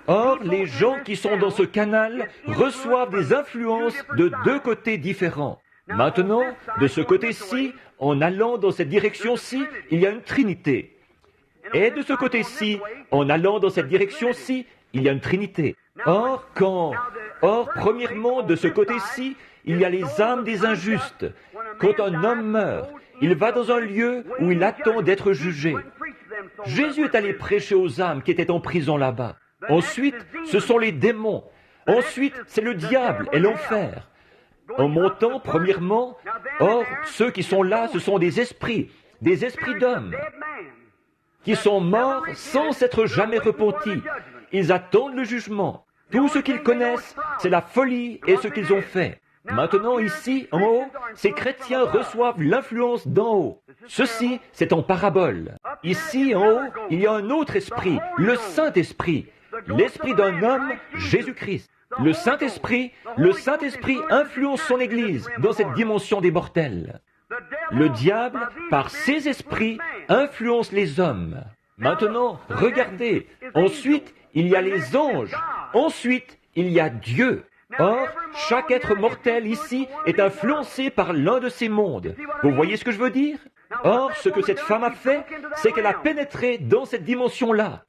Or, les gens qui sont dans ce canal reçoivent des influences de deux côtés différents. Maintenant, de ce côté-ci, en allant dans cette direction-ci, il y a une trinité. Et de ce côté-ci, en allant dans cette direction-ci, il y a une trinité. Or, premièrement, de ce côté-ci, il y a les âmes des injustes. Quand un homme meurt, il va dans un lieu où il attend d'être jugé. Jésus est allé prêcher aux âmes qui étaient en prison là-bas. Ensuite, ce sont les démons. Ensuite, c'est le diable et l'enfer. En montant, premièrement, or, ceux qui sont là, ce sont des esprits d'hommes, qui sont morts sans s'être jamais repentis. Ils attendent le jugement. Tout ce qu'ils connaissent, c'est la folie et ce qu'ils ont fait. Maintenant, ici, en haut, ces chrétiens reçoivent l'influence d'en haut. Ceci, c'est en parabole. Ici, en haut, il y a un autre esprit, le Saint-Esprit, l'esprit d'un homme, Jésus-Christ. Le Saint-Esprit influence son Église dans cette dimension des mortels. Le diable, par ses esprits, influence les hommes. Maintenant, regardez. Ensuite, il y a les anges. Ensuite, il y a Dieu. Or, chaque être mortel ici est influencé par l'un de ces mondes. Vous voyez ce que je veux dire? Or, ce que cette femme a fait, c'est qu'elle a pénétré dans cette dimension-là.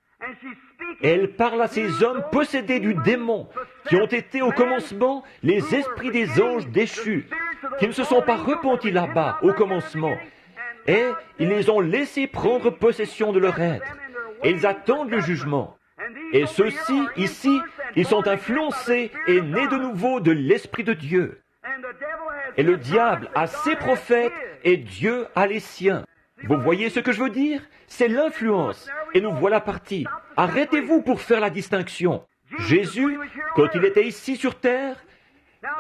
Elle parle à ces hommes possédés du démon, qui ont été au commencement les esprits des anges déchus, qui ne se sont pas repentis là-bas au commencement, et ils les ont laissés prendre possession de leur être. Et ils attendent le jugement. Et ceux-ci, ici, ils sont influencés et nés de nouveau de l'Esprit de Dieu. Et le diable a ses prophètes et Dieu a les siens. Vous voyez ce que je veux dire? C'est l'influence. Et nous voilà partis. Arrêtez-vous pour faire la distinction. Jésus, quand il était ici sur terre,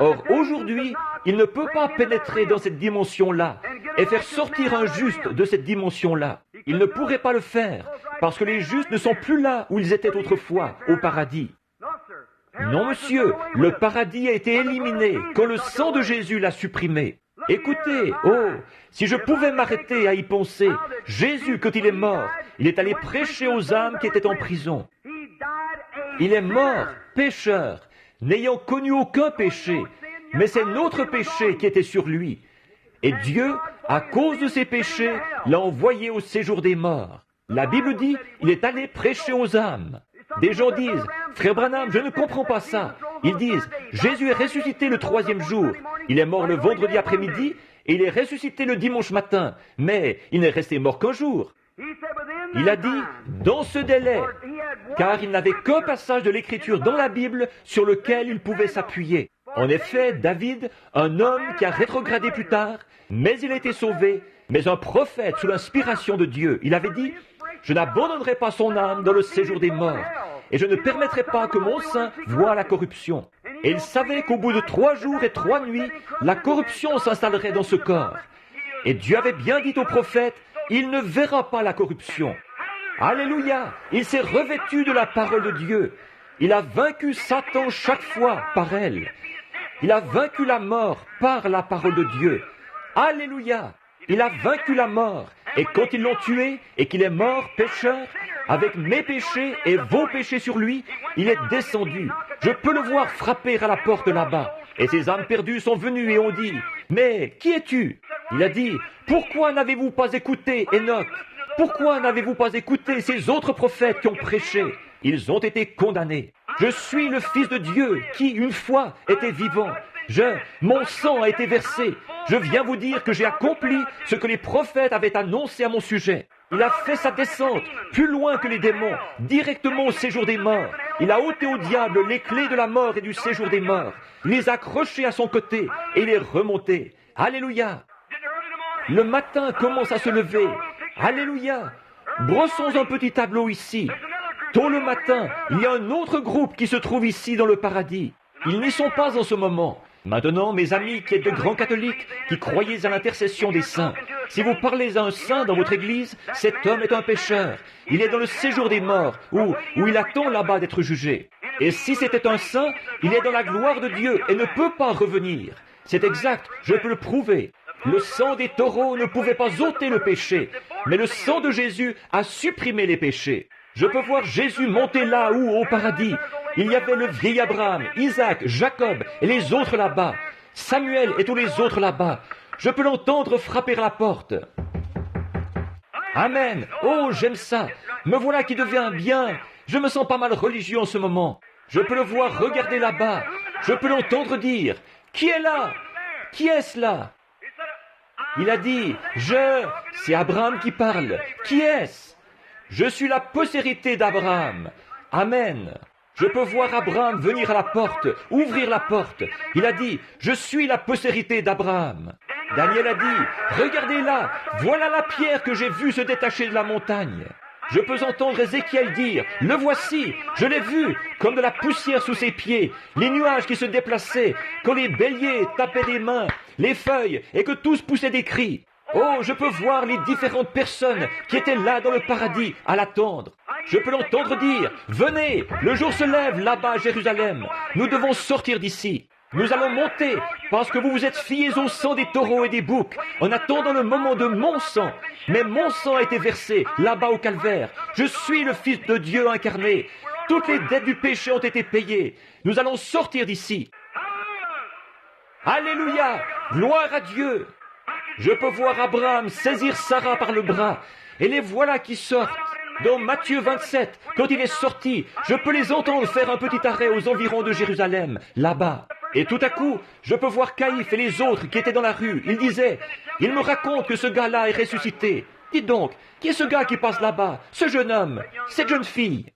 or aujourd'hui, il ne peut pas pénétrer dans cette dimension-là et faire sortir un juste de cette dimension-là. Il ne pourrait pas le faire, parce que les justes ne sont plus là où ils étaient autrefois, au paradis. Non, monsieur, le paradis a été éliminé quand le sang de Jésus l'a supprimé. Écoutez, si je pouvais m'arrêter à y penser, Jésus, quand il est mort, il est allé prêcher aux âmes qui étaient en prison. Il est mort, pécheur, n'ayant connu aucun péché, mais c'est notre péché qui était sur lui. Et Dieu, à cause de ses péchés, l'a envoyé au séjour des morts. La Bible dit, il est allé prêcher aux âmes. Des gens disent, Frère Branham, je ne comprends pas ça. Ils disent, Jésus est ressuscité le 3e jour. Il est mort le vendredi après-midi et il est ressuscité le dimanche matin. Mais il n'est resté mort qu'un jour. Il a dit, dans ce délai, car il n'avait qu'un passage de l'Écriture dans la Bible sur lequel il pouvait s'appuyer. En effet, David, un homme qui a rétrogradé plus tard, mais il a été sauvé, mais un prophète sous l'inspiration de Dieu, il avait dit, je n'abandonnerai pas son âme dans le séjour des morts, et je ne permettrai pas que mon sein voie la corruption. Et il savait qu'au bout de 3 jours et 3 nuits, la corruption s'installerait dans ce corps. Et Dieu avait bien dit au prophète, il ne verra pas la corruption. Alléluia! Il s'est revêtu de la parole de Dieu. Il a vaincu Satan chaque fois par elle. Il a vaincu la mort par la parole de Dieu. Alléluia! Il a vaincu la mort. Et quand ils l'ont tué et qu'il est mort, pécheur, avec mes péchés et vos péchés sur lui, il est descendu. Je peux le voir frapper à la porte là-bas. Et ces âmes perdues sont venues et ont dit, « Mais qui es-tu » Il a dit, « Pourquoi n'avez-vous pas écouté Enoch? Pourquoi n'avez-vous pas écouté ces autres prophètes qui ont prêché? Ils ont été condamnés. Je suis le Fils de Dieu qui, une fois, était vivant. Mon sang a été versé. Je viens vous dire que j'ai accompli ce que les prophètes avaient annoncé à mon sujet. Il a fait sa descente plus loin que les démons, directement au séjour des morts. Il a ôté au diable les clés de la mort et du séjour des morts. Il les a accrochés à son côté et il est remonté. Alléluia! Le matin commence à se lever. Alléluia! Brossons un petit tableau ici. Tôt le matin, il y a un autre groupe qui se trouve ici dans le paradis. Ils n'y sont pas en ce moment. Maintenant, mes amis qui êtes de grands catholiques, qui croyez à l'intercession des saints, si vous parlez à un saint dans votre église, cet homme est un pécheur. Il est dans le séjour des morts, où il attend là-bas d'être jugé. Et si c'était un saint, il est dans la gloire de Dieu et ne peut pas revenir. C'est exact, je peux le prouver. Le sang des taureaux ne pouvait pas ôter le péché, mais le sang de Jésus a supprimé les péchés. Je peux voir Jésus monter là où, au paradis. Il y avait le vieil Abraham, Isaac, Jacob et les autres là-bas. Samuel et tous les autres là-bas. Je peux l'entendre frapper à la porte. Amen. Oh, j'aime ça. Me voilà qui devient bien. Je me sens pas mal religieux en ce moment. Je peux le voir regarder là-bas. Je peux l'entendre dire, « Qui est là? Qui est-ce là ?» Il a dit, « c'est Abraham qui parle. Qui est-ce? Je suis la postérité d'Abraham. Amen. » Je peux voir Abraham venir à la porte, ouvrir la porte. Il a dit, « Je suis la postérité d'Abraham. » Daniel a dit, « Regardez là, voilà la pierre que j'ai vue se détacher de la montagne. » Je peux entendre Ézéchiel dire, « Le voici, je l'ai vu, comme de la poussière sous ses pieds, les nuages qui se déplaçaient, quand les béliers tapaient des mains, les feuilles, et que tous poussaient des cris. » Oh, je peux voir les différentes personnes qui étaient là dans le paradis à l'attendre. Je peux l'entendre dire, « Venez, le jour se lève là-bas à Jérusalem. Nous devons sortir d'ici. Nous allons monter, parce que vous vous êtes fiés au sang des taureaux et des boucs, en attendant le moment de mon sang. Mais mon sang a été versé là-bas au calvaire. Je suis le Fils de Dieu incarné. Toutes les dettes du péché ont été payées. Nous allons sortir d'ici. » Alléluia! Gloire à Dieu! Je peux voir Abraham saisir Sarah par le bras, et les voilà qui sortent. Dans Matthieu 27, quand il est sorti, je peux les entendre faire un petit arrêt aux environs de Jérusalem, là-bas. Et tout à coup, je peux voir Caïphe et les autres qui étaient dans la rue. Ils disaient, « Il me raconte que ce gars-là est ressuscité. Dites donc, qui est ce gars qui passe là-bas? Ce jeune homme, cette jeune fille. »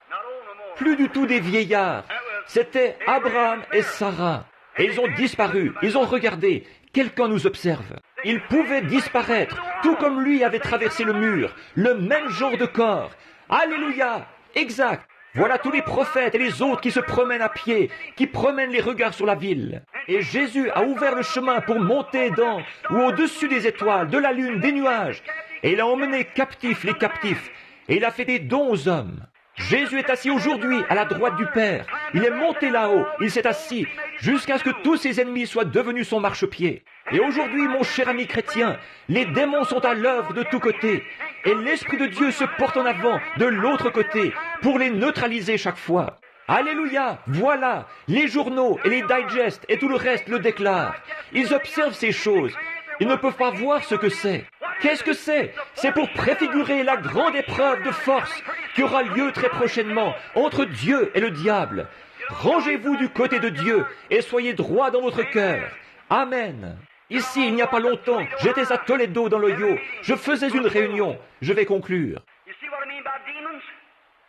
Plus du tout des vieillards. C'était Abraham et Sarah. Et ils ont disparu. Ils ont regardé. Quelqu'un nous observe. Il pouvait disparaître, tout comme lui avait traversé le mur, le même genre de corps. Alléluia! Exact! Voilà tous les prophètes et les autres qui se promènent à pied, qui promènent les regards sur la ville. Et Jésus a ouvert le chemin pour monter dans ou au-dessus des étoiles, de la lune, des nuages. Et il a emmené captifs les captifs. Et il a fait des dons aux hommes. Jésus est assis aujourd'hui à la droite du Père. Il est monté là-haut, il s'est assis, jusqu'à ce que tous ses ennemis soient devenus son marchepied. Et aujourd'hui, mon cher ami chrétien, les démons sont à l'œuvre de tous côtés. Et l'Esprit de Dieu se porte en avant de l'autre côté pour les neutraliser chaque fois. Alléluia! Voilà! Les journaux et les digests et tout le reste le déclarent. Ils observent ces choses. Ils ne peuvent pas voir ce que c'est. Qu'est-ce que c'est? C'est pour préfigurer la grande épreuve de force qui aura lieu très prochainement entre Dieu et le diable. Rangez-vous du côté de Dieu et soyez droit dans votre cœur. Amen. Ici, il n'y a pas longtemps, j'étais à Toledo dans l'Ohio. Je faisais une réunion. Je vais conclure.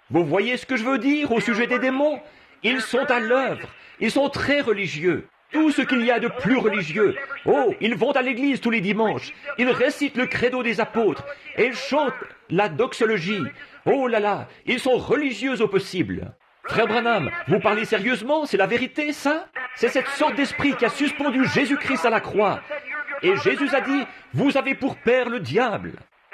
Vous voyez ce que je veux dire au sujet des démons? Ils sont à l'œuvre. Ils sont très religieux. Tout ce qu'il y a de plus religieux. Oh, ils vont à l'église tous les dimanches. Ils récitent le credo des apôtres. Et ils chantent la doxologie. Oh là là, ils sont religieux au possible. Frère Branham, vous parlez sérieusement? C'est la vérité, ça? C'est cette sorte d'esprit qui a suspendu Jésus-Christ à la croix. Et Jésus a dit, vous avez pour père le diable.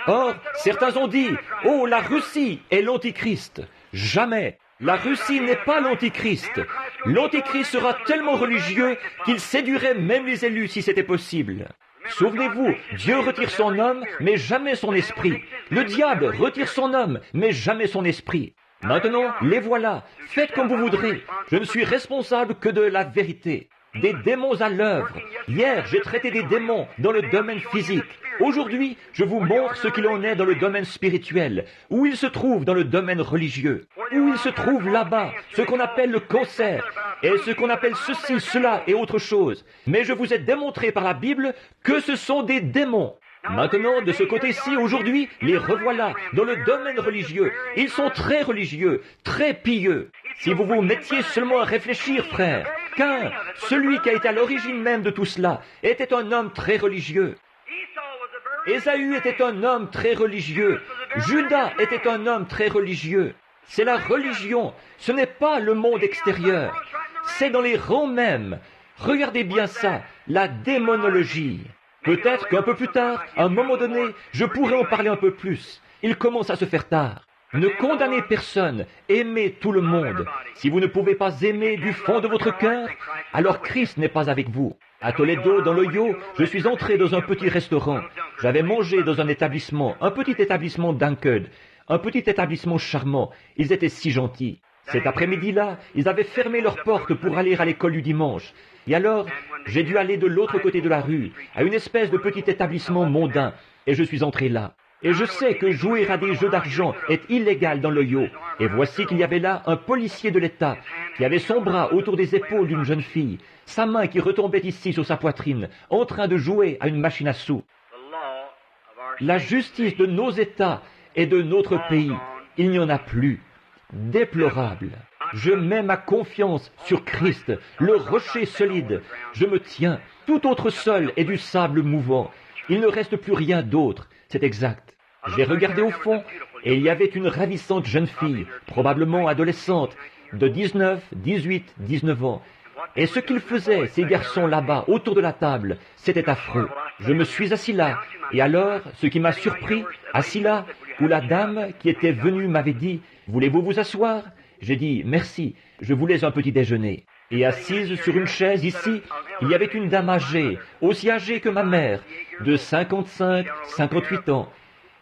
Or, certains ont dit, oh, la Russie est l'Antichrist. Jamais. La Russie n'est pas l'Antichrist. L'Antichrist sera tellement religieux qu'il séduirait même les élus si c'était possible. Souvenez-vous, Dieu retire son homme, mais jamais son esprit. Le diable retire son homme, mais jamais son esprit. Maintenant, les voilà. Faites comme vous voudrez. Je ne suis responsable que de la vérité. Des démons à l'œuvre. Hier, j'ai traité des démons dans le domaine physique. Aujourd'hui, je vous montre ce qu'il en est dans le domaine spirituel, où il se trouve dans le domaine religieux, où il se trouve là-bas, ce qu'on appelle le cancer, et ce qu'on appelle ceci, cela et autre chose. Mais je vous ai démontré par la Bible que ce sont des démons. Maintenant, de ce côté-ci, aujourd'hui, les revoilà dans le domaine religieux. Ils sont très religieux, très pieux. Si vous vous mettiez seulement à réfléchir, frère, car celui qui a été à l'origine même de tout cela était un homme très religieux. Ésaü était un homme très religieux. Judas était un homme très religieux. C'est la religion, ce n'est pas le monde extérieur. C'est dans les rangs mêmes. Regardez bien ça, la démonologie. Peut-être qu'un peu plus tard, à un moment donné, je pourrais en parler un peu plus. Il commence à se faire tard. Ne condamnez personne, aimez tout le monde. Si vous ne pouvez pas aimer du fond de votre cœur, alors Christ n'est pas avec vous. À Toledo, dans l'Ohio, je suis entré dans un petit restaurant. J'avais mangé dans un établissement, un petit établissement d'Ankud, un petit établissement charmant. Ils étaient si gentils. Cet après-midi-là, ils avaient fermé leurs portes pour aller à l'école du dimanche. Et alors, j'ai dû aller de l'autre côté de la rue, à une espèce de petit établissement mondain, et je suis entré là. Et je sais que jouer à des jeux d'argent est illégal dans l'Ohio. Et voici qu'il y avait là un policier de l'État qui avait son bras autour des épaules d'une jeune fille, sa main qui retombait ici sur sa poitrine, en train de jouer à une machine à sous. La justice de nos États et de notre pays, il n'y en a plus. Déplorable. Je mets ma confiance sur Christ, le rocher solide. Je me tiens. Tout autre sol est du sable mouvant. Il ne reste plus rien d'autre. C'est exact. J'ai regardé au fond et il y avait une ravissante jeune fille, probablement adolescente, de 19, 18, 19 ans. Et ce qu'ils faisaient, ces garçons là-bas, autour de la table, c'était affreux. Je me suis assis là, et alors, ce qui m'a surpris, assis là, où la dame qui était venue m'avait dit « Voulez-vous vous asseoir ?» J'ai dit « Merci, je voulais un petit déjeuner. » Et assise sur une chaise ici, il y avait une dame âgée, aussi âgée que ma mère, de 55, 58 ans.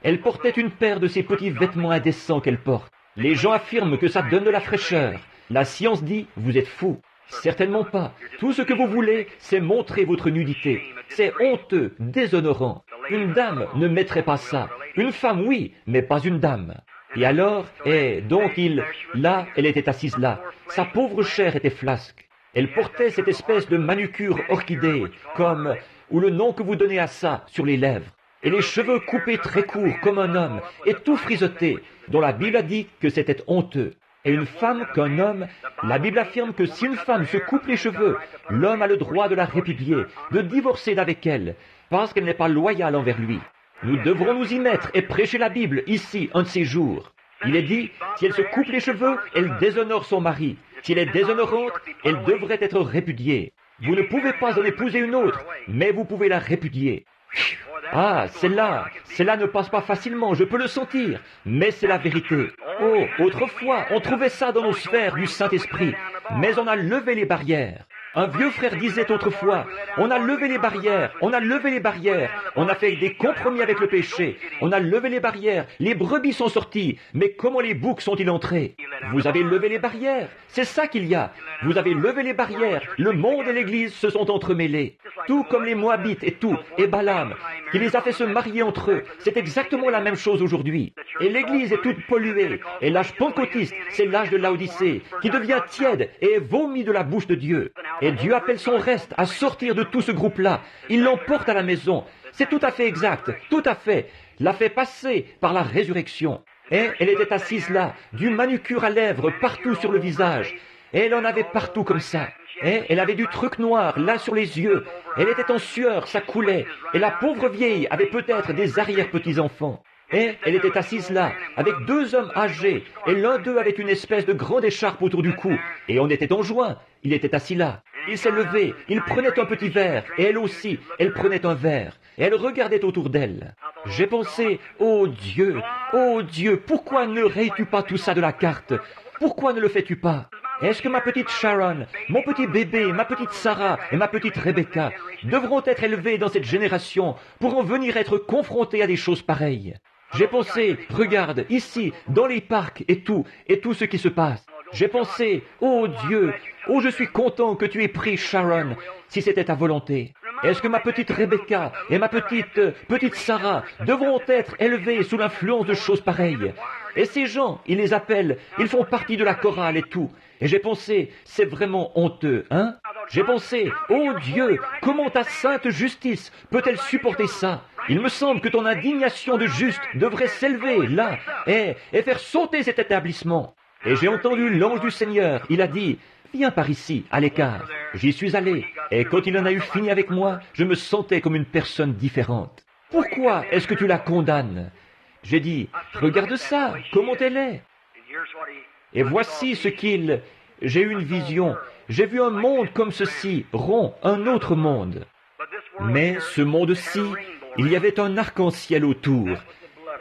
Elle portait une paire de ces petits vêtements indécents qu'elle porte. Les gens affirment que ça donne de la fraîcheur. La science dit « Vous êtes fous ». Certainement pas. Tout ce que vous voulez, c'est montrer votre nudité. C'est honteux, déshonorant. Une dame ne mettrait pas ça. Une femme, oui, mais pas une dame. Et alors, là, elle était assise là. Sa pauvre chair était flasque. Elle portait cette espèce de manucure orchidée, ou le nom que vous donnez à ça, sur les lèvres. Et les cheveux coupés très courts comme un homme, et tout frisoté, dont la Bible a dit que c'était honteux. Et une femme qu'un homme, la Bible affirme que si une femme se coupe les cheveux, l'homme a le droit de la répudier, de divorcer d'avec elle, parce qu'elle n'est pas loyale envers lui. Nous devrons nous y mettre et prêcher la Bible ici un de ces jours. Il est dit, si elle se coupe les cheveux, elle déshonore son mari. Si elle est déshonorante, elle devrait être répudiée. Vous ne pouvez pas en épouser une autre, mais vous pouvez la répudier. Ah, celle-là ne passe pas facilement, je peux le sentir, mais c'est la vérité. Oh, autrefois, on trouvait ça dans nos sphères du Saint-Esprit, mais on a levé les barrières. Un vieux frère disait autrefois, on a levé les barrières, on a fait des compromis avec le péché, on a levé les barrières, les brebis sont sorties, mais comment les boucs sont-ils entrés? Vous avez levé les barrières, c'est ça qu'il y a. Vous avez levé les barrières, le monde et l'Église se sont entremêlés. Tout comme les Moabites et Balaam, qui les a fait se marier entre eux, c'est exactement la même chose aujourd'hui. Et l'Église est toute polluée, et l'âge pentecôtiste, c'est l'âge de Laodicée, qui devient tiède et est vomi de la bouche de Dieu. Et Dieu appelle son reste à sortir de tout ce groupe-là. Il l'emporte à la maison. C'est tout à fait exact, tout à fait. L'a fait passer par la résurrection. Et elle était assise là, du manucure à lèvres partout sur le visage. Et elle en avait partout comme ça. Et elle avait du truc noir là sur les yeux. Elle était en sueur, ça coulait. Et la pauvre vieille avait peut-être des arrière-petits-enfants. Et elle était assise là, avec deux hommes âgés, et l'un d'eux avait une espèce de grande écharpe autour du cou. Et on était en juin, il était assis là. Il s'est levé, il prenait un petit verre, et elle aussi, elle prenait un verre. Et elle regardait autour d'elle. J'ai pensé, oh Dieu, pourquoi ne rayes-tu pas tout ça de la carte? Pourquoi ne le fais-tu pas? Est-ce que ma petite Sharon, mon petit bébé, ma petite Sarah et ma petite Rebecca devront être élevés dans cette génération pour en venir être confrontés à des choses pareilles? J'ai pensé, regarde, ici, dans les parcs et tout ce qui se passe. J'ai pensé, oh Dieu, oh je suis content que tu aies pris Sharon, si c'était ta volonté. Est-ce que ma petite Rebecca et ma petite Sarah devront être élevées sous l'influence de choses pareilles? Et ces gens, ils les appellent, ils font partie de la chorale et tout. Et j'ai pensé, c'est vraiment honteux, hein? J'ai pensé, oh Dieu, comment ta sainte justice peut-elle supporter ça? Il me semble que ton indignation de juste devrait s'élever là et faire sauter cet établissement. Et j'ai entendu l'ange du Seigneur, il a dit, viens par ici, à l'écart. J'y suis allé, et quand il en a eu fini avec moi, je me sentais comme une personne différente. Pourquoi est-ce que tu la condamnes? J'ai dit, regarde ça, comment elle est. Et voici j'ai eu une vision, j'ai vu un monde comme ceci, rond, un autre monde. Mais ce monde-ci, il y avait un arc-en-ciel autour,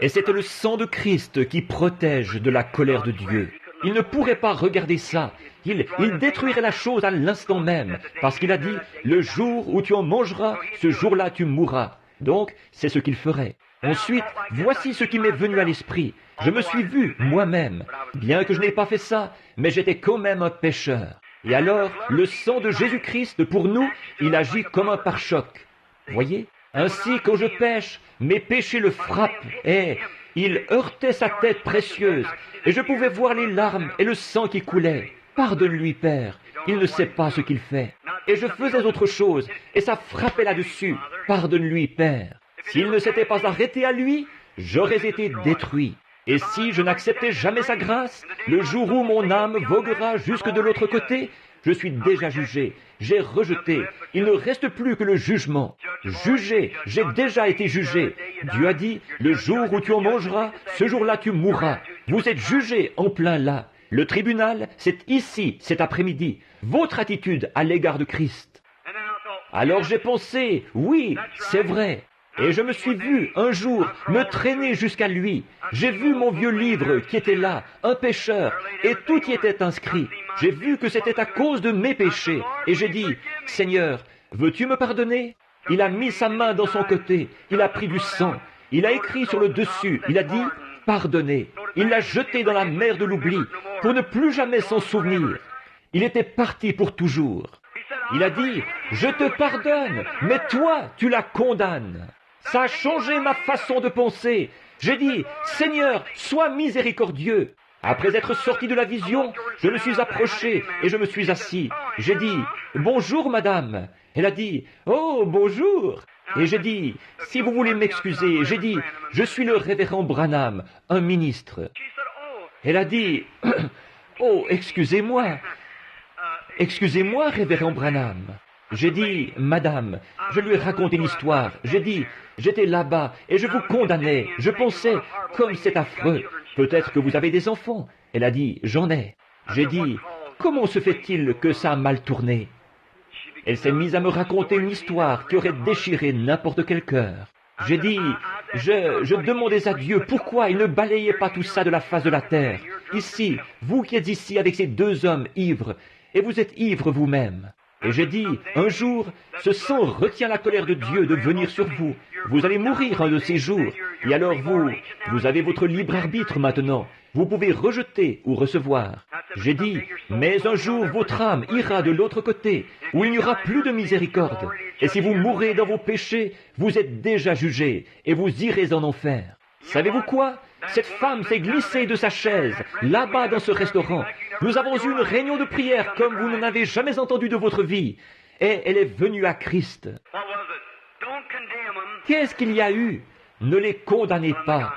et c'était le sang de Christ qui protège de la colère de Dieu. Il ne pourrait pas regarder ça. Il détruirait la chose à l'instant même, parce qu'il a dit, le jour où tu en mangeras, ce jour-là tu mourras. Donc, c'est ce qu'il ferait. Ensuite, voici ce qui m'est venu à l'esprit. Je me suis vu moi-même, bien que je n'ai pas fait ça, mais j'étais quand même un pécheur. Et alors, le sang de Jésus-Christ, pour nous, il agit comme un pare-choc. Voyez? Ainsi, quand je pêche, mes péchés le frappent, et il heurtait sa tête précieuse, et je pouvais voir les larmes et le sang qui coulait. Pardonne-lui, Père, il ne sait pas ce qu'il fait. Et je faisais autre chose, et ça frappait là-dessus. Pardonne-lui, Père. S'il ne s'était pas arrêté à lui, j'aurais été détruit. Et si je n'acceptais jamais sa grâce, le jour où mon âme voguera jusque de l'autre côté, je suis déjà jugé, j'ai rejeté, il ne reste plus que le jugement. Jugé, j'ai déjà été jugé. Dieu a dit, le jour où tu en mangeras, ce jour-là tu mourras. Vous êtes jugé en plein là. Le tribunal, c'est ici, cet après-midi, votre attitude à l'égard de Christ. Alors j'ai pensé, oui, c'est vrai. Et je me suis vu, un jour, me traîner jusqu'à lui. J'ai vu mon vieux livre qui était là, un pécheur, et tout y était inscrit. J'ai vu que c'était à cause de mes péchés. Et j'ai dit, Seigneur, veux-tu me pardonner? Il a mis sa main dans son côté, il a pris du sang, il a écrit sur le dessus, il a dit, pardonnez. Il l'a jeté dans la mer de l'oubli, pour ne plus jamais s'en souvenir. Il était parti pour toujours. Il a dit, je te pardonne, mais toi, tu la condamnes. Ça a changé ma façon de penser. J'ai dit, Seigneur, sois miséricordieux. Après être sorti de la vision, je me suis approché et je me suis assis. J'ai dit, bonjour madame. Elle a dit, oh, bonjour. Et j'ai dit, si vous voulez m'excuser, j'ai dit, je suis le révérend Branham, un ministre. Elle a dit, oh, excusez-moi. Excusez-moi, révérend Branham. J'ai dit, madame, je lui ai raconté l'histoire. J'ai dit, j'étais là-bas et je vous condamnais. Je pensais, comme c'est affreux, peut-être que vous avez des enfants. Elle a dit, j'en ai. J'ai dit, comment se fait-il que ça a mal tourné? Elle s'est mise à me raconter une histoire qui aurait déchiré n'importe quel cœur. J'ai dit, je demandais à Dieu pourquoi il ne balayait pas tout ça de la face de la terre. Ici, vous qui êtes ici avec ces deux hommes ivres, et vous êtes ivres vous-même. Et j'ai dit, un jour, ce sang retient la colère de Dieu de venir sur vous. Vous allez mourir un de ces jours. Et alors vous avez votre libre arbitre maintenant. Vous pouvez rejeter ou recevoir. J'ai dit, mais un jour votre âme ira de l'autre côté, où il n'y aura plus de miséricorde. Et si vous mourrez dans vos péchés, vous êtes déjà jugés, et vous irez en enfer. Savez-vous quoi? Cette femme s'est glissée de sa chaise, là-bas dans ce restaurant. Nous avons eu une réunion de prière comme vous n'en avez jamais entendu de votre vie. Et elle est venue à Christ. Qu'est-ce qu'il y a eu? Ne les condamnez pas.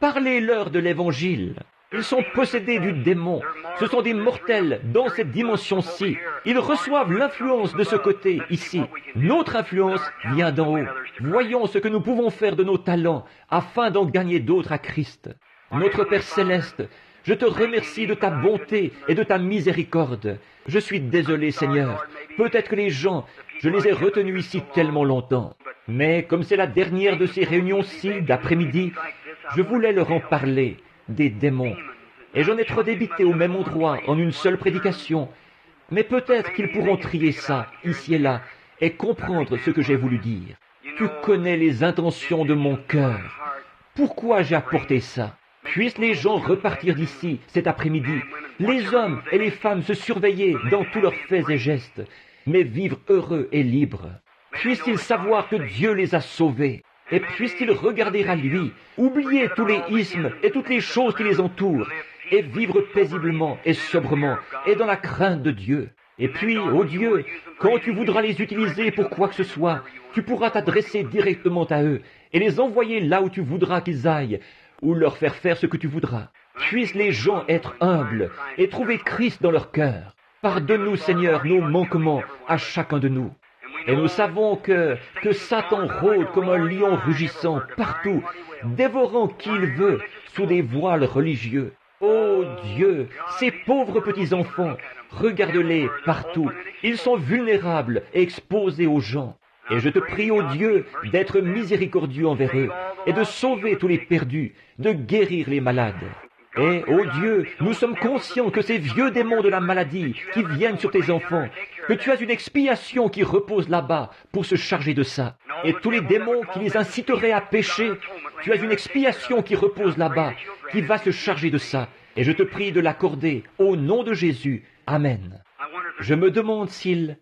Parlez-leur de l'Évangile. Ils sont possédés du démon. Ce sont des mortels dans cette dimension-ci. Ils reçoivent l'influence de ce côté, ici. Notre influence vient d'en haut. Voyons ce que nous pouvons faire de nos talents afin d'en gagner d'autres à Christ. Notre Père Céleste, je te remercie de ta bonté et de ta miséricorde. Je suis désolé, Seigneur. Peut-être que les gens, je les ai retenus ici tellement longtemps. Mais comme c'est la dernière de ces réunions-ci d'après-midi, je voulais leur en parler, des démons. Et j'en ai trop débité au même endroit, en une seule prédication. Mais peut-être qu'ils pourront trier ça, ici et là, et comprendre ce que j'ai voulu dire. Tu connais les intentions de mon cœur. Pourquoi j'ai apporté ça? Puissent les gens repartir d'ici cet après-midi, les hommes et les femmes se surveiller dans tous leurs faits et gestes, mais vivre heureux et libres. Puissent-ils savoir que Dieu les a sauvés, et puissent-ils regarder à lui, oublier tous les ismes et toutes les choses qui les entourent, et vivre paisiblement et sobrement, et dans la crainte de Dieu. Et puis, ô Dieu, quand tu voudras les utiliser pour quoi que ce soit, tu pourras t'adresser directement à eux, et les envoyer là où tu voudras qu'ils aillent, ou leur faire faire ce que tu voudras. Puissent les gens être humbles et trouver Christ dans leur cœur. Pardonne-nous, Seigneur, nos manquements à chacun de nous. Et nous savons que Satan rôde comme un lion rugissant partout, dévorant qui il veut sous des voiles religieux. Ô Dieu, ces pauvres petits-enfants, regarde-les partout. Ils sont vulnérables et exposés aux gens. Et je te prie, ô Dieu, d'être miséricordieux envers eux et de sauver tous les perdus, de guérir les malades. Et, ô Dieu, nous sommes conscients que ces vieux démons de la maladie qui viennent sur tes enfants, que tu as une expiation qui repose là-bas pour se charger de ça. Et tous les démons qui les inciteraient à pécher, tu as une expiation qui repose là-bas, qui va se charger de ça. Et je te prie de l'accorder au nom de Jésus. Amen. Je me demande s'il